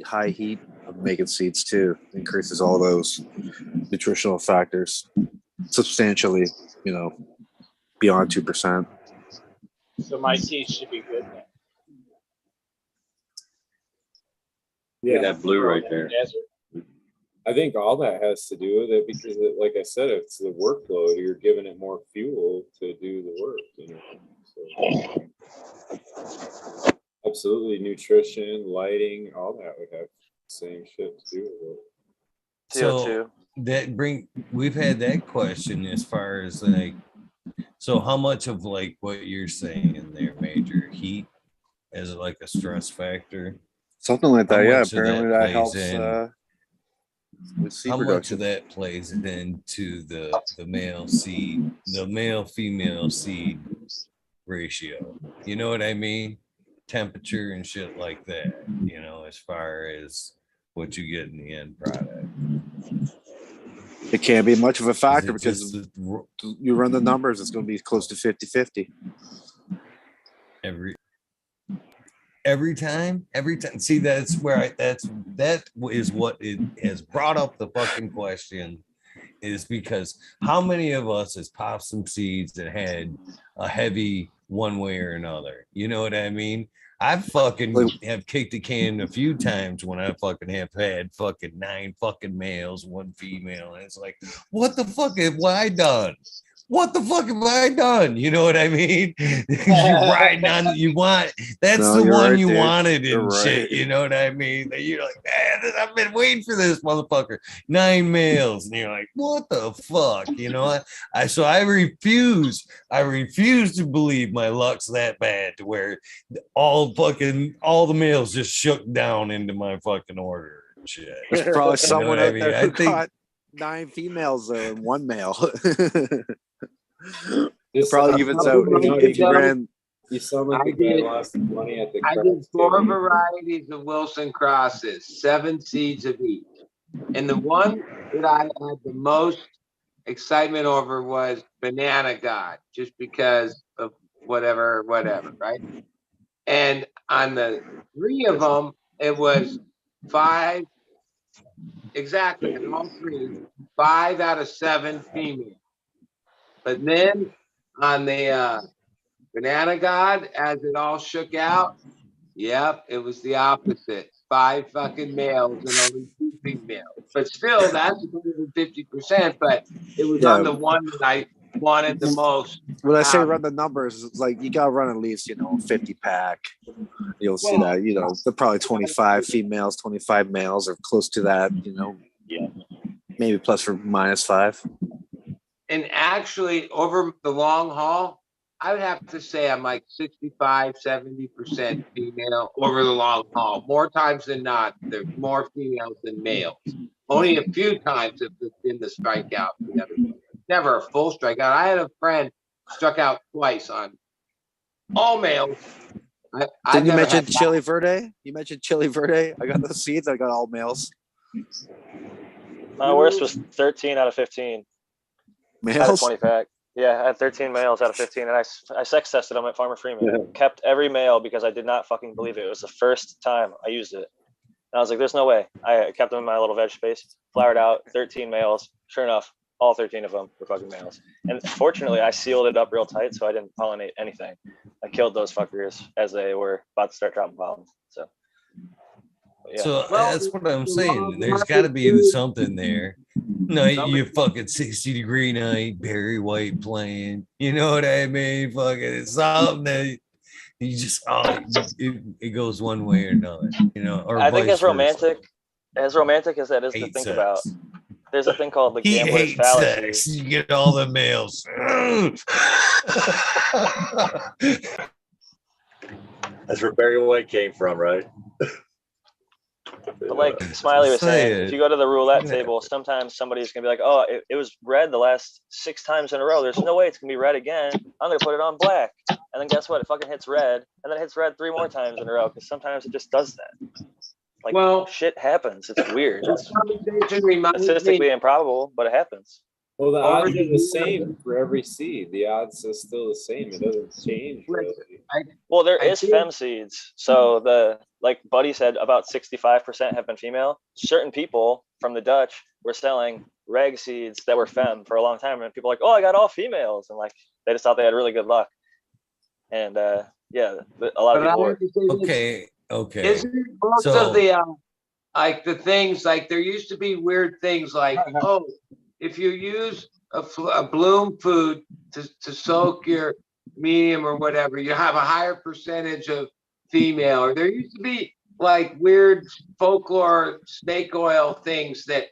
high heat of making seeds too. Increases all those nutritional factors substantially, you know, beyond 2%. So my seeds should be good then. Yeah, that blue right there. I think all that has to do with it because, like I said, it's the workload. You're giving it more fuel to do the work, you know. So, absolutely, nutrition, lighting, all that would have the same shit to do with it. So we've had that question as far as like, so how much of like what you're saying in there, Major, heat as like a stress factor? Something like that, yeah. Apparently that helps with seed how production. much of that plays into the male seed, the male female seed ratio? You know what I mean? Temperature and shit like that, you know, as far as what you get in the end product. It can't be much of a factor because you run the numbers, it's going to be close to 50-50. Every time. See, that's where that is what it has brought up the fucking question, is because how many of us has popped some seeds that had a heavy one way or another? You know what I mean? I fucking have kicked a can a few times when I fucking have had fucking 9 fucking males, 1 female, and it's like, what the fuck have I done? What the fuck have I done? You know what I mean? You're riding on, that's the one right, you dude. Wanted and you're shit. Right. You know what I mean? You're like, man, I've been waiting for this motherfucker. 9 males. And you're like, what the fuck? You know, so I refuse to believe my luck's that bad to where all the males just shook down into my fucking order and shit. There's probably someone out there who got 9 females and 1 male. It probably evens out. If you ran You sound like I a guy did- lost money at the I did craps 4 table. varieties of Wilson crosses, 7 seeds of each. And the one that I had the most excitement over was Banana God, just because of whatever, right? And on the 3 of them, it was 5, exactly, on all 3, 5 out of 7 female. But then on the Banana God, as it all shook out, yep, it was the opposite. 5 fucking males and only 2 females. But still, that's better than 50%. But it was Yeah. on the one that I wanted the most. When I say out. run the numbers, it's like you gotta run at least, 50 pack. You'll see Well, that, they're probably 25 females, 25 males, or close to that, Yeah. maybe plus or minus 5. And actually, over the long haul, I would have to say I'm like 65, 70% female over the long haul. More times than not, there's more females than males. Only a few times have been the strikeout. Never a full strikeout. I had a friend struck out twice on all males. Didn't you mention Chili Verde? You mentioned Chili Verde. I got those seeds. I got all males. My worst was 13 out of 15. Out of Males? 20 pack. Yeah, I had 13 males out of 15, and I sex tested them at Farmer Freeman. Yeah. Kept every male because I did not fucking believe it. It was the first time I used it. And I was like, there's no way. I kept them in my little veg space, flowered out, 13 males. Sure enough, all 13 of them were fucking males. And fortunately, I sealed it up real tight, so I didn't pollinate anything. I killed those fuckers as they were about to start dropping pollen. So, yeah. So that's what I'm saying. There's got to be something there. No, you fucking 60-degree night, Barry White playing. You know what I mean? Fucking it's something that you just it goes one way or another. Or I think vice as romantic as that is to Hate think sex. about, there's a thing called the He gambler's hates fallacy. sex. You get all the males. That's where Barry White came from, right? But like Smiley was saying, Saying. if you go to the roulette Yeah. table, sometimes somebody's gonna be like, "Oh, it was red the last 6 times in a row. There's no way it's gonna be red again. I'm gonna put it on black." And then guess what? It fucking hits red, and then it hits red 3 more times in a row because sometimes it just does that. Like, Well, shit happens. It's weird. this It's conversation reminds me. statistically improbable, but it happens. Well, the Over odds the are the years- same for every seed. The odds are still the same. It doesn't change really. Well, there I is think- fem seeds. So like Buddy said, about 65% have been female. Certain people from the Dutch were selling reg seeds that were fem for a long time, and people were like, "Oh, I got all females," and like they just thought they had really good luck. And yeah, a lot of But I people were. have to say this, Okay. isn't it most So- of the like the things, like there used to be weird things like, oh, if you use a bloom food to soak your medium or whatever, you have a higher percentage of female. Or there used to be like weird folklore snake oil things that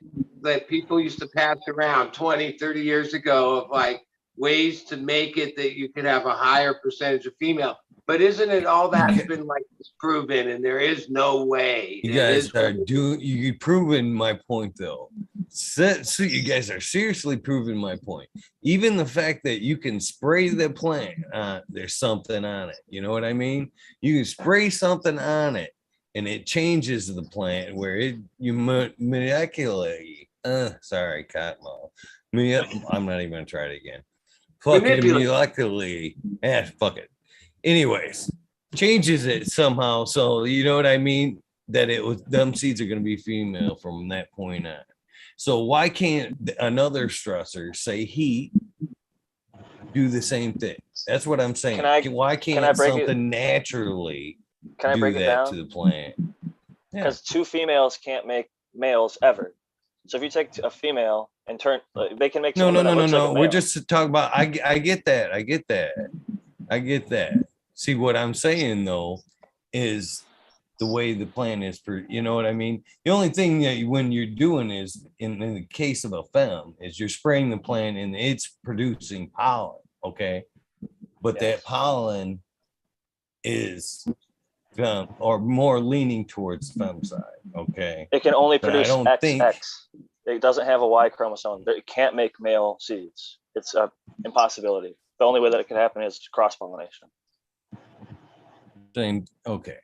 people used to pass around 20, 30 years ago of like ways to make it that you could have a higher percentage of female. But isn't it all that's been like disproven, and there is no way? You It guys is- are you proving my point though. So you guys are seriously proving my point. Even the fact that you can spray the plant, there's something on it. You know what I mean? You can spray something on it and it changes the plant where you molecularly, sorry, Cottonmouth. I'm not even gonna try it again. Fucking molecularly, fuck it. Anyways, changes it somehow. So you know what I mean? That it was them seeds are going to be female from that point on. So why can't another stressor, say heat, do the same thing? That's what I'm saying. Why can't something naturally do that to the plant? Because 2 females can't make males ever. So if you take a female and turn, they can make No. something that looks like a We're male. just talking about. I get that. See, what I'm saying though is the way the plant is, you know what I mean? The only thing that when you're doing is, in the case of a fem, is you're spraying the plant and it's producing pollen, okay? But that pollen is or more leaning towards the fem side, okay? It can only But produce I don't XX. It doesn't have a Y chromosome. It can't make male seeds. It's an impossibility. The only way that it can happen is cross pollination. Same. Okay.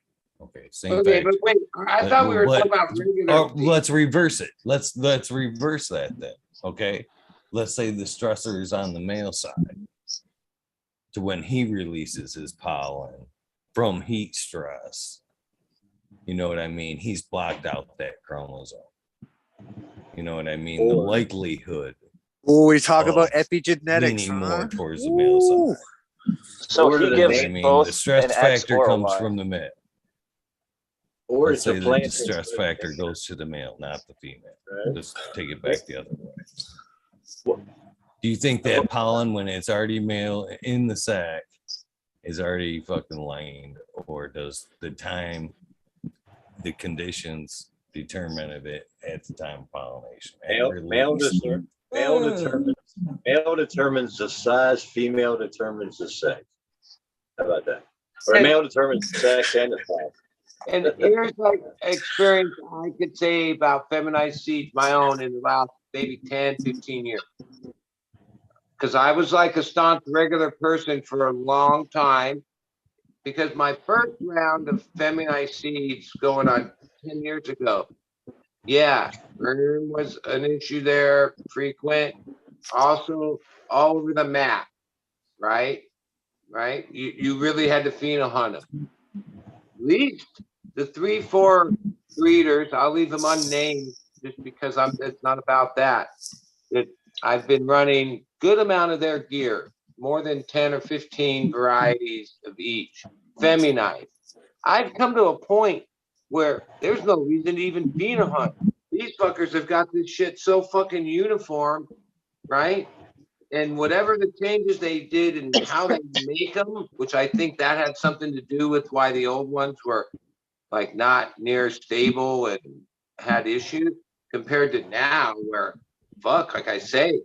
Same Okay, factor. but wait, I thought we were talking about regular. Let's reverse it. Let's reverse that then. Okay. Let's say the stressor is on the male side to when he releases his pollen from heat stress. You know what I mean? He's blocked out that chromosome. You know what I mean? The likelihood. Oh, we talk about epigenetics, leaning more towards the male side. So he gives both the stress an X factor or a comes Y. from the male. Or Let's it's a say the plant stress factor goes to the male, not the female. Right. Just take it back the other way. Do you think that pollen, when it's already male in the sac, is already fucking lined, or does the time, the conditions determine of it at the time of pollination? Male determines the size, female determines the sex. How about that? Or male determines the sex and the size. And here's like experience I could say about feminized seeds, my own, in the last maybe 10, 15 years. Because I was like a staunch regular person for a long time. Because my first round of feminized seeds going on 10 years ago, yeah, worm was an issue there, frequent, also all over the map, right? Right? You really had to pheno hunt them. At least the 3-4 breeders, I'll leave them unnamed just because it's not about that. I've been running good amount of their gear, more than 10 or 15 varieties of each, feminized. I've come to a point where there's no reason to even pheno hunt. These fuckers have got this shit so fucking uniform, right? And whatever the changes they did and how they make them, which I think that had something to do with why the old ones were like not near stable and had issues compared to now where, fuck, like I say,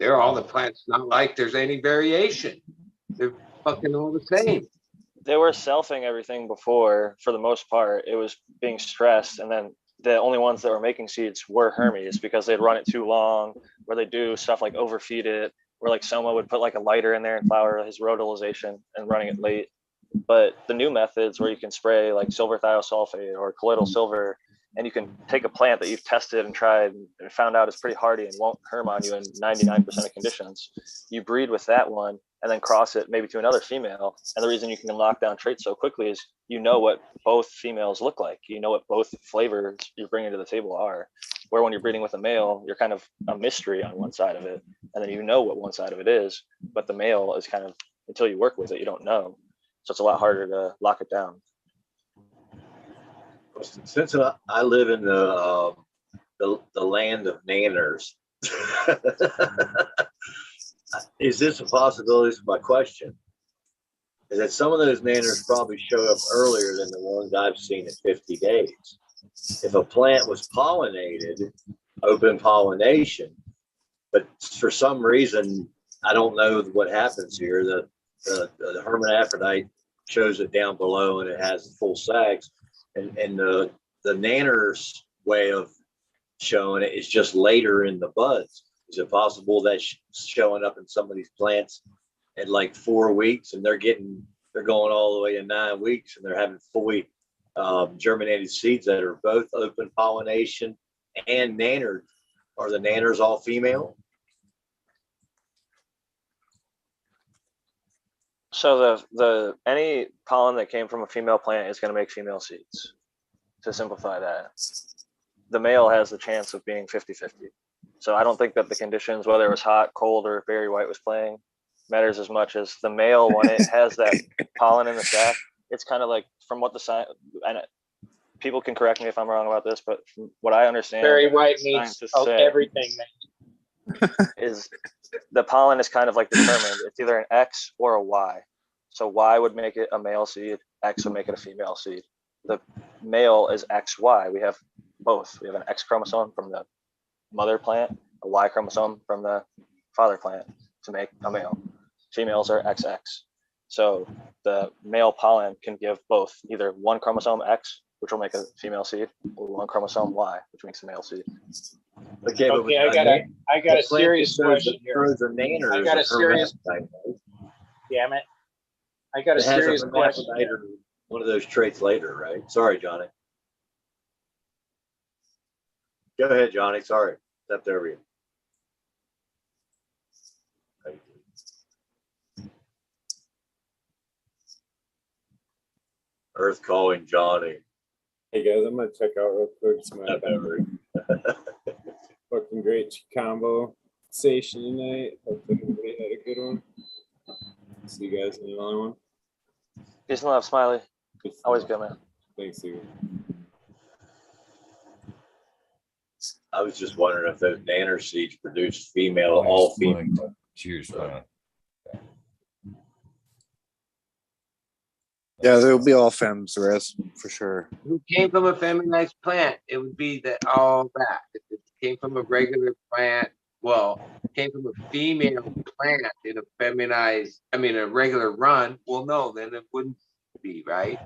they're all the plants, not like there's any variation. They're fucking all the same. They were selfing everything before, for the most part. It was being stressed, and then the only ones that were making seeds were Hermes because they'd run it too long, where they do stuff like overfeed it, where like Soma would put like a lighter in there and flower his rhodolization and running it late. But the new methods where you can spray like silver thiosulfate or colloidal silver, and you can take a plant that you've tested and tried and found out is pretty hardy and won't herm on you in 99% of conditions, you breed with that one and then cross it maybe to another female. And the reason you can lock down traits so quickly is you know what both females look like. You know what both flavors you're bringing to the table are. Where when you're breeding with a male, you're kind of a mystery on one side of it. And then you know what one side of it is, but the male is kind of, until you work with it, you don't know. So it's a lot harder to lock it down. Since I live in the land of nanners, is this a possibility? Is my question. Is that some of those nanners probably show up earlier than the ones I've seen at 50 days. If a plant was pollinated, open pollination, but for some reason, I don't know what happens here. The hermaphrodite shows it down below and it has full sacs. And the nanners way of showing it is just later in the buds. Is it possible that showing up in some of these plants at like 4 weeks and they're going all the way to 9 weeks and they're having fully germinated seeds that are both open pollination and nannered? Are the nanners all female? So the any pollen that came from a female plant is going to make female seeds. To simplify that, the male has the chance of being 50-50. So I don't think that the conditions, whether it was hot, cold, or if Barry White was playing, matters as much as the male when it has that pollen in the sac. It's kind of like, from what the science, and people can correct me if I'm wrong about this, but from what I understand, Barry White means everything, man. Is the pollen is kind of like determined. It's either an X or a Y. So Y would make it a male seed, X would make it a female seed. The male is XY. We have both. We have an X chromosome from the mother plant, a Y chromosome from the father plant to make a male. Females are XX. So the male pollen can give both either one chromosome X, which will make a female seed, or one chromosome Y, which makes a male seed. Okay, I got a serious question here. I got a serious. Damn it! I got a serious question here. one of those traits later, right? Sorry, Johnny. Go ahead, Johnny. Sorry, stepped over you. Earth calling Johnny. Hey guys, I'm gonna check out real quick. It's my Step over you. fucking great combo station tonight. Hope everybody had a good one. See you guys in another one. Peace and love, Smiley. Always good, man. Thanks, you. I was just wondering if those nanner seeds produced female, all female. Cheers, man. Yeah, there'll be all femmes, Riz, for sure. Who came from a feminized plant? It would be all that. If it came from a regular plant, well, came from a female plant in a feminized, I mean, a regular run. Well, no, then it wouldn't be, right?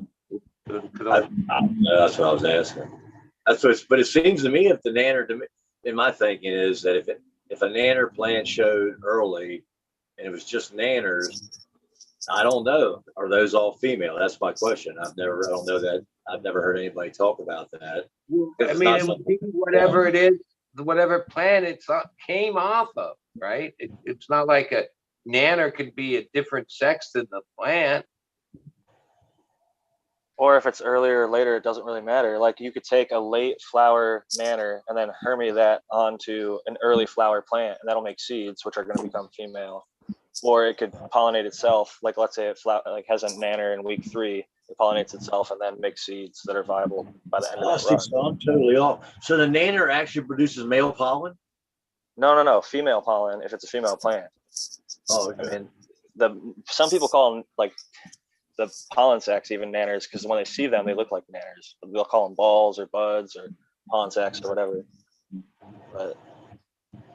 That's what I was asking. That's what. But it seems to me, if the nanner, in my thinking, is that if a nanner plant showed early, and it was just nanners, I don't know. Are those all female? That's my question. I don't know that. I've never heard anybody talk about that. I mean, it would be whatever it is, whatever plant it came off of, right? It's not like a nanner could be a different sex than the plant. Or if it's earlier or later, it doesn't really matter. Like you could take a late flower nanner and then hermy that onto an early flower plant, and that'll make seeds, which are going to become female. Or it could pollinate itself. Like let's say it has a nanner in week 3, it pollinates itself and then makes seeds that are viable by the end of that run. So I'm totally off. So the nanner actually produces male pollen? No, female pollen if it's a female plant. Oh, okay. I mean, some people call them like the pollen sacs even nanners because when they see them, they look like nanners. They'll call them balls or buds or pollen sacs or whatever. But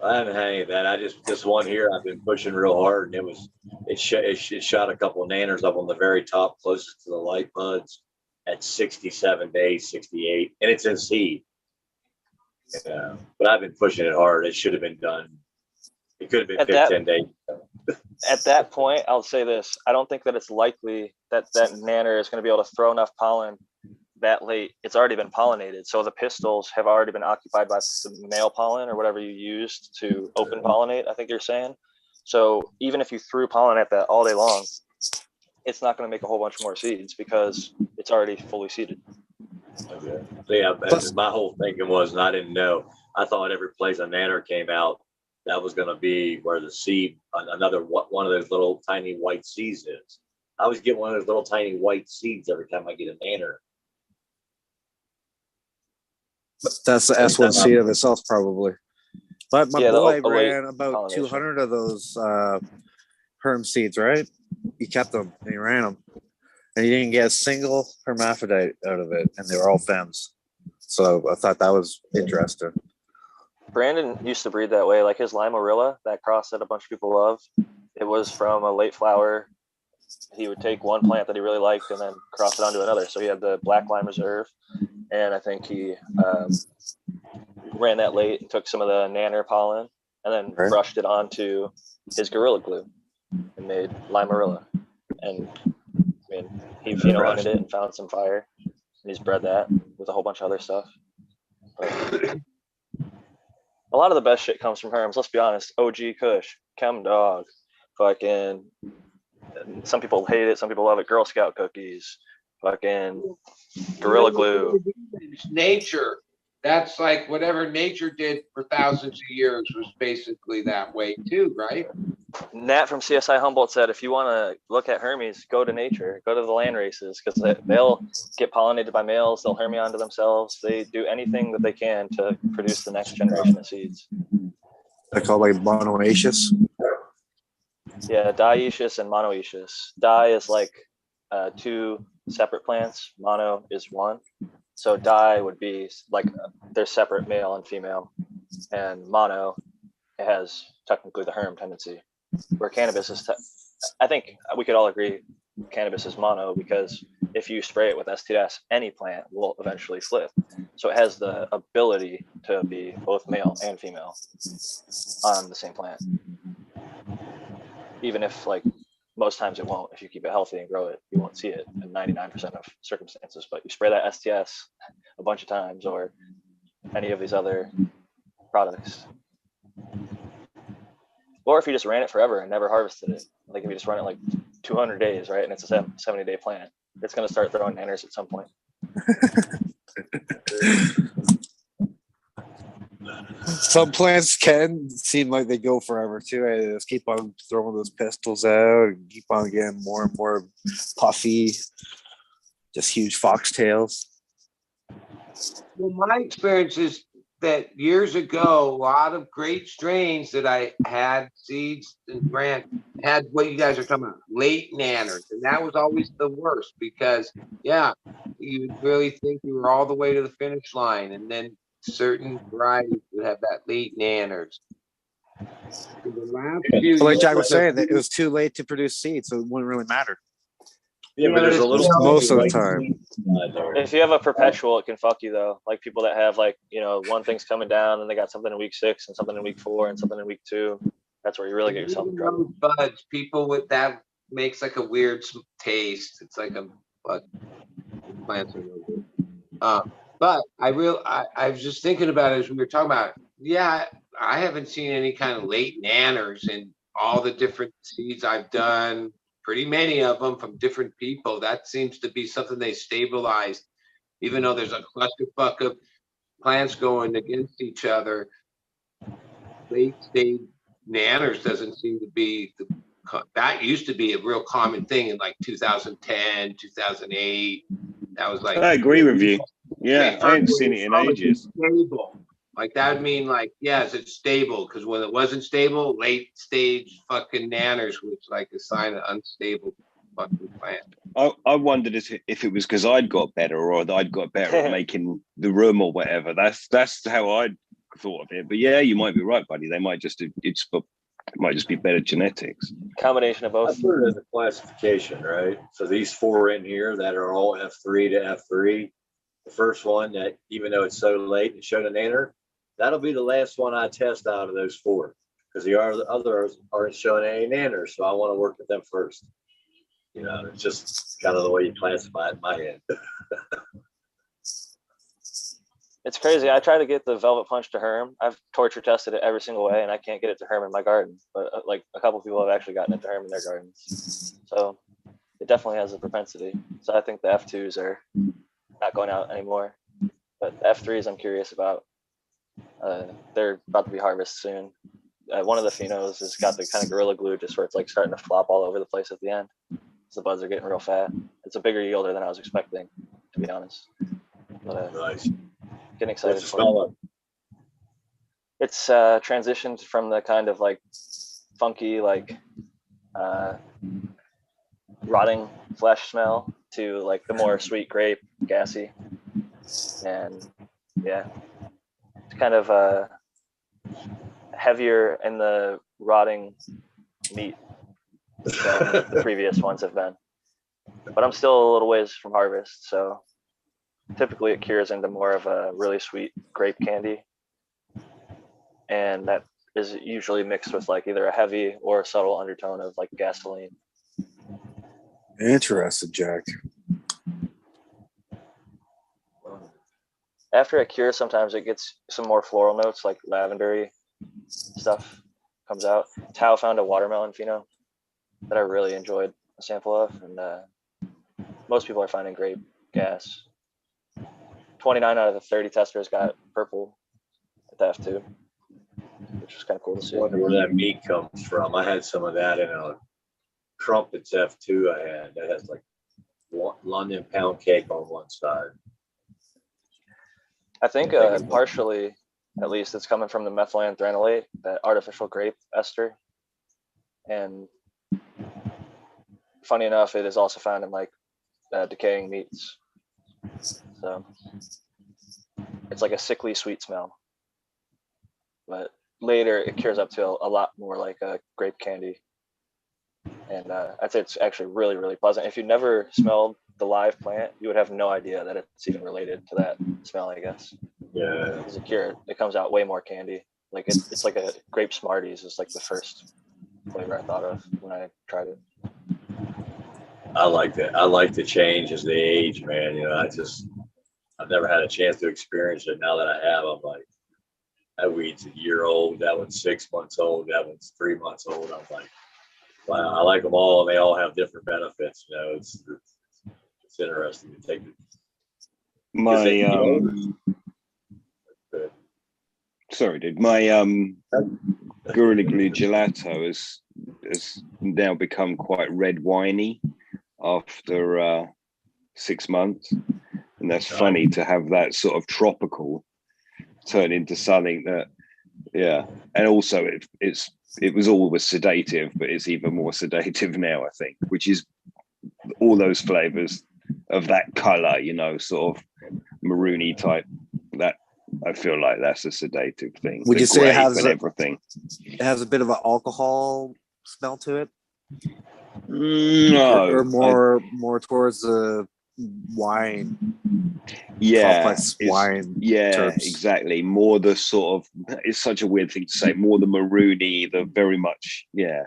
I haven't had any of that. I just this one here I've been pushing real hard, and it shot a couple of nanners up on the very top, closest to the light buds, at 67 days, 68, and it's in seed. Yeah, but I've been pushing it hard. It should have been done. It could have been 10 days. At that point, I'll say this: I don't think that it's likely that nanner is going to be able to throw enough pollen that late. It's already been pollinated, so the pistils have already been occupied by the male pollen or whatever you used to open pollinate, I think you're saying. So even if you threw pollen at that all day long, it's not going to make a whole bunch more seeds because it's already fully seeded. Okay. So yeah, my whole thinking was, and I didn't know. I thought every place a nanner came out, that was going to be where the seed, another one of those little tiny white seeds is. I always get one of those little tiny white seeds every time I get a nanner. That's the S1 seed of itself, probably. But my boy ran about 200 of those herm seeds, right? He kept them and he ran them. And he didn't get a single hermaphrodite out of it. And they were all femmes. So I thought that was interesting. Brandon used to breed that way. Like his Limarilla, that cross that a bunch of people love, it was from a late flower. He would take one plant that he really liked and then cross it onto another. So he had the Black Lime Reserve. And I think he ran that late and took some of the nanner pollen and then brushed it onto his Gorilla Glue and made Limarilla. And I mean, he hunted it and found some fire. And he's bred that with a whole bunch of other stuff. But a lot of the best shit comes from herms. Let's be honest. OG Kush, Chem Dog, fucking. Some people hate it. Some people love it. Girl Scout cookies, fucking Gorilla Glue. It's nature. That's like whatever nature did for thousands of years was basically that way too, right? Nat from CSI Humboldt said, if you want to look at Hermes, go to nature, go to the land races, because they'll get pollinated by males. They'll hermy onto themselves. They do anything that they can to produce the next generation of seeds. They're called like monoecious. Yeah, dioecious and monoecious. Di is like 2 separate plants. Mono is 1. So di would be like they're separate, male and female. And mono, it has technically the herm tendency. Where cannabis is, I think we could all agree cannabis is mono because if you spray it with STS, any plant will eventually flip. So it has the ability to be both male and female on the same plant. Even if like most times it won't. If you keep it healthy and grow it, you won't see it in 99% of circumstances. But you spray that STS a bunch of times, or any of these other products, or if you just ran it forever and never harvested it, like if you just run it like 200 days, right, and it's a 70-day plant, it's going to start throwing nanners at some point. Some plants can seem like they go forever too. I just keep on throwing those pistils out and keep on getting more and more puffy, just huge foxtails. Well, my experience is that years ago, a lot of great strains that I had, seeds and grant, had what you guys are talking about, late nanners. And that was always the worst because, yeah, you'd really think you were all the way to the finish line. And then certain varieties would have that late nanners. Like Jack was saying, that it was too late to produce seeds, so it wouldn't really matter. Yeah, but there's a little most of the time. If you have a perpetual, it can fuck you though. Like people that have like, you know, one thing's coming down and they got something in week 6 and something in week 4 and something in week 2. That's where you really get yourself in trouble. Buds, people with that makes like a weird taste. It's like a plants are no good. But I was just thinking about it as we were talking about it. Yeah, I haven't seen any kind of late nanners in all the different seeds I've done. Pretty many of them from different people. That seems to be something they stabilized, even though there's a clusterfuck of plants going against each other. Late stage nanners doesn't seem to be that used to be a real common thing in like 2010, 2008. That was like, I agree with you. Yeah, I haven't seen it in ages. Stable. Like that would mean like, yes, it's stable, because when it wasn't stable, late stage fucking nanners was like a sign of unstable fucking plant. I wondered if it was because I'd got better or that I'd got better at making the room or whatever. That's how I thought of it. But yeah, you might be right, buddy. They might just might just be better genetics. Combination of both. I put it as a classification, right? So these 4 in here that are all F3 to F3. The first one that, even though it's so late and showed an nanner, that'll be the last one I test out of those 4, because the others aren't showing any nanners. So I want to work with them first. You know, it's just kind of the way you classify it in my head. It's crazy. I try to get the Velvet Punch to Herm. I've torture tested it every single way, and I can't get it to Herm in my garden. But like a couple of people have actually gotten it to Herm in their gardens. So it definitely has a propensity. So I think the F2s are not going out anymore. But the F3s I'm curious about. They're about to be harvested soon. One of the phenos has got the kind of Gorilla Glue, just where it's like starting to flop all over the place at the end. So the buds are getting real fat. It's a bigger yielder than I was expecting, to be honest. But, nice. Getting excited What's the for smell it. like? It's transitioned from the kind of like funky, like rotting flesh smell to like the more sweet grape, gassy. And yeah, it's kind of heavier in the rotting meat than the previous ones have been. But I'm still a little ways from harvest, so typically it cures into more of a really sweet grape candy. And that is usually mixed with like either a heavy or a subtle undertone of like gasoline. Interesting, Jack. After it cures, sometimes it gets some more floral notes, like lavendery stuff comes out. Tao found a watermelon pheno that I really enjoyed a sample of, and most people are finding grape gas. 29 out of the 30 testers got purple at the F2, which is kind of cool to see. I wonder where that meat comes from. I had some of that in a Crumpets F2 I had. That has like London pound cake on one side. I think partially, at least, it's coming from the methylanthranolate, that artificial grape ester. And funny enough, it is also found in like decaying meats. So it's like a sickly sweet smell. But later it cures up to a lot more like a grape candy. And I'd say it's actually really, really pleasant. If you never smelled the live plant, you would have no idea that it's even related to that smell, I guess. Yeah. As a cure, it comes out way more candy. Like it's like a grape Smarties is like the first flavor I thought of when I tried it. I like that. I like the change as they age, man. You know, I've never had a chance to experience it. Now that I have, I'm like, that weed's a year old, that one's 6 months old, that one's 3 months old. I'm like, wow, I like them all, and they all have different benefits. You know, it's interesting to take it. My sorry, dude. My Gorilla Glue gelato has now become quite red winey after 6 months, and that's funny to have that sort of tropical turn into something that, yeah. And also, it was always sedative, but it's even more sedative now, I think, which is all those flavors of that color, you know, sort of maroony type. That I feel like that's a sedative thing. Would you say it has everything? It has a bit of an alcohol smell to it? No, or more towards the wine. Yeah, complex wine. Yeah, terps. exactly. More the sort of, it's such a weird thing to say. More the maroony, the very much. Yeah,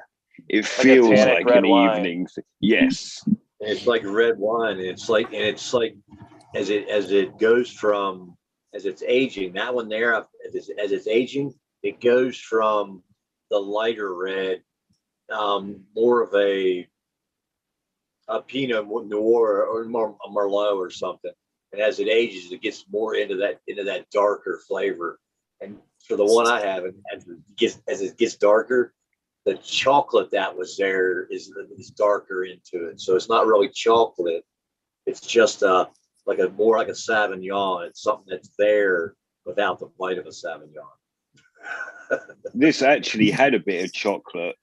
it feels like an evening. Yes, it's like red wine. It's like as it goes from, as it's aging. That one there, as it's aging, it goes from the lighter red, more of a Pinot Noir or a Merlot or something. And as it ages, it gets more into that darker flavor. And for the one I have, as it gets darker, the chocolate that was there is darker into it. So it's not really chocolate. It's just more like a Sauvignon. It's something that's there without the bite of a Sauvignon. This actually had a bit of chocolate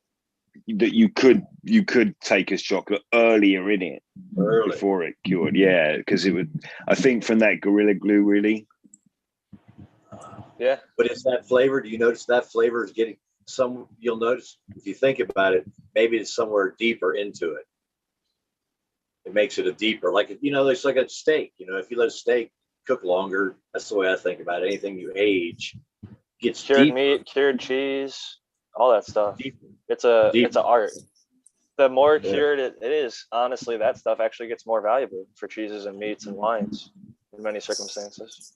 that you could take as chocolate earlier in it before it cured. Yeah, because it would, I think, from that Gorilla Glue, really. Yeah, but it's that flavor. Do you notice that flavor is getting some? You'll notice if you think about it, maybe it's somewhere deeper into it. It makes it a deeper, like, you know, it's like a steak. You know, if you let a steak cook longer, that's the way I think about it. Anything you age gets cured deeper. meat, cured cheese, all that stuff. It's an art. The more cured it is, honestly, that stuff actually gets more valuable for cheeses and meats and wines in many circumstances.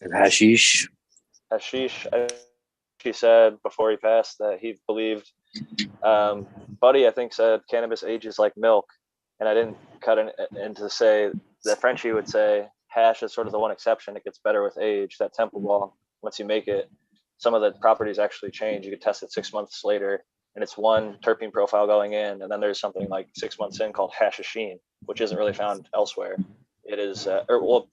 And hashish. Hashish, he said before he passed that he believed, Buddy, I think, said cannabis ages like milk. And I didn't cut in to say that Frenchie would say hash is sort of the one exception. It gets better with age. That Temple Ball, once you make it, some of the properties actually change. You could test it 6 months later, and it's one terpene profile going in, and then there's something like 6 months in called hashishene, which isn't really found elsewhere. It is,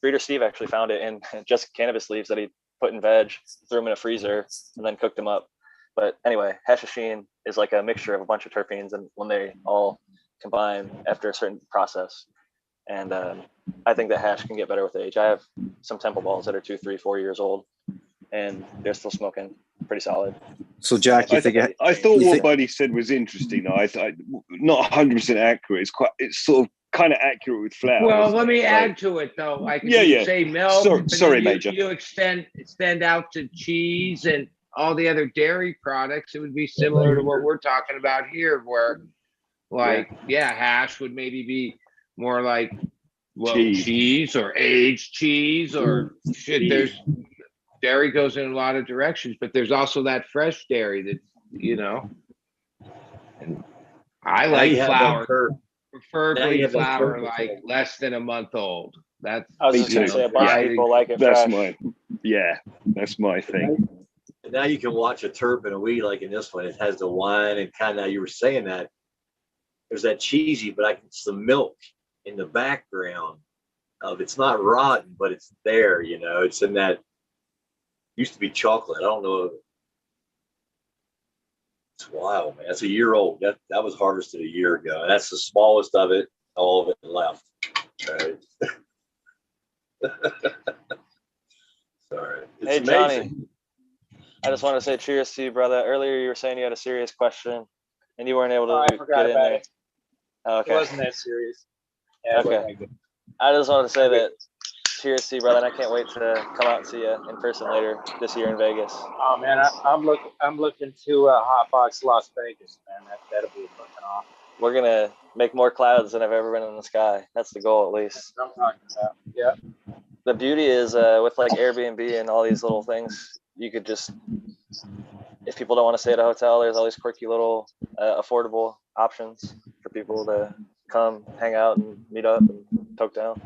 Breeder Steve actually found it in just cannabis leaves that he put in veg, threw them in a freezer, and then cooked them up. But anyway, hashishene is like a mixture of a bunch of terpenes, and when they all combine after a certain process, and I think that hash can get better with age. I have some Temple Balls that are 2, 3, 4 years old, and they're still smoking pretty solid. So Jack, I thought what Buddy said was interesting. I not 100% accurate. It's sort of kind of accurate with flour. Well, let me add to it though. Like you say milk, sorry, Major. You extend out to cheese and all the other dairy products. It would be similar to what we're talking about here, where hash would maybe be more like cheese or aged cheese or shit. There's dairy goes in a lot of directions, but there's also that fresh dairy that, you know. And I like flour, preferably flour like less than a month old. That's I was just gonna say a bunch of people like it fresh. That's my thing. And now you can watch a terp and a weed like in this one. It has the wine and kind of, you were saying that there's that cheesy, but it's the milk in the background of, it's not rotten, but it's there, you know, it's in that, used to be chocolate. I don't know. It's wild, man. That's a year old. That was harvested a year ago. And that's the smallest of it. All of it left. Right. Sorry. It's hey, amazing. Johnny. I just want to say cheers to you, brother. Earlier you were saying you had a serious question and you weren't able to get in there. Oh, okay. It wasn't that serious. Yeah, okay. I just wanted to say that cheers to you, brother, and I can't wait to come out and see you in person later this year in Vegas. Oh man, I'm looking to Hotbox Las Vegas, man. That'll be fucking awesome. we're gonna make more clouds than I've ever been in the sky. That's the goal, at least. I'm talking about. Yeah. The beauty is with like Airbnb and all these little things, you could just, if people don't want to stay at a hotel, there's all these quirky little affordable options for people to come hang out and meet up and toke down.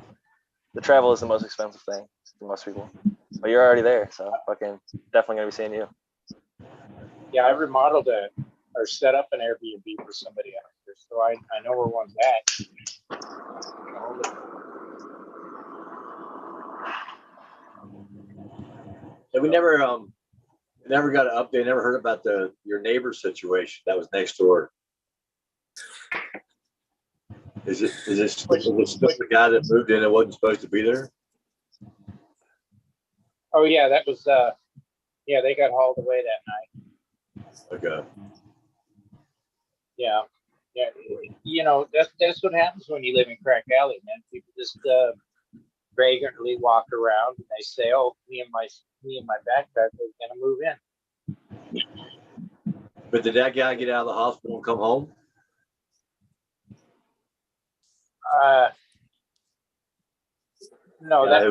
The travel is the most expensive thing for most people, but you're already there, so fucking definitely gonna be seeing you. Yeah, I remodeled or set up an Airbnb for somebody out here, so I know where one's at. And we never got an update. Never heard about your neighbor situation that was next door. Is this the guy that moved in and wasn't supposed to be there? Oh yeah, that was yeah, they got hauled away that night. Okay. Yeah. Yeah. You know, that's what happens when you live in Crack Alley, man. People just vagrantly walk around and they say, "Oh, me and my backpack are gonna move in." But did that guy get out of the hospital and come home? No, Yeah,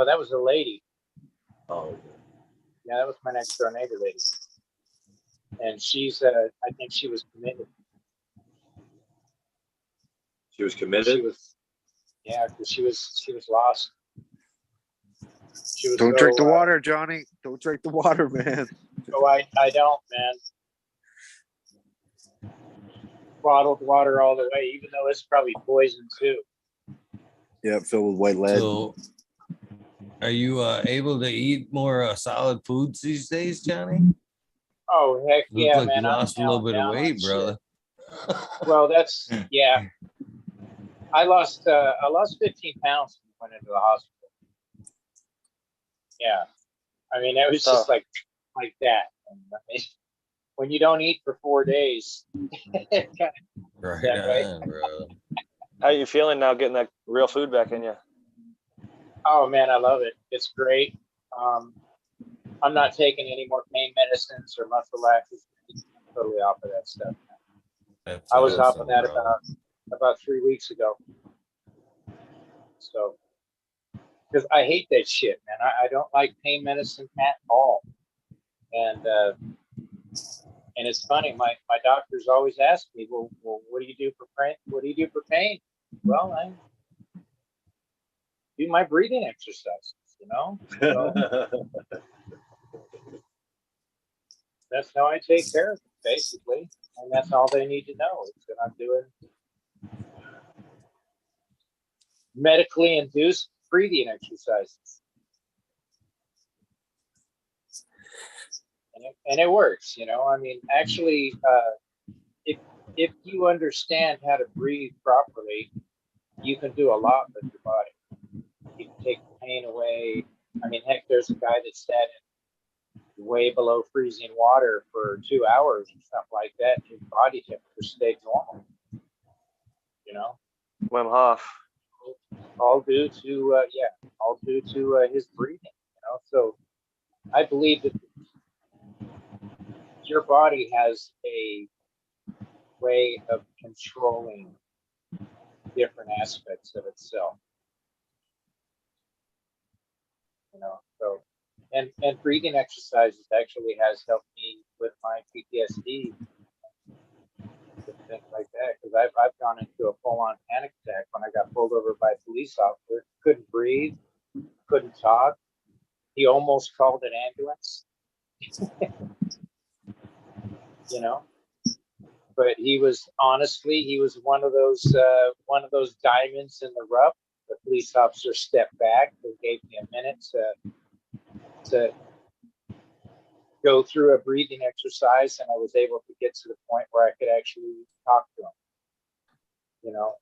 that was a lady. Oh. Yeah, that was my next door neighbor lady. And she's I think she was committed. She was committed? She was, yeah, because she was lost. She was Don't drink the water, Johnny. Don't drink the water, man. Oh, I don't, man. Bottled water all the way, even though it's probably poison too. Yeah, filled with white lead. So, are you able to eat more solid foods these days, Johnny? Oh heck You yeah, look like man! you lost a little bit of weight, brother. Well, that's yeah. I lost 15 pounds when I went into the hospital. Yeah, I mean it was just like that. And, I mean, when you don't eat for 4 days, Right on, bro. How you feeling now, getting that real food back in you? Oh man, I love it. It's great. I'm not taking any more pain medicines or muscle relaxers. I'm totally off of that stuff. That's I was awesome, off of that bro. about 3 weeks ago. So, because I hate that shit, man. I don't like pain medicine at all. And it's funny. My doctors always ask me, well, what do you do for pain? What do you do for pain? Well, I do my breathing exercises. You know. So, that's how I take care of it, basically. And that's all they need to know is that I'm doing medically induced breathing exercises. And it works, you know. I mean, actually, if you understand how to breathe properly, you can do a lot with your body. You can take the pain away. I mean, heck, there's a guy that sat in way below freezing water for 2 hours or something like that. His body temperature stayed normal. You know, Wim Hof. all due to his breathing. You know, so I believe that your body has a way of controlling different aspects of itself. You know, so and breathing exercises actually has helped me with my PTSD and things like that, because I've gone into a full-on panic attack when I got pulled over by a police officer. Couldn't breathe, couldn't talk. He almost called an ambulance. You know, but he was one of those diamonds in the rough. The police officer stepped back and gave me a minute to go through a breathing exercise, and I was able to get to the point where I could actually talk to him. You know,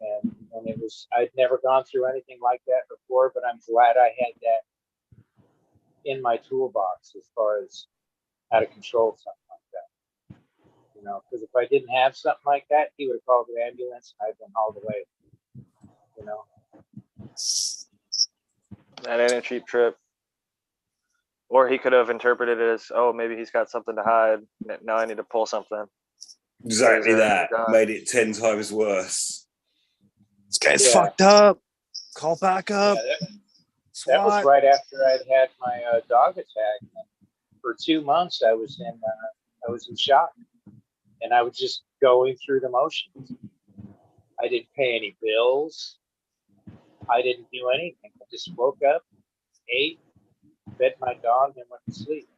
and it was, I'd never gone through anything like that before, but I'm glad I had that in my toolbox as far as how to control something like that. You know, because if I didn't have something like that, he would have called the ambulance and I'd been hauled away. You know. That ain't a cheap trip. Or he could have interpreted it as, oh, maybe he's got something to hide. Now I need to pull something. Exactly that. God. Made it 10 times worse. This guy's Yeah. fucked up. Call back up. Yeah, that was right after I'd had my dog attack. For 2 months, I was in shock, and I was just going through the motions. I didn't pay any bills. I didn't do anything. I just woke up, ate, fed my dog, and went to sleep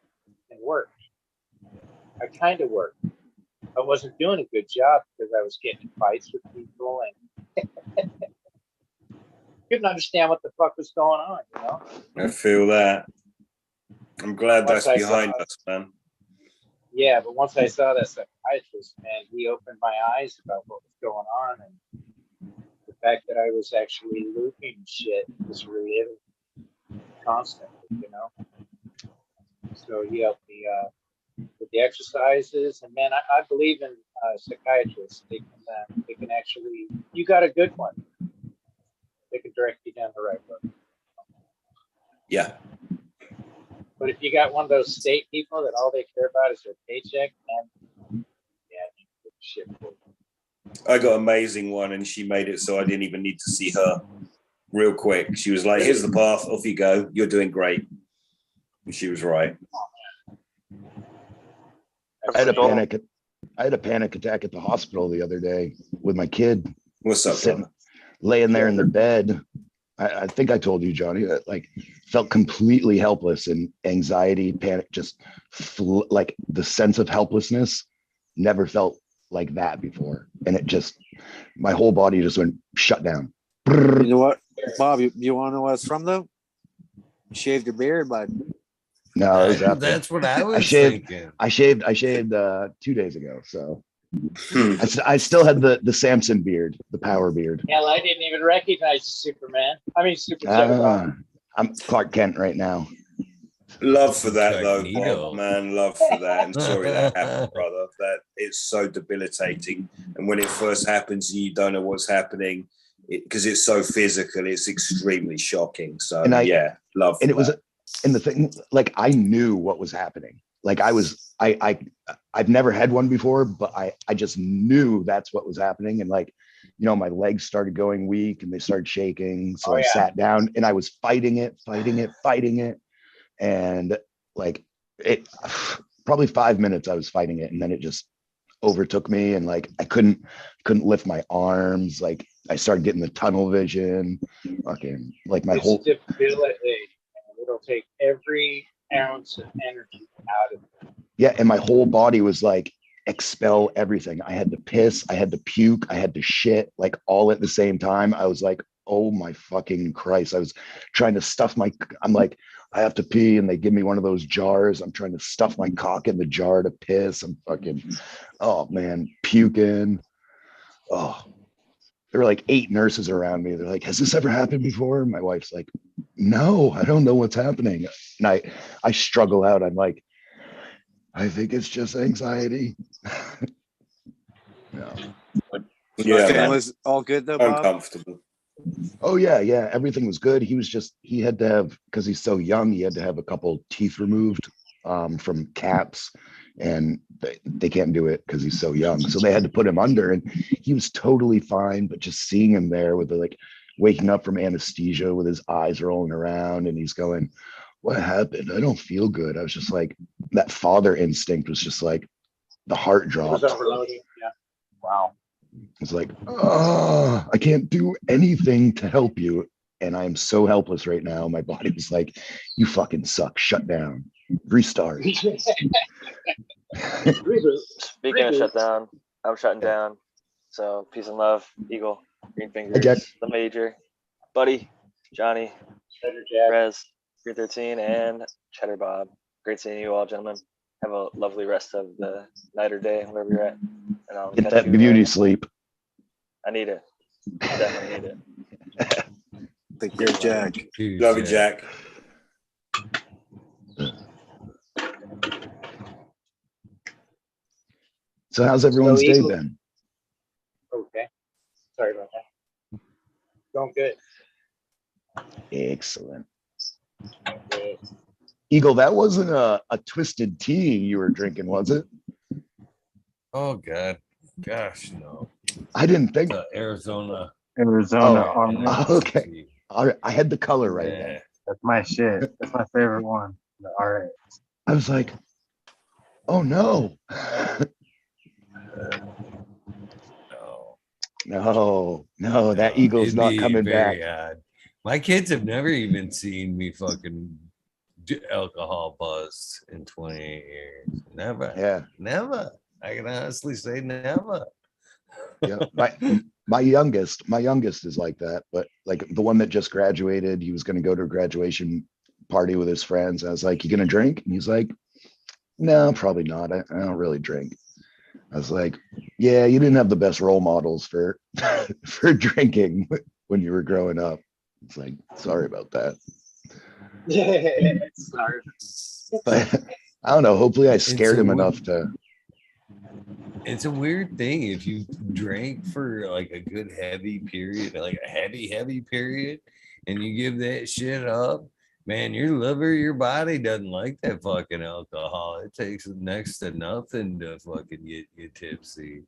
and worked. I kind of worked. I wasn't doing a good job because I was getting in fights with people and couldn't understand what the fuck was going on, you know? I feel that. I'm glad Once that's I behind saw- us, man. Yeah, but once I saw that psychiatrist, man, he opened my eyes about what was going on, and the fact that I was actually looping shit, just reliving constantly, you know. So he helped me with the exercises, and man, I believe in psychiatrists. They can actually, you got a good one, they can direct you down the right road. Yeah. But if you got one of those state people that all they care about is their paycheck, man, yeah, you put shit for you. I got an amazing one, and she made it so I didn't even need to see her real quick. She was like, here's the path, off you go. You're doing great. And she was right. I had a panic attack at the hospital the other day with my kid. What's up, sitting, brother? laying there in the bed. I think I told you, Johnny, that like felt completely helpless, and anxiety, panic, just like the sense of helplessness never felt like that before. And it just, my whole body just went shut down. You know what, Bob, you want to know what it's from though? You shaved your beard, bud. No, it was after. That's what I was thinking. I shaved 2 days ago. So I still had the Samson beard, the power beard. Hell, I didn't even recognize Superman. I mean, Super Bob. I'm Clark Kent right now. Love for that Incognito. though, Bob, man. Love for that. And sorry that happened, brother. That it's so debilitating. And when it first happens, you don't know what's happening because it's so physical. It's extremely shocking. So And yeah, love. And it was, that. and the thing, like I knew what was happening. Like I've never had one before, but I just knew that's what was happening. And like, you know, my legs started going weak and they started shaking. So I sat down and I was fighting it. And like it, probably 5 minutes I was fighting it, and then it just overtook me, and like I couldn't lift my arms. Like I started getting the tunnel vision. Fucking like my whole debilitating. It'll take every ounce of energy out of it. Yeah, and my whole body was like expel everything. I had to piss, I had to puke, I had to shit, like all at the same time. I was like, oh my fucking Christ. I was trying to stuff I'm like, I have to pee, and they give me one of those jars. I'm trying to stuff my cock in the jar to piss. I'm fucking, oh man, puking. Oh, there were like 8 nurses around me. They're like, has this ever happened before? My wife's like, no, I don't know what's happening. And I struggle out. I'm like, I think it's just anxiety. No. Yeah, family's all good though, Bob? Uncomfortable. Oh yeah, everything was good. He had to have, because he's so young, he had to have a couple teeth removed from caps, and they can't do it because he's so young. So they had to put him under, and he was totally fine. But just seeing him there with like waking up from anesthesia with his eyes rolling around, and he's going, what happened? I don't feel good. I was just like, that father instinct was just like, the heart dropped. It was overloading. Yeah. Wow. It's like, oh, I can't do anything to help you. And I'm so helpless right now. My body was like, you fucking suck. Shut down. Restart. Speaking of shut down, I'm shutting down. So peace and love, Eagle, Greenfingers, the Major, Buddy, Johnny, Rez, Green 13, and Cheddar Bob. Great seeing you all, gentlemen. Have a lovely rest of the night or day, wherever you're at. And I'll Get catch that you, beauty sleep. I need it. I definitely need it. Take care, Jack. Love you, Jack. So how's everyone's day Eagle- been? Okay. Sorry about that. Going good. Excellent. Eagle, that wasn't a twisted tea you were drinking, was it? Oh God, Gosh, no. I didn't think. Arizona. Arizona. Okay. All right. I had the color right then. That's my shit. That's my favorite one. All right. I was like, oh no. No, that eagle's It'd not be coming back. very odd. My kids have never even seen me fucking alcohol buzzed in 28 years. Never. Yeah. Never. I can honestly say never. Yeah. My youngest is like that, but like the one that just graduated, he was going to go to a graduation party with his friends. I was like, you going to drink? And he's like, no, probably not. I don't really drink. I was like, yeah, you didn't have the best role models for for drinking when you were growing up. It's like, sorry about that. Sorry. But I don't know. Hopefully I scared him enough to. It's a weird thing if you drank for like a good heavy period, like a heavy period, and you give that shit up, man, your liver, your body doesn't like that fucking alcohol. It takes next to nothing to fucking get you tipsy.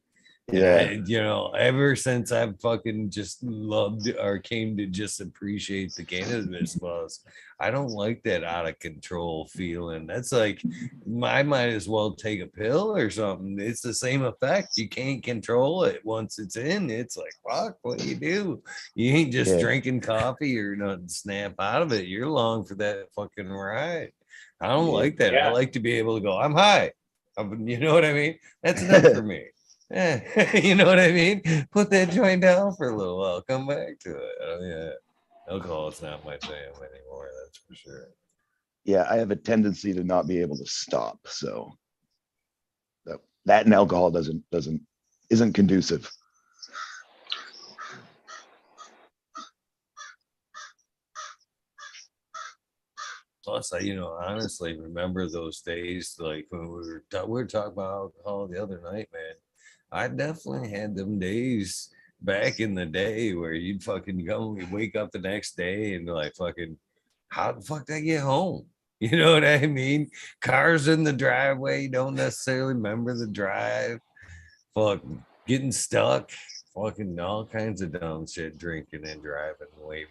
Yeah. And you know, ever since I've fucking just loved or came to just appreciate the cannabis buzz, I don't like that out of control feeling. That's like, I might as well take a pill or something. It's the same effect. You can't control it once it's in. It's like, fuck, what do? You ain't just drinking coffee or nothing, snap out of it. You're along for that fucking ride. I don't like that. I like to be able to go, I'm high. You know what I mean? That's enough for me. You know what I mean? Put that joint down for a little while. Come back to it. Oh yeah, alcohol is not my jam anymore. That's for sure. Yeah, I have a tendency to not be able to stop. So that and alcohol isn't conducive. Plus, I honestly remember those days, like when we were talking about alcohol the other night, man. I definitely had them days back in the day where you'd fucking go, you wake up the next day and be like, fucking, how the fuck did I get home? You know what I mean? Cars in the driveway, don't necessarily remember the drive. Fuck, getting stuck, fucking all kinds of dumb shit, drinking and driving way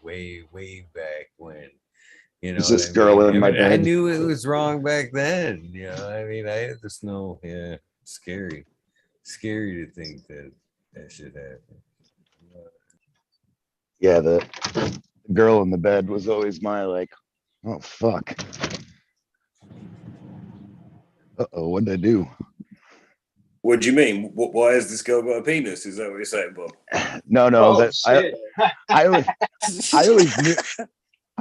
back when. You know, Is this girl in my bed? I knew it was wrong back then. You know, I mean, I had this scary to think that should happen. Yeah, the girl in the bed was always my like, oh fuck. Uh-oh, what did I do? What do you mean? Why has this girl got a penis? Is that what you're saying, Bob? No, Oh, I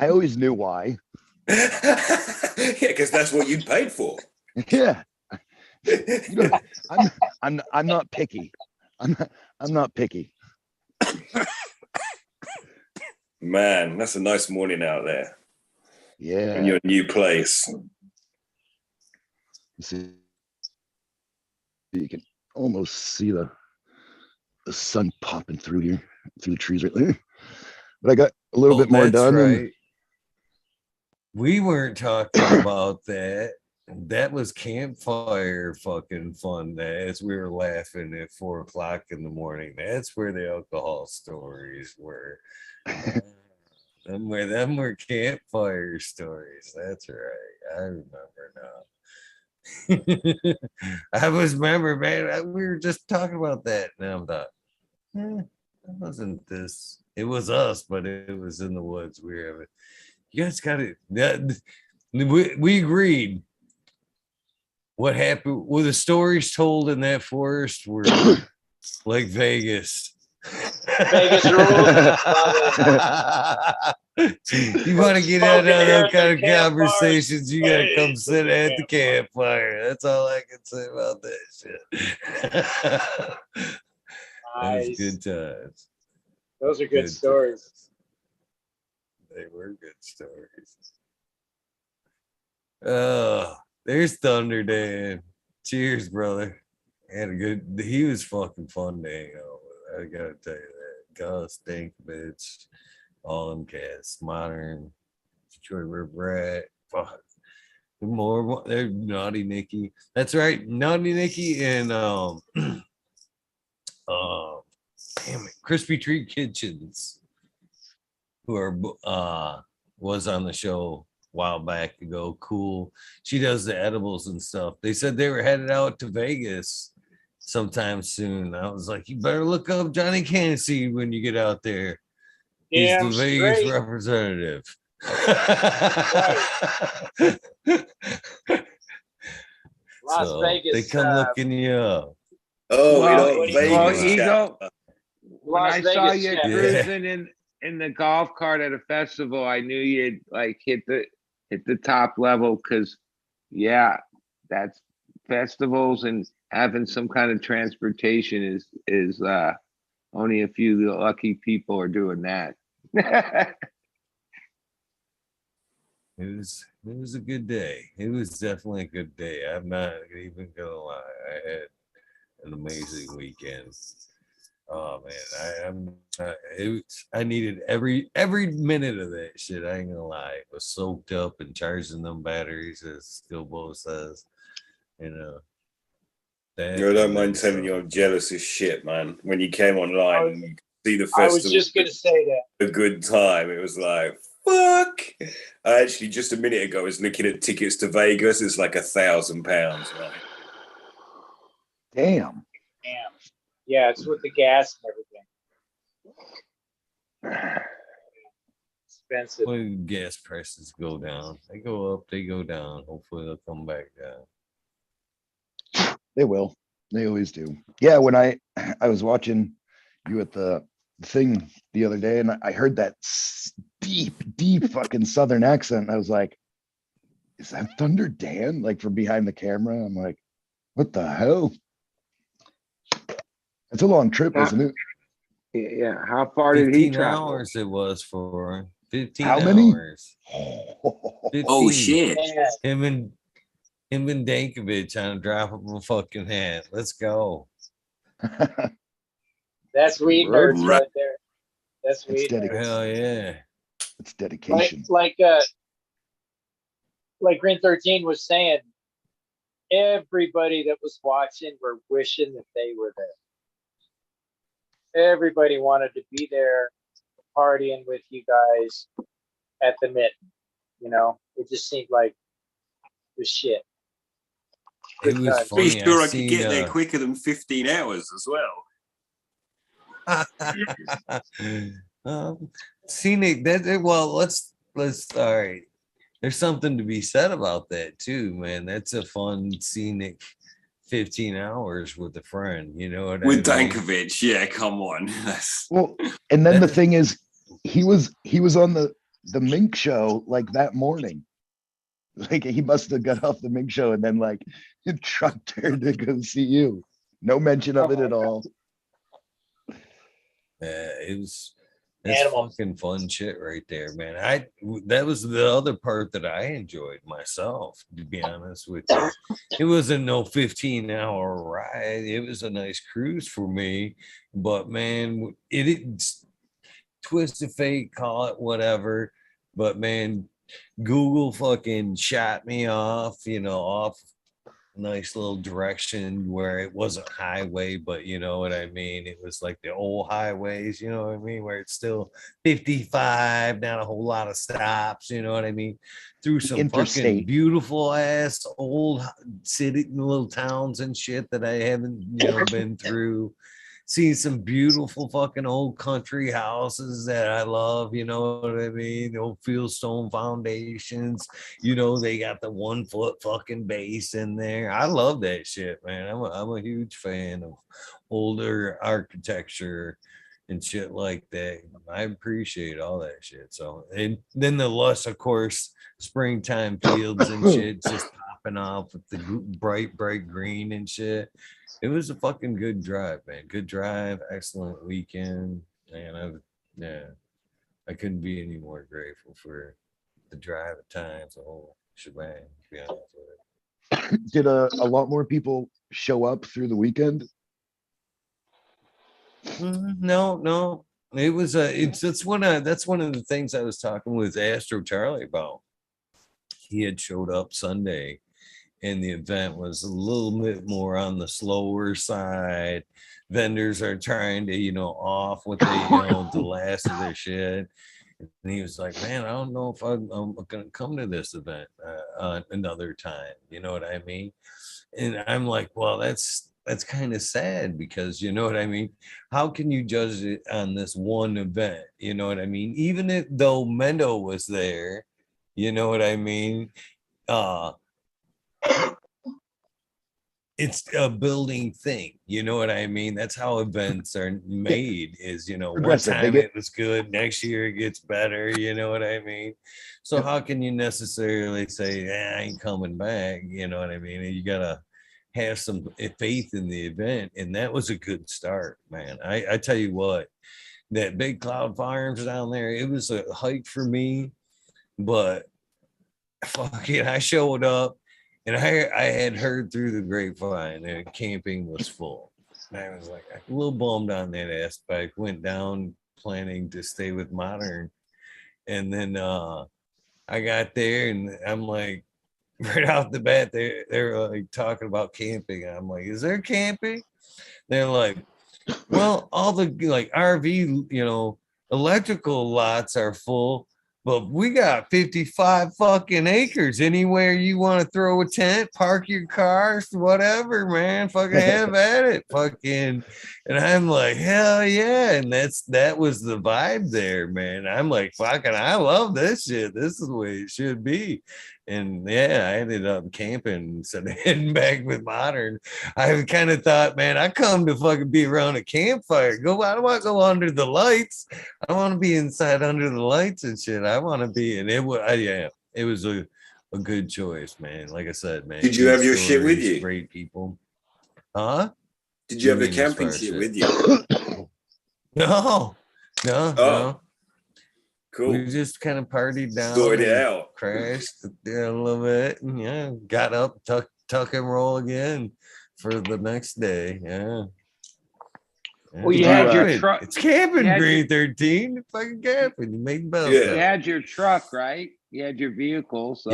always knew why. Yeah, because that's what you paid for. Yeah. I'm not picky. I'm not picky. Man, that's a nice morning out there. Yeah. In your new place. See, you can almost see the sun popping through here, through the trees right there. But I got a little bit more done. Right. We weren't talking about that. That was campfire fucking fun. As we were laughing at 4 o'clock in the morning. That's where the alcohol stories were. Them were campfire stories. That's right. I remember now. I remember, man. We were just talking about that. And I thought, it wasn't this. It was us, but it was in the woods. We were having. You guys got it. We agreed. What happened? Well, the stories told in that forest were like Vegas. Vegas rules. You want to get out of those kind of conversations, you got to come sit at the campfire. That's all I can say about that shit. That was good times. Those are good stories. They were good stories. Oh, there's Thunder Dan. Cheers, brother. He was fucking fun to hang out with. I gotta tell you that. Gus, Dankovich, all them cats, Modern, Detroit River Rat, fuck. They're Naughty Nicky. That's right, Naughty Nicky and damn it, Crispy Treat Kitchens, who are was on the show a while back ago. Cool. She does the edibles and stuff. They said they were headed out to Vegas sometime soon. I was like, you better look up Johnny Canna Seed when you get out there. He's Damn the Vegas straight. representative. Las So Vegas. they come looking you up. Oh, Well, we know Vegas. Eagle, when Las I saw Vegas you chat. cruising in the golf cart at a festival, I knew you'd like hit the top level because yeah, that's festivals and having some kind of transportation is only a few lucky people are doing that. It was a good day. It was definitely a good day. I'm not even gonna lie. I had an amazing weekend. Oh man, I needed every minute of that shit. I ain't gonna lie. It was soaked up and charging them batteries, as Skillbo says. You know. I don't mind telling you, I'm jealous as shit, man. When you came online and you could see the festival, I was just gonna say that. A good time. It was like, fuck. I actually just a minute ago was looking at tickets to Vegas. It's like £1,000, man. Damn. Damn. Yeah, it's with the gas and everything. Expensive. When gas prices go down, they go up, they go down. Hopefully they'll come back down. They will. They always do. Yeah, when I was watching you at the thing the other day, and I heard that deep fucking Southern accent, and I was like, "Is that Thunder Dan?" Like from behind the camera, I'm like, "What the hell?" It's a long trip, isn't it? Yeah. How far did he 15 travel? hours it was for 15 How many? hours. 15. Oh shit! Him and Dankovich on a drop of a fucking hat. Let's go. That's weed nerds Right. right there. That's weed nerds. Hell yeah. It's dedication. Like Green 13 was saying, everybody that was watching were wishing that they were there. Everybody wanted to be there partying with you guys at the Mitten. You know, it just seemed like the shit. It was time. funny. Pretty sure I could seen, get there quicker than 15 hours as well. Scenic. Well, let's all right. There's something to be said about that too, man. That's a fun scenic 15 hours with a friend. You know what With I mean? Dankovich, yeah, come on. Well, and then the thing is, he was on the Mink show like that morning. Like he must have got off the Mink show and then like trucked her to go see you. No mention of it at all. It's Animals. fucking fun shit right there, man. That was the other part that I enjoyed myself, to be honest with you. It wasn't no 15-hour ride. It was a nice cruise for me, but man, it's twisted fate, call it whatever. But man, Google fucking shot me off, off nice little direction where it wasn't highway, but you know what I mean? It was like the old highways, you know what I mean? Where it's still 55, not a whole lot of stops, you know what I mean? Through some Interstate. fucking beautiful ass old city, little towns and shit that I haven't, been through. Seen some beautiful fucking old country houses that I love, you know what I mean? The old fieldstone foundations, they got the 1 foot fucking base in there. I love that shit, man. I'm a huge fan of older architecture and shit like that. I appreciate all that shit. So, and then the lush, of course, springtime fields and shit just popping off with the bright green and shit. It was a fucking good drive, man. Good drive, excellent weekend, and I couldn't be any more grateful for the drive at times, the whole shebang. To be honest with it. Did a lot more people show up through the weekend? No. It was that's one of the things I was talking with Astro Charlie about. He had showed up Sunday. and the event was a little bit more on the slower side. Vendors are trying to, off what they, the last of their shit. And he was like, man, I don't know if I'm going to come to this event another time. You know what I mean? And I'm like, well, that's kind of sad because you know what I mean? How can you judge it on this one event? You know what I mean? Even if though Mendo was there, you know what I mean? It's a building thing, you know what I mean? That's how events are made. Is one time it was good, next year it gets better, you know what I mean? So how can you necessarily say, I ain't coming back, you know what I mean? You gotta have some faith in the event, and that was a good start, man. I tell you what, that Big Cloud Farms down there, it was a hike for me, but fuck it, I showed up. And I had heard through the grapevine that camping was full. And I was like a little bummed on that aspect. Went down planning to stay with Modern. And then I got there and I'm like, right off the bat, they're like talking about camping. I'm like, is there camping? They're like, well, all the like RV, electrical lots are full. But we got 55 fucking acres. Anywhere you want to throw a tent, park your cars, whatever, man. Fucking have at it. Fucking. And I'm like, hell yeah. And that was the vibe there, man. I'm like, fucking, I love this shit. This is the way it should be. And yeah, I ended up camping instead of heading back with Modern. I kind of thought, man, I come to fucking be around a campfire. I don't want to go under the lights. I want to be inside under the lights and shit. I want to be, and it was a good choice, man. Like I said, man. Did you have your shit with you? Great people. Huh? Did you have the camping shit with you? No. Cool. We just kind of partied down, stored it out, crashed a little bit, and got up, tuck and roll again for the next day. Yeah. Well, you had your truck. It's camping, Green 13. It's fucking camping. You make bells. You had your truck, right? You had your vehicle. So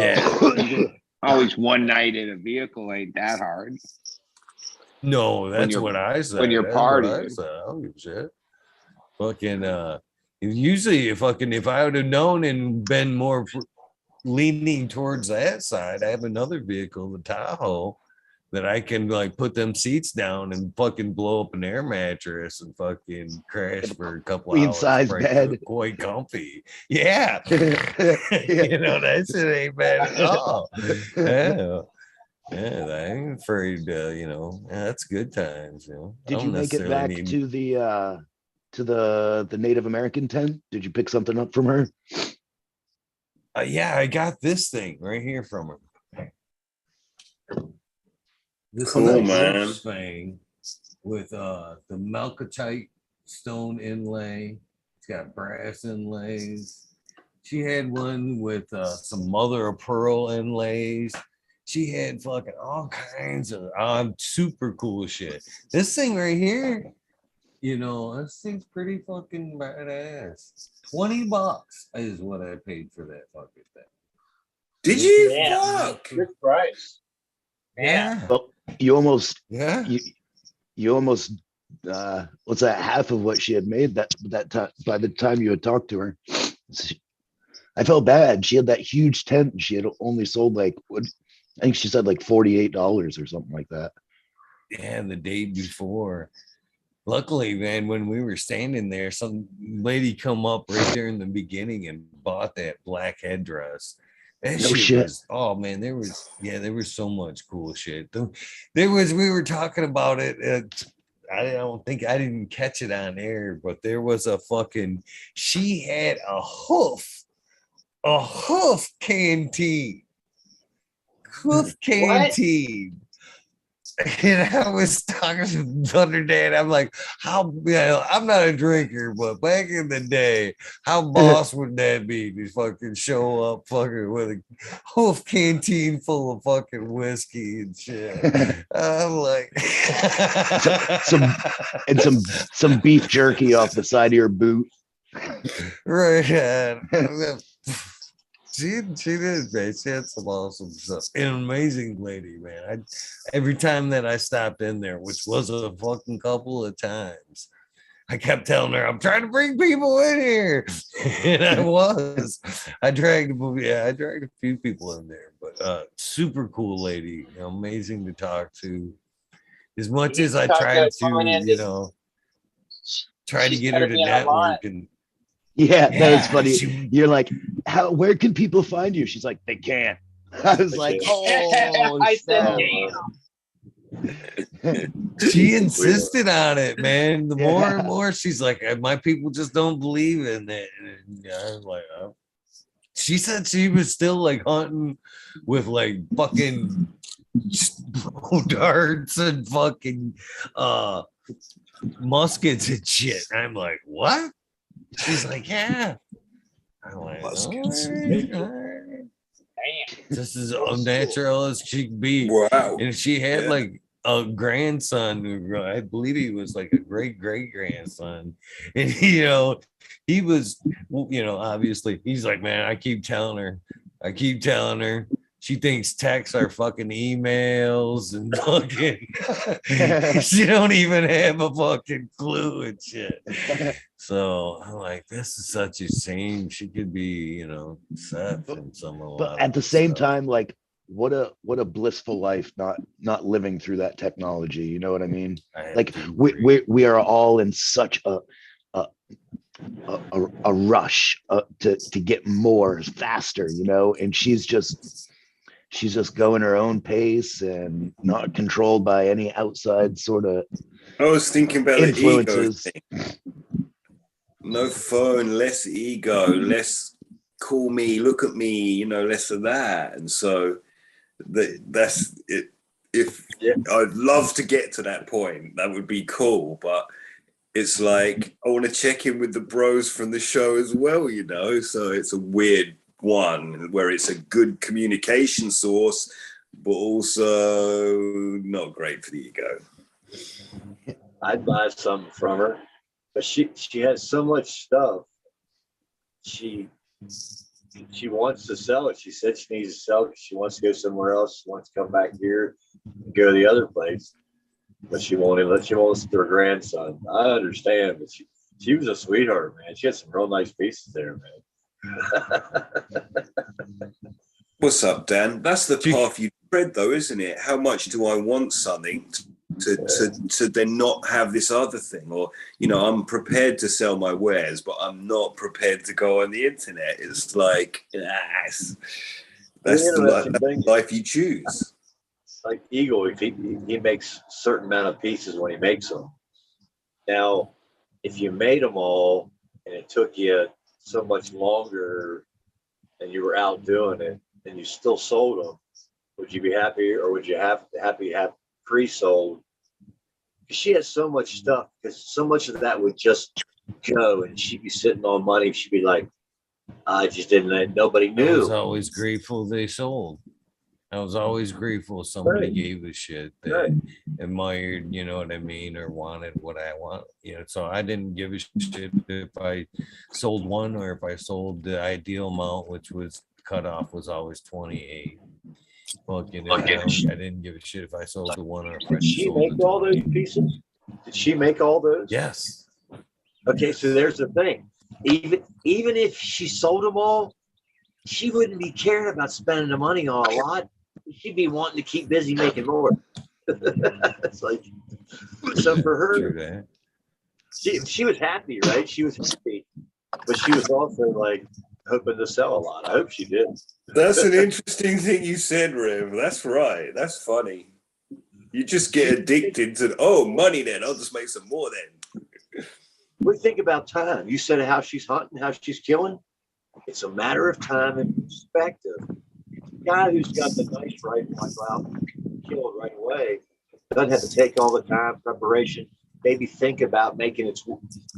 always one night in a vehicle ain't that hard. No, that's what I said. When you're partying. I don't give a shit. Fucking usually if I would have known and been more leaning towards that side, I have another vehicle, the Tahoe, that I can like put them seats down and fucking blow up an air mattress and fucking crash for a couple hours. Queen-size bed. Quite comfy. Yeah. That shit ain't bad at all. Yeah, I ain't afraid, that's good times, Did you make it back to the Native American tent? Did you pick something up from her? Yeah, I got this thing right here from her. This cool, man. Thing with the malachite stone inlay. It's got brass inlays. She had one with some mother of pearl inlays. She had fucking all kinds of super cool shit. This thing right here, this thing's pretty fucking badass. $20 is what I paid for that fucking thing. Did you? Yeah. Fuck. Good price. Yeah. Well, you almost what's that, half of what she had made that time by the time you had talked to her. I felt bad. She had that huge tent and she had only sold I think she said like $48 or something like that. Yeah, the day before. Luckily, man, when we were standing there, some lady come up right there in the beginning and bought that black headdress. That shit was, oh man, there was so much cool shit. We were talking about it. I didn't catch it on air, but there was she had a hoof canteen. Hoof canteen. And I was talking to Thunder Dad. I'm like, I'm not a drinker, but back in the day, how boss would that be to fucking show up fucking with a hoof canteen full of fucking whiskey and shit? I'm like, some beef jerky off the side of your boot. Right. She did, man. She had some awesome stuff. An amazing lady, man. Every time that I stopped in there, which was a fucking couple of times, I kept telling her, I'm trying to bring people in here. And I was. I dragged a few people in there, but super cool lady, amazing to talk to. As much as I tried to, try to get her to network and yeah, that was funny. she- You're like, where can people find you? She's like, they can't. I was like, oh, I said, she insisted on it, man. The more and more she's like, my people just don't believe in it. And I was like, oh. She said she was still like hunting with like fucking blow darts and fucking muskets and shit. I'm like, what? She's like, yeah. I'm like, muskets. All right. Just as unnatural as she could be. Wow. And she had like a grandson who I believe he was like a great grandson. And he was, obviously he's like, man, I keep telling her. She thinks texts are fucking emails and fucking she don't even have a fucking clue and shit. So I'm like, this is such a shame. She could be, set from someone. But at the same time, like, what a blissful life not living through that technology. You know what I mean? Like we are all in such a rush to get more faster, and she's just going her own pace and not controlled by any outside sort of I was thinking about influences. The ego thing. No phone, less ego, less call me, look at me, less of that. And so that's it. I'd love to get to that point, that would be cool. But it's like I want to check in with the bros from the show as well, So it's a weird one where it's a good communication source, but also not great for the ego. I'd buy something from her, but she has so much stuff. She wants to sell it. She said she needs to sell it. She wants to go somewhere else. She wants to come back here and go to the other place, but she won't listen to her grandson. I understand, but she was a sweetheart, man. She had some real nice pieces there, man. What's up, Dan? That's the path you tread, though, isn't it? How much do I want something to then not have this other thing? Or, I'm prepared to sell my wares, but I'm not prepared to go on the internet. It's like, that's the life you choose. Like Eagle, if he makes a certain amount of pieces when he makes them. Now, if you made them all and it took you so much longer and you were out doing it and you still sold them, would you be happy, or would you have pre-sold? She has so much stuff, because so much of that would just go and she'd be sitting on money. She'd be like, I just didn't, nobody knew. I was always grateful they sold. I was always grateful somebody gave a shit that admired, you know what I mean, or wanted what I want. So I didn't give a shit if I sold one or if I sold the ideal amount, which was cut off was always 28. I didn't give a shit if I sold the one or if I Did she sold make all those pieces? Did she make all those? Yes. Okay, so there's the thing. Even if she sold them all, she wouldn't be caring about spending the money on a lot. She'd be wanting to keep busy making more. It's like, so for her, she was happy, right? She was happy, but she was also like hoping to sell a lot. I hope she did. That's an interesting thing you said, Rev. That's right. That's funny. You just get addicted to, money then. I'll just make some more then. We think about time. You said how she's hunting, how she's killing. It's a matter of time and perspective. The guy who's got the nice rifle, might go out and kill it right away. Doesn't have to take all the time, preparation. Maybe think about making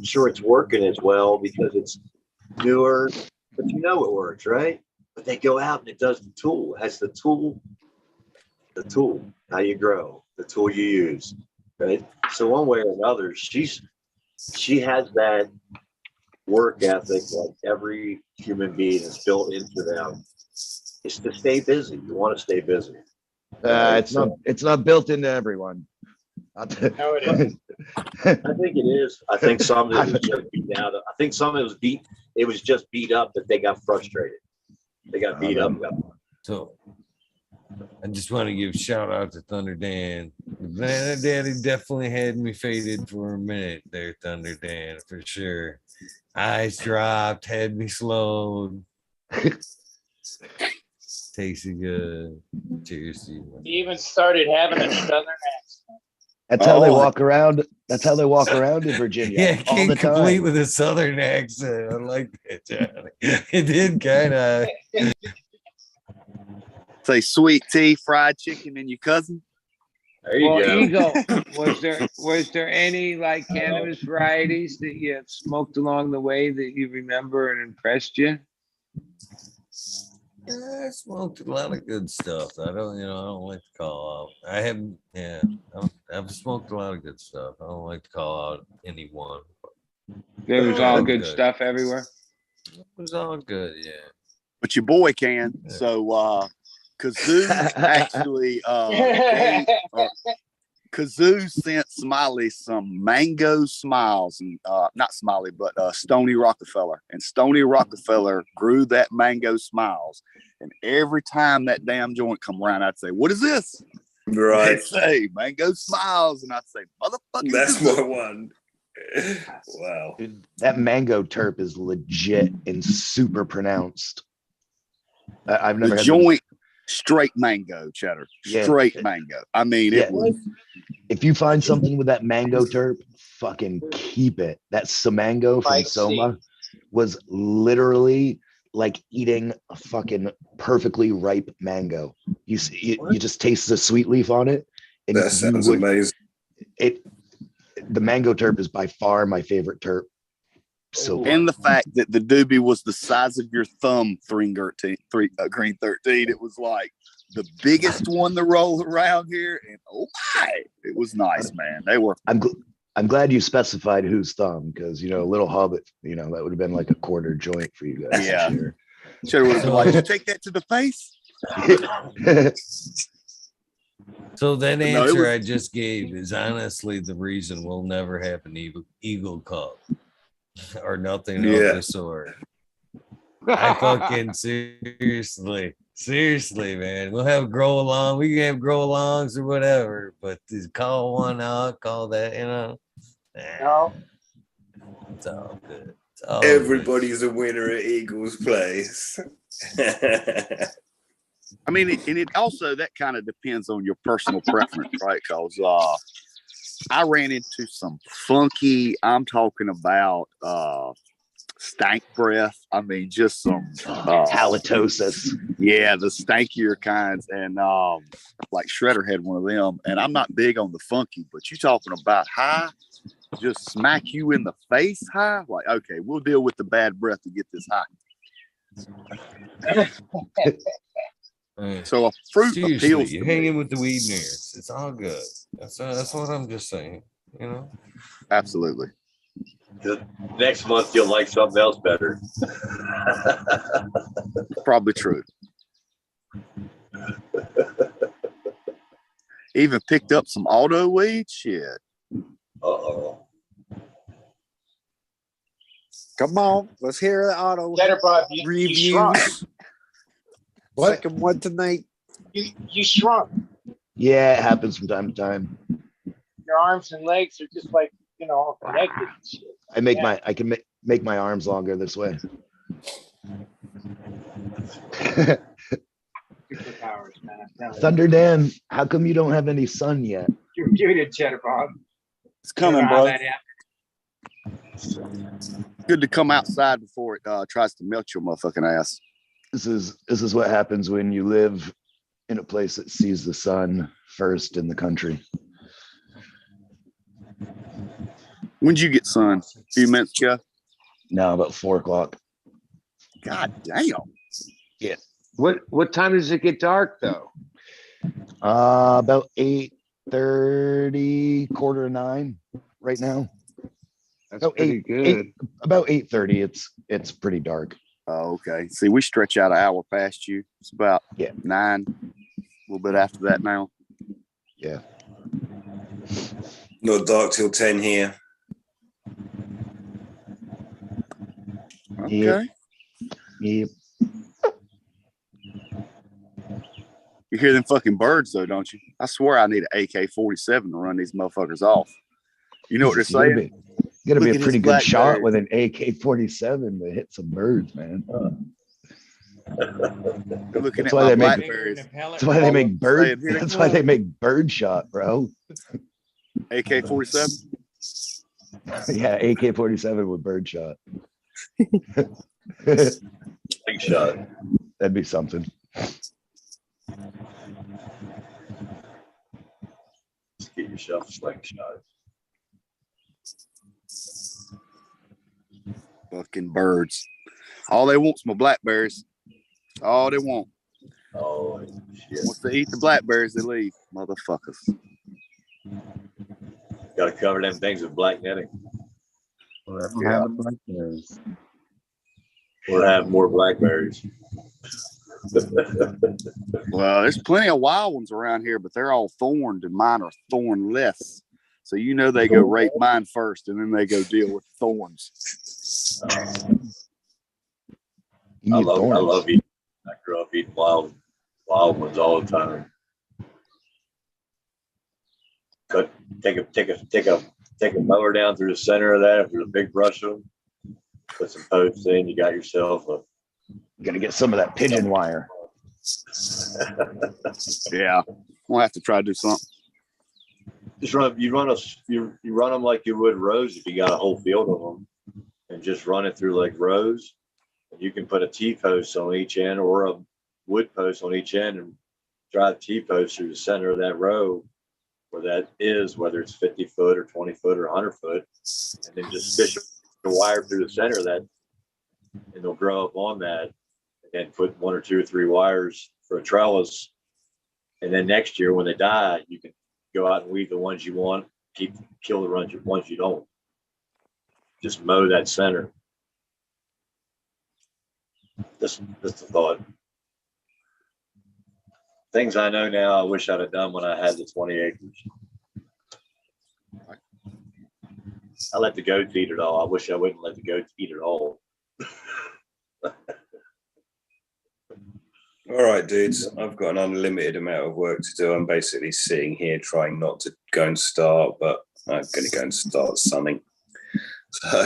sure it's working as well because it's newer, but it works, right? But they go out and it does the tool. It has the tool, how you grow, the tool you use, right? So one way or another, she has that work ethic, like every human being is built into them, is to stay busy. You want to stay busy. It's not built into everyone. No, it is. I think it is. I think some of it was just beat out. I think some of it was beat. It was just beat up that they got frustrated. They got beat up. So I just want to give a shout out to Thunder Dan. Banana Daddy definitely had me faded for a minute there, Thunder Dan, for sure. Eyes dropped, had me slowed. Tasted good. Cheers to you. He even started having a southern accent. That's how they walk around. That's how they walk around in Virginia. Yeah, all the time. complete with a southern accent. I like that, Johnny. It did kind of. Say sweet tea, fried chicken, and your cousin. There you Well, go. Eagle, was there any like cannabis varieties that you smoked along the way that you remember and impressed you? Yeah, I smoked a lot of good stuff. I don't like to call out. I've smoked a lot of good stuff. I don't like to call out any one. There was all good stuff everywhere. It was all good, yeah. But your boy can. So Kazoo actually Kazoo sent Smiley some mango smiles, and not Smiley, but Stony Rockefeller. And Stony Rockefeller grew that mango smiles. And every time that damn joint come around, I'd say, "What is this?" Right. They'd say mango smiles, and I'd say, "Motherfucker, that's my one." Wow. Dude, that mango terp is legit and super pronounced. I've never the had joint straight mango cheddar. Yeah. Straight mango. I mean, it was. If you find something with that mango terp, fucking keep it. That Samango from Soma was literally like eating a fucking perfectly ripe mango. You just taste the sweet leaf on it, and that sounds amazing. The mango terp is by far my favorite terp. So and the fact that the doobie was the size of your thumb, Green 13, it was like the biggest one to roll around here, and oh my, it was nice, man. They were. I'm glad you specified whose thumb, because a little hobbit, that would have been like a quarter joint for you guys. Yeah, sure would have been like, take that to the face. So that answer I just gave is honestly the reason we'll never have an Eagle Cup or nothing of the sort. I fucking seriously, man. We'll have grow along. We can have grow alongs or whatever, but to call one out, call that, No. It's all good. Everybody's a winner at Eagles Place. I mean, and it also, that kind of depends on your personal preference, right? Because I ran into some funky, I'm talking about stank breath. I mean, just some halitosis. Yeah, the stankier kinds. And like Shredder had one of them. And I'm not big on the funky, but you talking about high, just smack you in the face high? Like, okay, we'll deal with the bad breath to get this high. So a fruit appeals. You're hanging with the weed nerds. It's all good. That's what I'm just saying. Absolutely. The next month you'll like something else better. Probably true. Even picked up some auto weed. Shit. Uh-oh. Come on, let's hear the auto reviews. What? Second one tonight. You shrunk. Yeah, it happens from time to time. Your arms and legs are just like connected and shit. I can make my arms longer this way. Superpowers, man. Thunder Dan, how come you don't have any sun yet? You're muted, Cheddar Bob. It's coming, bro. Good to come outside before it tries to melt your motherfucking ass. This is what happens when you live in a place that sees the sun first in the country. When'd you get sun? A few minutes ago? No, about 4:00. God damn. Yeah. What time does it get dark though? About 8:30, 8:45 right now. That's Oh, pretty good. About 8:30. It's pretty dark. Oh, okay. See, we stretch out an hour past you. It's about 9, a little bit after that now. Yeah. Not dark till 10 here. Okay. Yep. You hear them fucking birds though, don't you? I swear I need an AK-47 to run these motherfuckers off. You know what they're Jesus, you saying? gotta be Look a at pretty this good shot blackbird. with an AK-47 to hit some birds, man. They're looking That's at why my they make. blackberries. That's why they make bird. Saying, "Here they That's why they come." make bird shot, bro. AK-47. Yeah, AK-47 with bird shot. Big shot. That'd be something. Just get yourself a slingshot. Fucking birds. All they want's my blackberries. All they want. Oh, shit. Once they eat the blackberries, they leave. Motherfuckers. Got to cover them things with black netting. Yeah. Blackberries. Or have more blackberries. Well, there's plenty of wild ones around here, but they're all thorned, and mine are thornless. So you know they go rape mine first, and then they go deal with thorns. I love eating. I grew up eating wild ones all the time. Take a mower down through the center of that. If there's a big brush of them, put some posts in. You got yourself a. You gotta get some of that pigeon wire. Yeah, we'll have to try to do something. Just you run them like you would rows if you got a whole field of them, and just run it through like rows. And you can put a T-post on each end or a wood post on each end and drive T-post through the center of that row where that is, whether it's 50 foot or 20 foot or 100 foot, and then just fish the wire through the center of that, and they'll grow up on that, and then put 1 or 2 or 3 wires for a trellis. And then next year when they die, you can go out and weed the ones you want, kill the ones you don't. Just mow that center. Just a thought. Things I know now I wish I'd have done when I had the 20 acres. I let the goats eat it all. I wish I wouldn't let the goats eat it all. All right, dudes. I've got an unlimited amount of work to do. I'm basically sitting here trying not to go and start, but I'm going to go and start sunning. So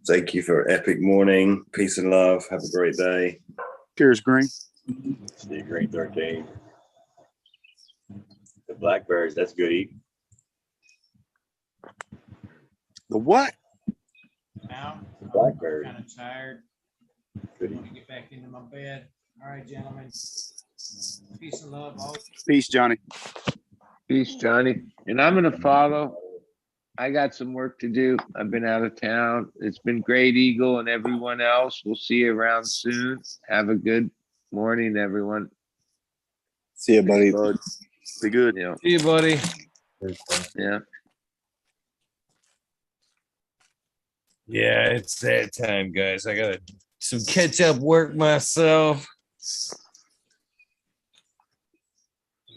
thank you for an epic morning. Peace and love. Have a great day. Cheers, Green. See you, Green 13. The blackberries, that's good eating. The what? Now, The blackberries. I'm kind of tired. Good I want to eating. get back into my bed. All right, gentlemen. Peace and love. All. Peace, Johnny. Peace, Johnny. And I'm going to follow. I got some work to do. I've been out of town. It's been great, Eagle, and everyone else. We'll see you around soon. Have a good morning, everyone. See you, buddy. Be good. Yeah. See you, buddy. Yeah. Yeah, it's that time, guys. I got some catch up work myself.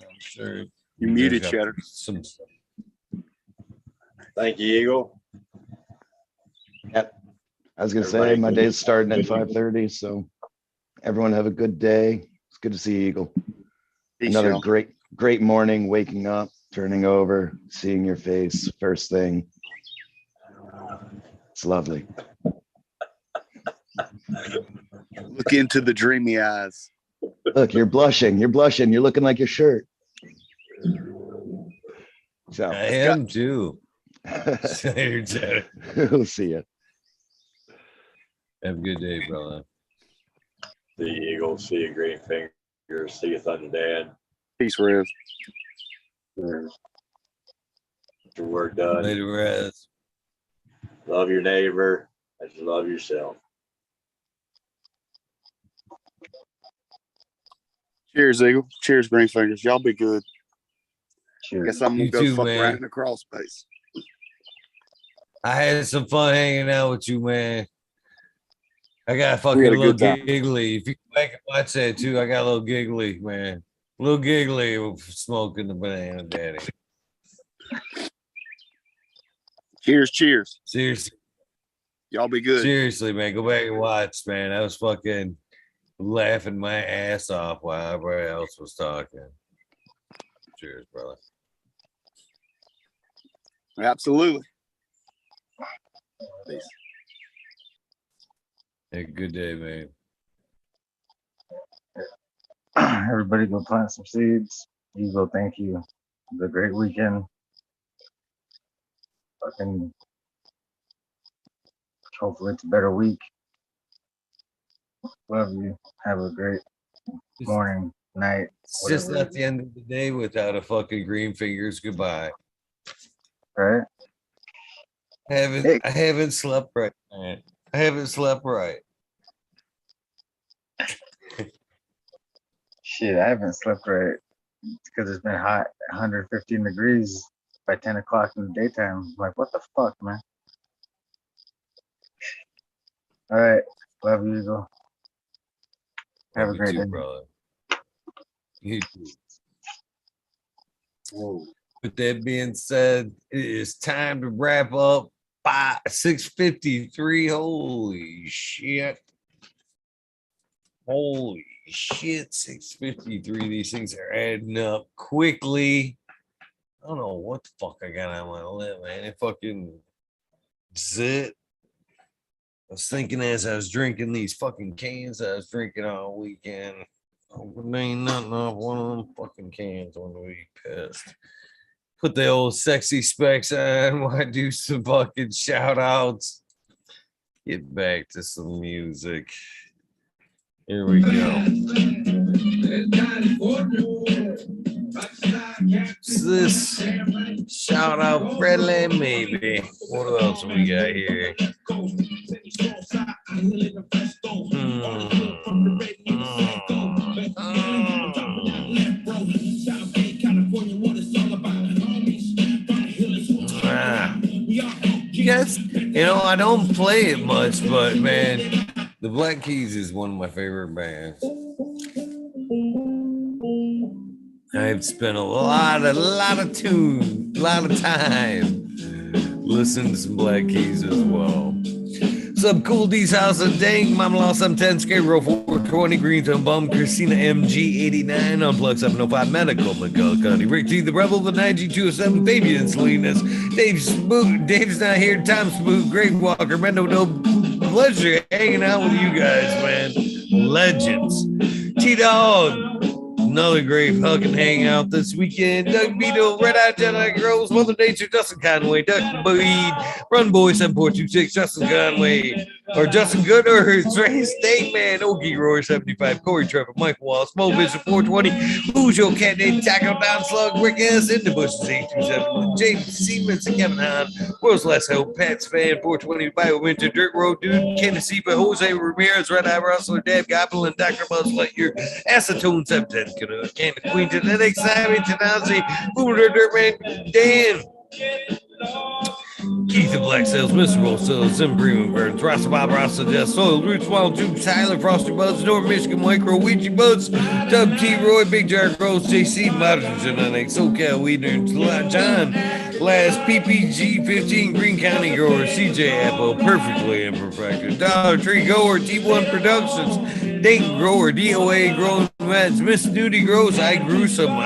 I'm sure You muted, got Cheddar. some. Thank you, Eagle. Yep. I was gonna Everybody say my good. day's starting at 5:30, so everyone have a good day. It's good to see you, Eagle. Peace, Another y'all. great morning, waking up, turning over, seeing your face first thing. It's lovely. Look into the dreamy eyes. Look, you're blushing. You're blushing. You're looking like your shirt. So I am too. Later, Cheddar. we'll see you. Have a good day, brother. See you, Eagle. See you, Greenfinger. See you, Thunder Dad. Peace, Riz. Get your work done. Later, Raz. Love your neighbor as you love yourself. Cheers, Eagle. Cheers, Green Fingers. Y'all be good. Cheers. Guess I'm gonna You go too, fuck man. around in the crawl space. I had some fun hanging out with you, man. I got We had fucking a little good time. giggly. If you go back and watch that too, I got a little giggly, man. A little giggly with smoking the banana daddy. Cheers, cheers. Seriously. Y'all be good. Seriously, man. Go back and watch, man. I was fucking laughing my ass off while everybody else was talking. Cheers, brother. Absolutely. Peace. Have a good day, man. Everybody go plant some seeds. You go, thank you. Have a great weekend. Fucking hopefully it's a better week. Love you. Have a great morning, night. It's just whatever. not the end of the day without a fucking green fingers goodbye. Right? I haven't slept right, man. I haven't slept right. Shit, I haven't slept right because it's been hot, 115 degrees by 10 o'clock in the daytime. I'm like, what the fuck, man? All right. Love you, Eagle. Have a great day. Brother. You too. Whoa. With that being said, it is time to wrap up. 653. Holy shit. Holy shit. 653. These things are adding up quickly. I don't know what the fuck I got on my lip, man. It fucking zit. I was thinking as I was drinking these fucking cans I was drinking all weekend. Oh, there ain't nothing off one of them fucking cans on the week. Pissed. Put the old sexy specs on while I do some fucking shout outs. Get back to some music. Here we go. This shout out friendly, maybe. What else we got here? You guys, I don't play it much, but man, the Black Keys is one of my favorite bands. I've spent a lot of time listening to some Black Keys as well. Sub Cool D's House of Dang, Mama Lost, I'm 10, Scary Roll 420, Greens on Bum, Christina MG89, Unplug 705, Medical, McCullough, Rick G, the Rebel, the 9G207, Fabian Salinas, Dave's not here, Tom Smoot, Greg Walker, Mendo No, pleasure hanging out with you guys, man. Legends. T-Dog. Another great fucking hangout this weekend. Doug Beetle, Red Eye Jedi Groves, Mother Nature, Justin Conway, Doug Boyd, Run Boy 7426, Justin Conway, or Justin Good, or Trey State Man, Okie Roy 75, Corey Trevor, Mike Wall, Small Bishop 420, Bujo Cat Nate, Taco Down Slug, Rick S, Into Bushes 827, James Siemens, Kevin Hahn, World's Last Hope, Pat's Fan 420, Winter, Dirt Road Dude, Canna Seed, Jose Ramirez, Red Eye Rustler, Dave Goblin, Dr. Buzz Lightyear, Acetone 710, Canada Queen, Genetic Savvy, Tanazi, Boomer Dirtman, Dan, Keith the Black Sales, Mr. Roll Sales, Zim Premium Burns, Rasta Bob, Rasta Jess, Soil, Roots, Wild Juke, Tyler, Frosty Buzz, North Michigan, Micro, Ouija Buzz, Doug T. Roy, Big Jar Gross, JC, Modern Genetics, Socal, WEedNerdWorld, John, Last, PPG 15, Green County Grower, CJ Apple, Perfectly Imperfected, Dollar Tree Goer, T1 Productions, Dayton Grower, DOA Growing Meds, Miss Nudie Grows, I Grew Some,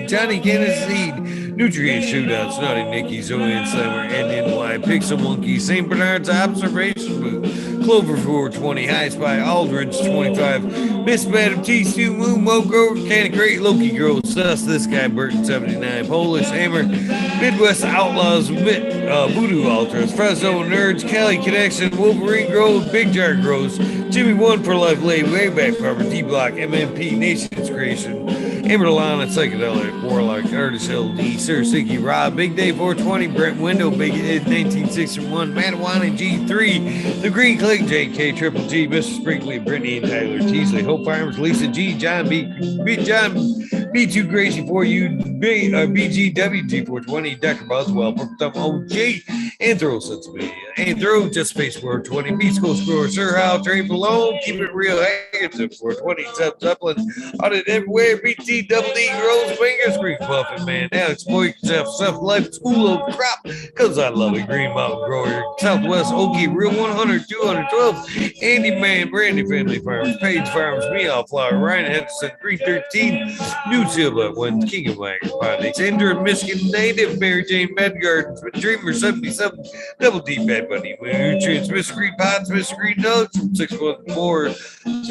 Johnny Canna Seed, Nutrient Shootouts, Naughty Nicky, Zoe and Summer, NNY, Pixel Monkey, St. Bernard's Observation Booth, Clover 420, High Spy, Aldridge 25, Miss Madam T. Stu Moon, Mo Grower, Canna Crate, Loki Girl, Sus, This Guy, Burton 79, Polish Hammer, Midwest Outlaws, Voodoo Ultras, Fresno Nerds, Cali Connection, Wolverine Grove, Big Jar Grows, Jimmy One for Life, Lay, Wayback Farmer, D Block, MMP, Nations Creation, Amberlana, Psychedelic, Warlock, Artist LD, Sir Sicky, Rob, Big Day 420, Brent Window, Big Ed 1961, Madawan and G3, The Green Click, JK, Triple G, Mr. Sprinkley, Brittany and Tyler Teasley, Hope Farms, Lisa G, John B, John B2 Gracie for you, BGWG 420, Dr. Boswell, Purple OG, Anthro Sensibility, Anthro, Just Space 420, Beast Coast Grower, Sir Hal, Trey Malone, Keep It Real, Haggard 420, Sub Zeppelin, Audit Everywhere, BT, Double D, Rose Fingers, Green Buffett, man. Now exploit yourself, self-life, school of crop, because I love it. Green Mountain Grower, Southwest Okie, Real 100, 212, Andy Man, Brandy Family Farms, Page Farms, Meow Flower, Ryan Henderson, 313, New Silver, One King of Wagon, Pondex, Andrew, Michigan Native, Mary Jane Med Gardens, Dreamer 77, Double D Bad Bunny, Nutrients, Miss Green Pots, Miss Green Nuts,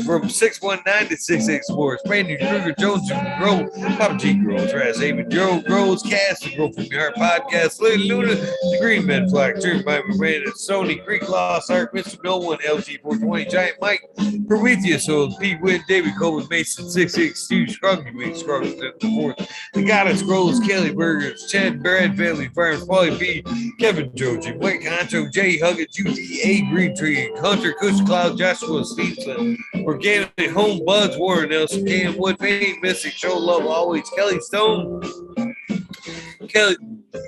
from 619 to 664, Randy Kruger, Jones, Grow, Papa G Grows, Raz Haven, Joe Grows, Cast, the Grow From Your Heart Podcast, Lily Luna, the Green Men Flag, Dream by Brandon, Sony, Greek Lost Art, Mr. No One, LG 420, Giant Mike, Prometheus, Old Pete Wynn, David Coleman, Mason 662, Scruggy Week, Scruggs the fourth, the Goddess Grows, Kelly Burgers, Chad Brad Family Farms, Paulie P, Kevin Joji, Mike Honcho, Jay Huggett, UTA Green Tree, Hunter Kush Cloud, Joshua Stevenson, Organic Home Buds, Warren Nelson, Cam Wood, Payne, Mystic, Show Love Always, Kelly Stone, Kelly,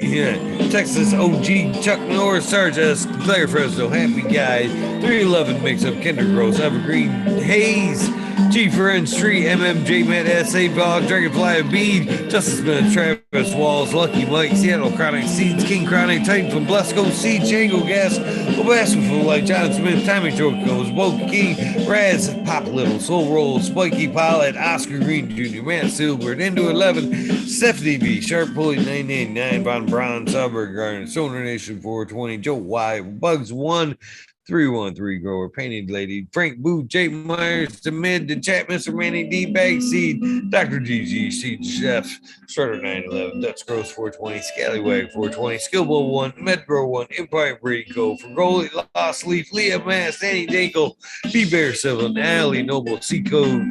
yeah, Texas OG, Chuck Norris, Sarge S, Claire Fresno, Happy Guy, 311 Mix Up, Kinder Gross, Evergreen, Hayes, G Friends, Tree, MMJ, Matt S.A. Bog, Dragonfly, Bead, Justice Smith, Travis Walls, Lucky Mike, Seattle Chronic, Seeds, King Chronic, Titan from Blesco, Seed, Django Gas, Obasco Full Light, John Smith, Tommy Jokos, Woke King, Raz, Pop Little, Soul Roll, Spiky Pilot, Oscar Green Jr., Matt Silver, Into 11, Stephanie B, Sharp Pulley 989, Von Braun, Suburb Garden, Solar Nation 420, Joe Y, Bugs 1, 313 Grower, Painted Lady, Frank Boo, Jake Myers, the Mid, the Chat, Mr. Manny D, Bag Seed, Dr. GG, Seed Chef, Starter 911, Dutch Gross 420, Scallywag 420, Skillbo 1, Medgrow 1, Empire Brady Co, Fragoli, Lost Leaf, Leah Mass, Danny Dangle, B Bear 7, Alley Noble, C Code,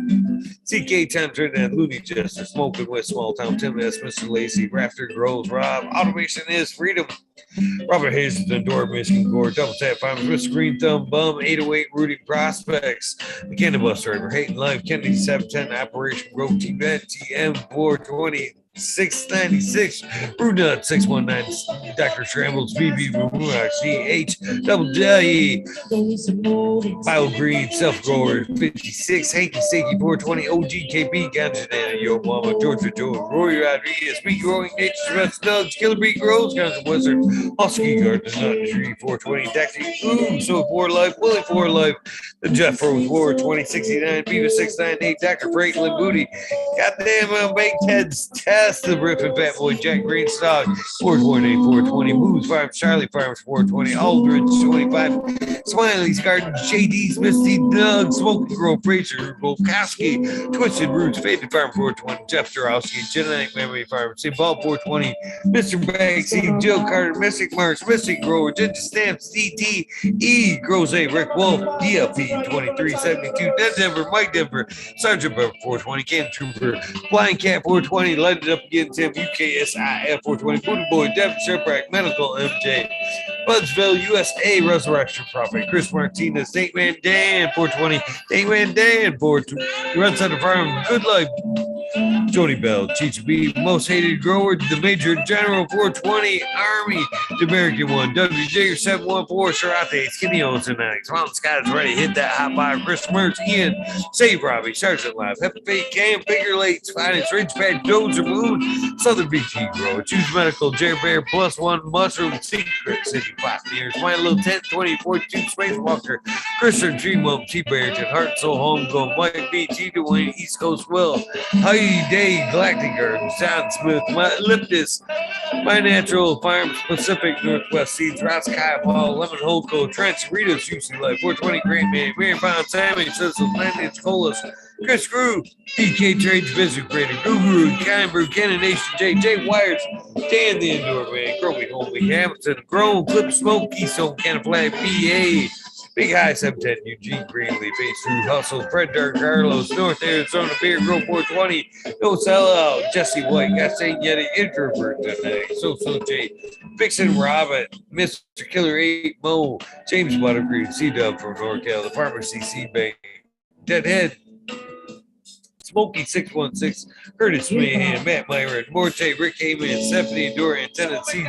CK Time Trinidad, Looney Jester, Smoking West Small Town, Tim S, Mr. Lacey, Rafter Grows, Rob, Automation is Freedom, Robert Hazelton, Dora Michigan Gore, Double Tap Farmers, Mr. Green Thumb, Bum, 808 Rooting Prospects, the Canada Bus Driver, Hayden Live, Kennedy 710, Operation Grove, TM 420. 696, Brunut 619, Dr. Shambles, BB Ruach, CH, Double J, Bio Green, Self Grower 56, Hanky Stinky 420, OGKB, Ganjanana, Yo Mama, Georgia Joe, Roy Rodriguez, Be Growing, Nature's Best Nugs, Killer Bee Grows, Guns and Wizard, Husky Garden, Nut Tree 420, Dr. So 4 Life, Willie 4 Life, the Jeff Rose 42069, Beaver 698, Dr. Franklin Booty, Goddamn Baked Heads Test, the Rippin' Fat Boy, Jack Greenstock, 428, 420, Moose Farms, Charlie Farms, 420, Aldridge, 25, Smiley's Garden, JD's Misty Doug, Smoky Grove, Fraser, Volkowski, Twisted Roots, Faded Farm, 420, Jeff Jarowski, Genetic Memory Farm, St. Paul, 420, Mr. Backseat, Joe Carter, Mystic Marks, Mystic Grower, Ginger Stamps, DTE, Grows A, Rick Wolf, DLP, 2372, Ned Denver, Mike Denver, Sergeant Bever, 420, Cam Trooper, Blind Cat, 420, Light It Up Again, Tim, UKSIF, 420, Booty Boy, Devin Shipwreck, Medical, MJ, Budsville, USA, Resurrection Prophet, Chris Martinez, State Man Dan, 420, State Man Dan, 420, Red Center Farm, Good Life, Jody Bell, Cheech B, Most Hated Grower, the Major General 420, Army, the American one, WJ 714, Sharate, Skinny Olsen, Mountain Skies ready, hit that hot fire, Chris Mertz, Ian, Save Robbie, Sergeant Live, Happy Fate, Cam, Figure Lates, Finance, Ridgepad, Dozer Moon, Southern BT Grower, Choose Medical, Jerry Bear, Plus One, Mushroom, Secret City, Pioneers, My Little 10, 20, 42, Spacewalker, Christian Dream Up, T Barrington, Heart Soul Homegrown, Mike B, T Dwayne, East Coast Will, How You Day, Galactic Gardens, John Smith, My Liptus, My Natural Farms, Pacific Northwest Seeds, Ross Kai Paul, Lemon Holco, Trench, Rita's UC Life, 420 Great Man, Mary Bond, Sammy, Cecil, Landage, Colas, Chris Grew, DK Trades, Visit Creator, Guru, Kind Brew, Cannon Nation, J Wires, Dan the Indoor Man, Growing Homely, Hamilton, Grown, Clip Smoke, Keystone, Cannon Flag, PA, Big High 710, Eugene Greenleaf, Face Through Hustle, Fred Dark, Carlos, North Arizona, Beer, Grow 420, No Sellout, Jesse White, Gastain Yeti, Introvert tonight, So J, Vixen Robin, Mr. Killer 8, Mo, James Buttercream, C Dub from NorCal, the Pharmacy C Bank, Deadhead, Smokey 616, Curtis Mahan, Matt Myron, Morte, Rick Heyman, Stephanie Dorian, Tennessee,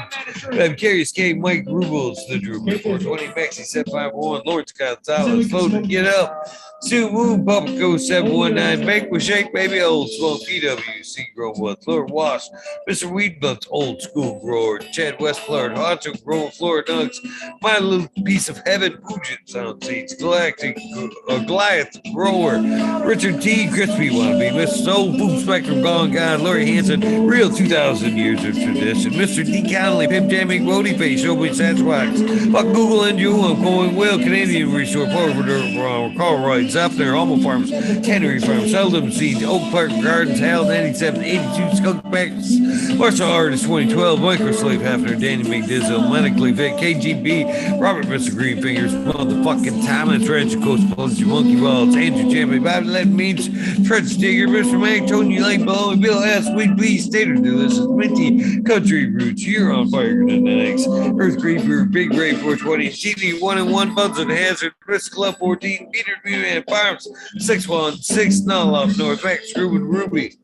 Carius K, Mike Rubles, The Drooper, 420, Maxi 751, Lawrence Gonzalez, Loaded Get Up, Sue Moon, Bubba Go 719, Make with Shake, Baby Old Slow, PWC Grow Woods, Lord Wash, Mr. Weedbutt's Old School Grower, Chad West Florida, Honcho Grow, Florida Nugs, My Little Piece of Heaven, Pugent Sound Seeds, Galactic, Goliath Grower, Richard T, Crispy Wannabe, Mr. Soul, Boom Spectrum, Gone God, Lori Hanson, Real 2,000 Years of Tradition, Mr. D. Connolly, Pimp Jamming, Wody Face, Showboy Sasquatch, Fuck Google and you, I'm going well, Canadian Resort, Forward, Carl Wright, Zephyr, Alma Farms, Tannery Farms, Seldom Seed, Oak Park Gardens, Hal 9782, Skunk Backs, Martial Artist 2012, Microslave Hefner, Danny McDizzle, Medically Vic, KGB, Robert Mr. Greenfingers, Motherfucking Thomas, Ranch Coast, Punchy Monkey Walls, Andrew Champion, Bobby Led Meats, Trench Digger, Mr. Mac, Tony Lake Below, Bill S. Sweet Bee, Stater Delicious, Minty, Country Roots, You're on Fire Genetics, Earth Creeper, Big Ray 420, TV 1 and 1, Buds and Hazard, Risk Club 14, Peter Man Farms, 616, Nullop, North Max, Ruben Ruby,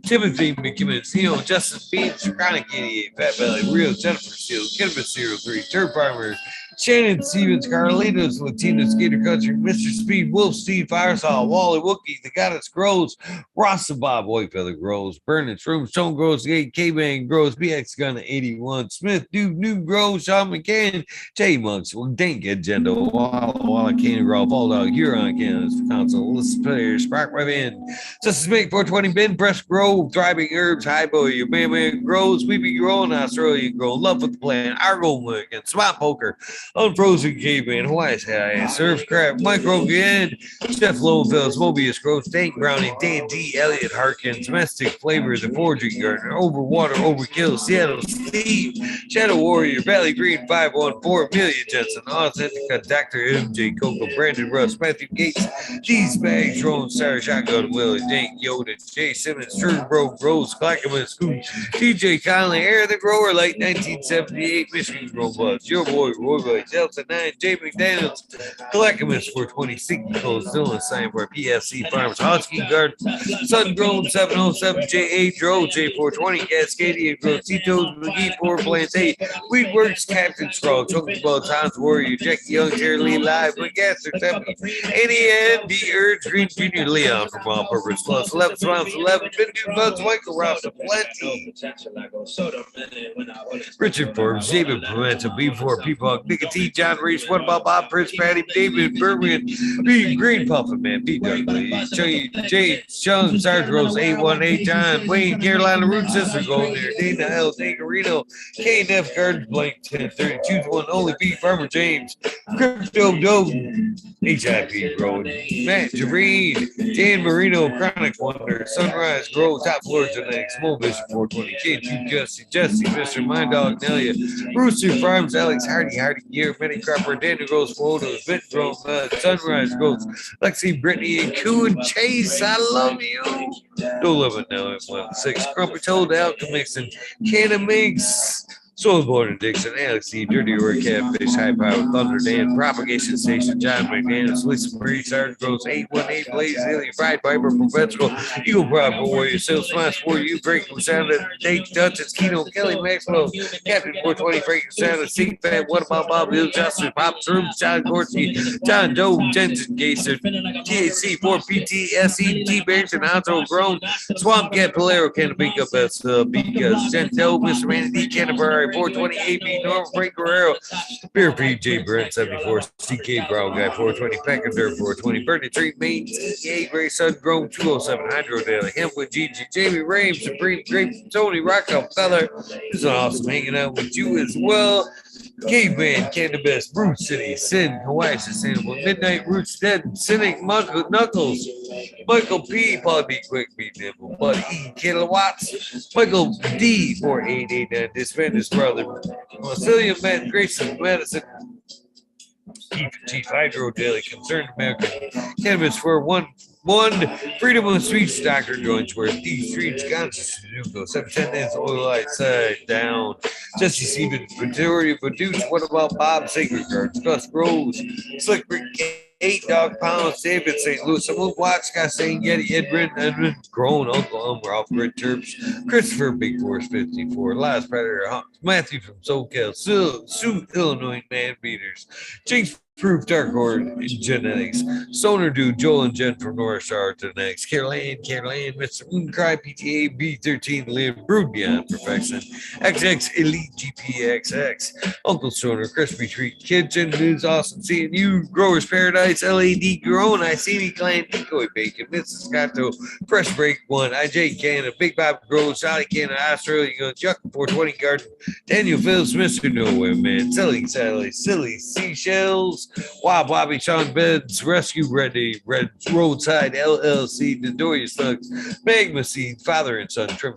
Timothy McKimmons, Justin Beans, Chronic 88, Fat Belly, Real, Jennifer Steele, Cannabis 03, Turf Farmer, Shannon Stevens, Carlitos, Latino Skater Country, Mr. Speed, Wolf, Steve, Firesaw, Wally Wookie, The Goddess Grows, Rasta Bob, Whitefeather Grows, Burnage Room, Stone Grows, K-Bang Grows, BX Gun 81, Smith, Dude, New Grows, Sean McCann, J Monks, Dank Agenda, Walla Cannon Grow, Fall Dog, Huron Cannons, Console, List Players, Spark Right In, Justice Make 420, Ben, Breast Grow, Thriving Herbs, High Boy, Your Man Grows, We Be Growing, Australian Grow, Love with the Plan, Argo Wick, Swamp Poker, Unfrozen Caveman, Hawaii's High, Surf Crab, Micro again, Chef Lowenfels, Mobius Gross, Dank Brownie, Dan D, Elliott Harkins, Domestic Flavor, The Forging Gardener, Overwater, Overkill, Seattle Steve, Shadow Warrior, Valley Green 514, Amelia Jensen, Authentica, Dr. MJ Coco, Brandon Russ, Matthew Gates, Cheese Bags, Drone Star, Shotgun Willie, Dank Yoda, Jay Simmons, True Bro, Rose, Clackaman, Scoop, TJ Conley, Air the Grower, late 1978, Michigan Grow Buds, Your Boy, Roy Boy, Delta 9, J. McDaniels, Clackamas 426, Nichols, Dylan Steinberg, PFC Farms, Husky Garden, Sun Grown 707, J. Dro, J420, Cascadia Grow, Tito's, McGee, 4 Plants 8, Weedworks, Captain Straw, Chunky Buds, Hans Warrior, Jackie Young, Terry Lee Live, McGasser 70, ADN, D. Urge, Green Jr. Leon from All Purpose Plus, 11 Swamps, 11, Vindu Buds, Michael Rouse, Plenty, Richard Forbes, David Pimento, B4 Peacock, Nicotine, John Reese, What About Bob Prince, Patty, David Berman, B. Green Puffin, Man, P. Dudley, J. Chung, Sarge Rose, 818, John Wayne, Carolina Root Sister, Golden Air, Dana L. Dana Reno, K. Neff Gardens, Blank 1032, one only B. Farmer James, Crypto Dope, HIP Road, Matt Jareen, Dan Marino, Chronic Wonder, Sunrise Grove, Top Floor Genetics, Small Bishop 420, K2 Jesse, Mr. Mind Dog, Nelia, Brewster Farms, Alex Hardy Gear, Benny Cropper, Daniel Gross Photos, Vent Drone, Sunrise Gross, Lexi, Brittany, and Koo and Chase, I love you. Don't love it now, M16, Crumpet Toad, Alchemix, and Canna Mix. Soulborn and Dixon, Alex E. Dirty Roy Catfish, High Power, Thunder Dan, Propagation Station, John McDaniels, Lisa Marie, Sergeant Gross, 818, Blaze, Alien, Fried Viper, Professional, Eagle Prop Warrior, Sales Smash for you, Breaking Sound, Dave Dutchess, Keno, Kelly Maxwell, Captain 420, Breaking Sound, Seat Fat, What About Bob Hill, Justin, Pop Rooms, John Gorski, John Doe, Jensen Gaser, TAC, 4PTSE, T Banks, and Anto Grown, Swamp Cat, Polero, Cannabica, Best, because Gento, Mr. Manny D. Canterbury, 420 AB, Norm Frank Guerrero, Beer PJ Brent 74, CK Brown Guy 420, Packender 420, Bernie Tree Main, TA Gray Sun Grown 207, Hydro Daily, Hempwood Gigi, Jamie Rames, Supreme Grape, Tony Rockefeller. It's awesome hanging out with you as well. Caveman, Cannabis, Root City, Sin, Hawaii Sustainable, Midnight Roots Dead, Cynic, Knuckles, Michael P, Paul B, Quick B, Nimble, Buddy E, Kilowatts, Michael D, 4889, Disbandis Brother, Marcelia, Matt Grayson, Madison, Chief Hydro Daily, Concerned American, Cannabis for one, Freedom of Speech, Dr. Joinsworth, D Streets, Kansas, Suzuko, 710 is Oil Light Side Down, Jesse Stevens, Victoria Badooch, What About Bob, Sacred Cards, Gus Rose, Slick Rick 8 Dog Pounds, David St. Louis, Luke Watts, Scott St. Getty, Edwin, Grown, Uncle Ralph, Grid Terps, Christopher, Big Force 54, Last Predator, Matthew from Socal, Sioux, Illinois, Man Beaters, Jinx Proof, Dark Horde, Genetics, Stoner Dude, Joel and Jen from North Star to the next, Caroline, Mr. Mooncry, PTA, B13, Live, Brood Beyond Perfection, XX, Elite GPXX, Uncle Stoner, Crispy Treat, Kitchen, News, awesome seeing you, Growers Paradise, LAD Grown, I See Me Clan, Decoy Bacon, Mrs. Scotto, Fresh Break 1, IJ Canada, Big Bob Grows, Sally Canada, Australia, Chuck 420 Garden, Daniel Phillips, Mr. Nowhere Man, Silly Sally, Silly Seashells, Wild Bobby, Sean Beds, Rescue Ready, Red Roadside LLC, Dodoria Thugs, Magma Seed, Father and Son, Trim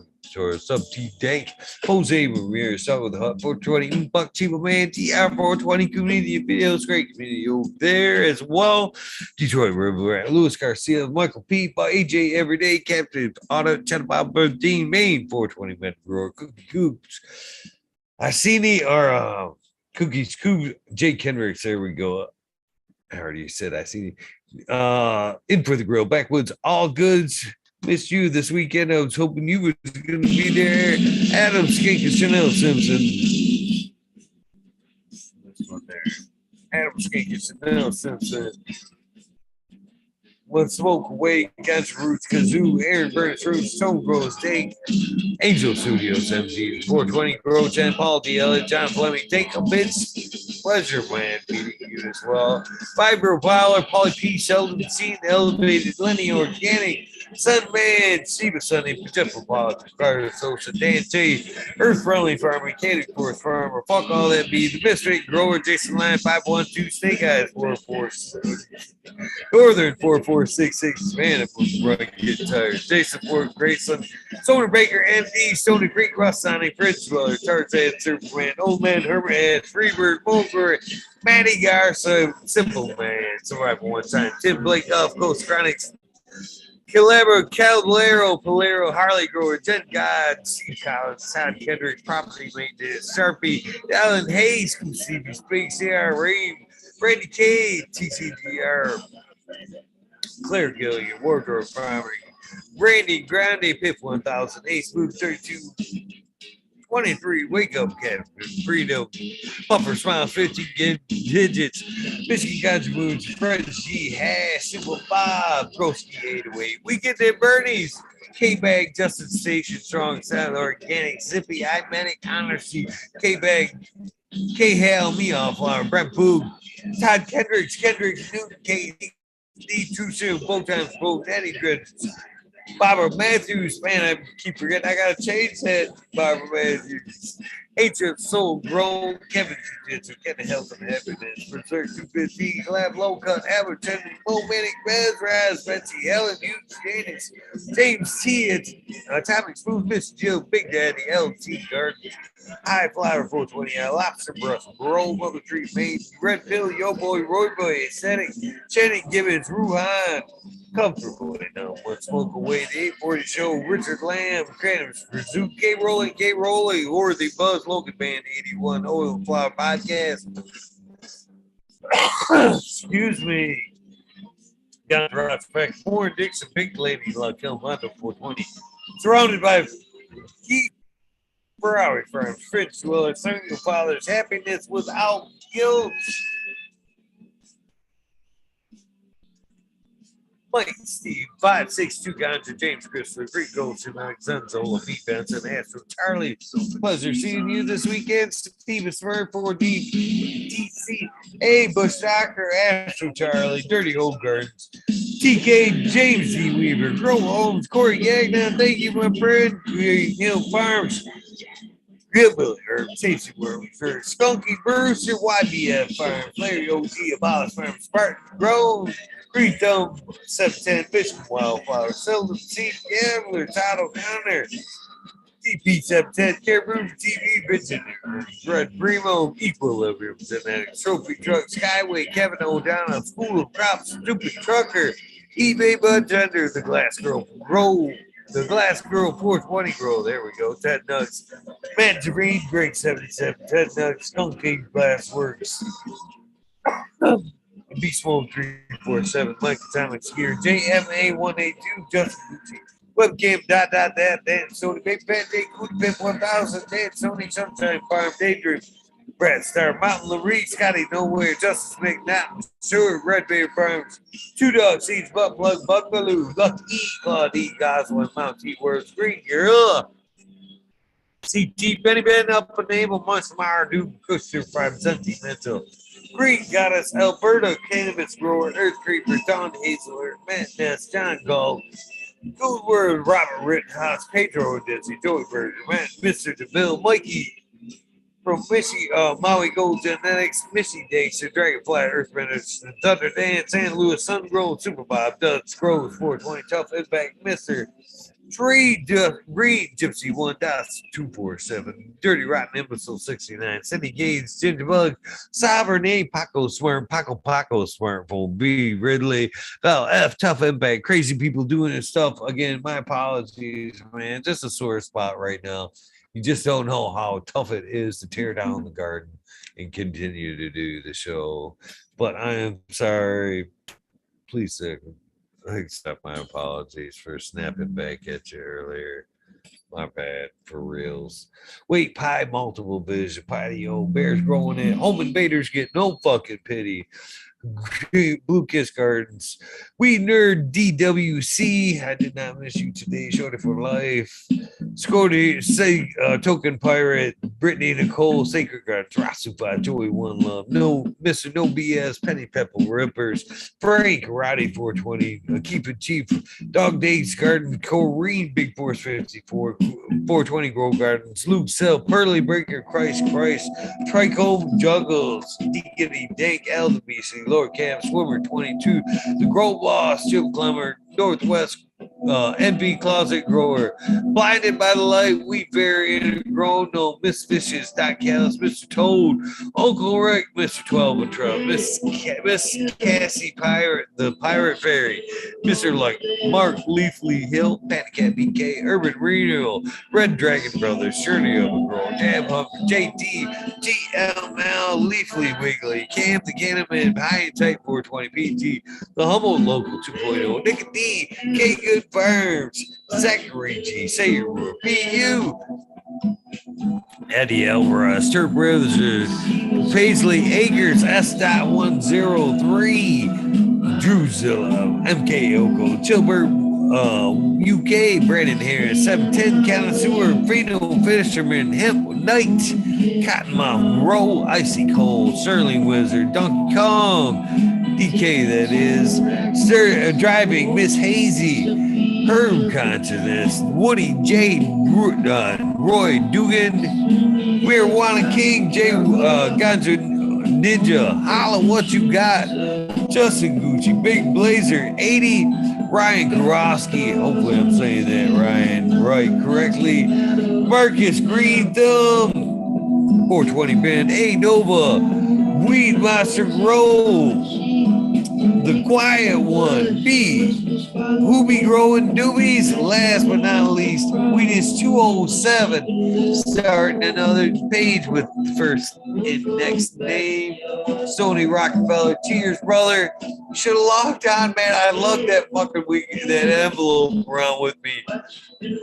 Sub T Dank, Jose Ramirez, Start with the Hut 420, Buck Chiba Man, TR 420 community videos, great community over there as well. Detroit River, Louis Garcia, Michael P, AJ Everyday, Captain Auto, Bob Dean, Maine 420 Metro, Cookie Coops. I seen the Cookies Coop, Jake Kendricks. There we go. I already said I see in for the grill. Backwoods, all goods. Missed you this weekend. I was hoping you was going to be there. Adam Skink and Chanel Simpson. This one there. Adam Skink and Chanel Simpson. One Smoke Away, Gotcha Roots, Kazoo, Aaron Burns, Roots, Stone Grows, Dake, Angel Studios, MG, 420, Grow, Jen, Paul, DL, John Fleming, Take a Bitch, Pleasure Man, meeting you as well. Fibro Powler, Polly P, Sheldon, Scene, Elevated, Lenny, Organic, Sunman, Steve Sunny, Jeff Paul, Carter, Social, Dan T, Earth Friendly Farmer, Cated Force Farmer, Fuck All That Be, The Mystery Grower, Jason Line, 512, Snake Eyes, 446. Northern 4466, man, if we're running, get tired. Jason Ford, Graceland, Stoner Baker, MD, Stony Creek, Ross Sonic, Fritz Dweller, Tarzan, Superman, Old Man, Herman, Freebird, Mulberry, Matty Garza, Simple Man, Survival One Time, Tim Blake, Gulf Coast Chronics, Calabro, Caballero, Polero, Harley Grower, Jen God, Steve Collins, Todd Kendrick, Property Maintenance, Sharpie, Alan Hayes, Stevie Speaks, CR Reed, Brady K, TCGR, Claire Gillian, Wardrobe Primary, Randy Grande, Pip 1000, Ace Move 32, 23, Wake Up Cat, Freedom, Buffer Smile 50 digits, Michigan Ganja Moons, Fred G, Hash, Simple Bob, Broski 808, We Get There Bernie's, K-Bag, Justin Station, Strong Sound, Organic, Zippy, I-Manic, Honesty, K-Bag, K-Hale, Me Off Flower, Brent Boog, Todd Kendricks, Newton, K-D, Too Soon, both times, both, Daddy Goods, Barbara Matthews, man, I keep forgetting, I gotta change that, Barbara Matthews. H.F. Soul Grown, Kevin Jiu-Jitsu, Kevin Health and Happiness, Berserk 215, Lab Low Cut, Albert Tender, Momentic, Bezraz, Betsy, Helen, Hughes, Janice, James T. It's Atomic Smooth, Miss Jill, Big Daddy, LT Garden, High Flower 420, Lobster Brush, Bro, Mother Tree, Maid, Red Pill, Yo Boy, Roy Boy, Aesthetic, Channing Gibbons, Ruhan, Comfortable now. One Smoke Away, the 840 Show, Richard Lamb, Cranham's Pursuit, K Rolling, Worthy Buzz, Logan Band 81, Oil and Flower Podcast. Excuse me. Down Prospect, Warren Dixon, Big Lady, La Kilmondo 420. Surrounded by Keith Ferrari Farms, Fritz Dweller, Single Fathers, Happiness Without Guilt. Mike, Steve, 562 Ganja, James Christopher, Greek Goldson, Alexander Zola, Pete Benson, Astro Charlie. Pleasure seeing you this weekend. Steven Smurf, 4D, DC, A. Bush Doctor, Astro Charlie, Dirty Old Gardens, TK, James D. Weaver, Grow Homes, Corey Gagnon, thank you, my friend, Green Hill Farms, Billy Herb, Tasty World, Skunky Bruce, your YBF Farms, Larry OG, Abolish Farms, Spartan Grove, Green Thumb, 710, Fishing Wildflower, Seldom Seed, Gambler, Todd O'Connor, DP 710, Caribou TV, Vision, Red Primo, Equilibrium, Genetics, Trophy Truck, Skyway, Kevin O'Donnell, School of Crops, Stupid Trucker, eBay Bud Tender, The Glass Girl, Grow, The Glass Girl 420 Grow, there we go, Ted Nuts, Matt Jareen, Greg 77, Ted Nuts, Skunk King Glass Works. Beast Mode 347, Mike Atomic Skier, JMA182, Justin Gucci, Webcam, Dan, Sony, Big Bad, Day, Cootie Pimp 1000, Dan, Sony, Sunshine Farm, Daydream, Brad Star, Mountain Larry, Scotty Nowhere, Justice McNabb, Stewart, Red Bear Farms, Two Dog Seeds, Butt Plug, Buckaloo, Lucky, Claude E, Goswin, Mount T Words, Green Gorilla, CT, Benny Ben, Up and Able, Munchmeyer, Duke, Custer, 5 Sentimental, Green Goddess, Alberta, Cannabis Grower, Earth Creeper, Don Hazeler, Matt Ness, John Gall, Good Word, Robert Rittenhouse, Pedro Dizzy, Joey Bird, Mr. DeMille, Mikey from Maui Gold Genetics, Missy Dacer, Dragonfly, Earthbenders, Thunder Dan, San Luis, Sun Grown, Super Bob, Duds, Groves, 420, Tough Impact, Mr. Tree Reed, Gypsy 1.247, Dirty Rotten Imbecile 69, Cindy Gates, Ginger Bug, Sovereign A, Paco Swerm, Paco Swerm, B, Ridley, Val F, Tough Impact, Crazy People Doing This Stuff. Again, my apologies, man. Just a sore spot right now. You just don't know how tough it is to tear down the garden and continue to do the show. But I am sorry. Please accept my apologies for snapping back at you earlier. My bad, for reals. Wait, pie, multiple vision, patio, bears growing in, home invaders get no fucking pity. Blue Kiss Gardens, We Nerd DWC. I did not miss you today. Shorty for life. Scotty, say Token Pirate, Brittany Nicole, Sacred Gardens, Rasupa, Joey One Love, No Mr. No BS, Penny Pepper Rippers, Frank, Roddy 420, Keep It Cheap, Dog Days Garden, Corrine, Big Force 54, 420 Grove Gardens, Luke Sell, Pearly Breaker, Christ, Trico Juggles, Diggity Dank, Aldebisi, Lord Cam, Swimmer 22, The Grove Boss, Jim Clemmer, Northwest NB Closet Grower, Blinded by the Light, Wheat Variant, Grown, No, Miss Fishes, Doc Callis, Mr. Toad, Uncle Rick, Mr. 12 and Trump, Miss Cassie Pirate, the Pirate Fairy, Mr. Like Mark Leafly Hill, Patty Cat BK, Urban Reno, Red Dragon Brothers, Shirley of a Girl, Jam Hunter, JT, GML, Leafly Wiggly, Cam the Cannon, High and Tight 420 PT, The Humble Local 2.0, Nick D, K Good Farms, Zachary G, Say Your Word, PU, Eddie Alvarez, Turp Brothers, Paisley Acres, S.103, Drewzilla, MK Oko, Chilbert, UK, Brandon Harris, 710, Canna Seed, Fino Fisherman, Hemp Knight, Cottonmouth Row, Icy Cold, Sterling Wizard, Donkey Kong, DK that is, Driving, Miss Hazy, Herb Consciousness, Woody J, Roy Dugan, We're Wanna King, J Ganja Ninja, Holla What You Got, Justin Gucci, Big Blazer, 80, Ryan Karofsky, hopefully I'm saying that Ryan right correctly, Marcus Green Thumb, 420 Band, A Nova, Weed Master Grove, The Quiet One, B, Who Be Growing Doobies, last but not least, Weed is 207, starting another page with the first and next name, Stoney Rockefeller, cheers, brother. You should have logged on, man. I love that fucking that envelope around with me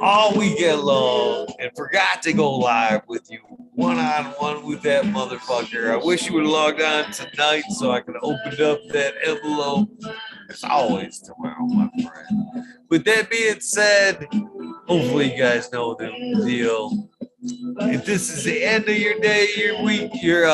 all weekend long and forgot to go live with you one-on-one with that motherfucker. I wish you would have logged on tonight so I could have opened up that envelope. It's always tomorrow, my friend. With that being said, hopefully you guys know the deal. If this is the end of your day, your week, your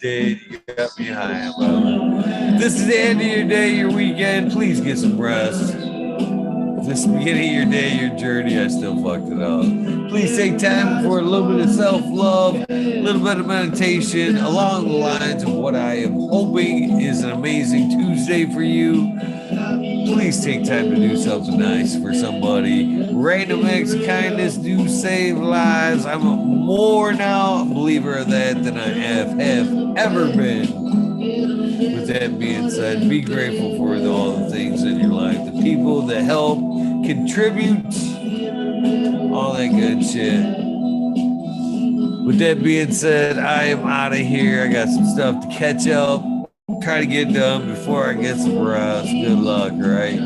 day, you got me high, brother. If this is the end of your day, your weekend, please get some rest. If this is the beginning of your day, your journey, I still fucked it up. Please take time for a little bit of self-love, a little bit of meditation along the lines of what I am hoping is an amazing Tuesday for you. Please take time to do something nice for somebody. Random acts of kindness do save lives. I'm more now a believer of that than I have ever been. With that being said, be grateful for all the things in your life, the people that help, contribute, all that good shit. With that being said, I am out of here. I got some stuff to catch up, try to get done before I get some rest. Good luck, right?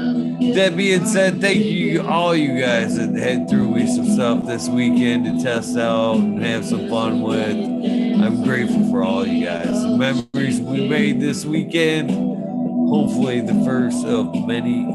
That being said, thank you, all you guys that had through me some stuff this weekend to test out and have some fun with. I'm grateful for all you guys. The memories we made this weekend, hopefully the first of many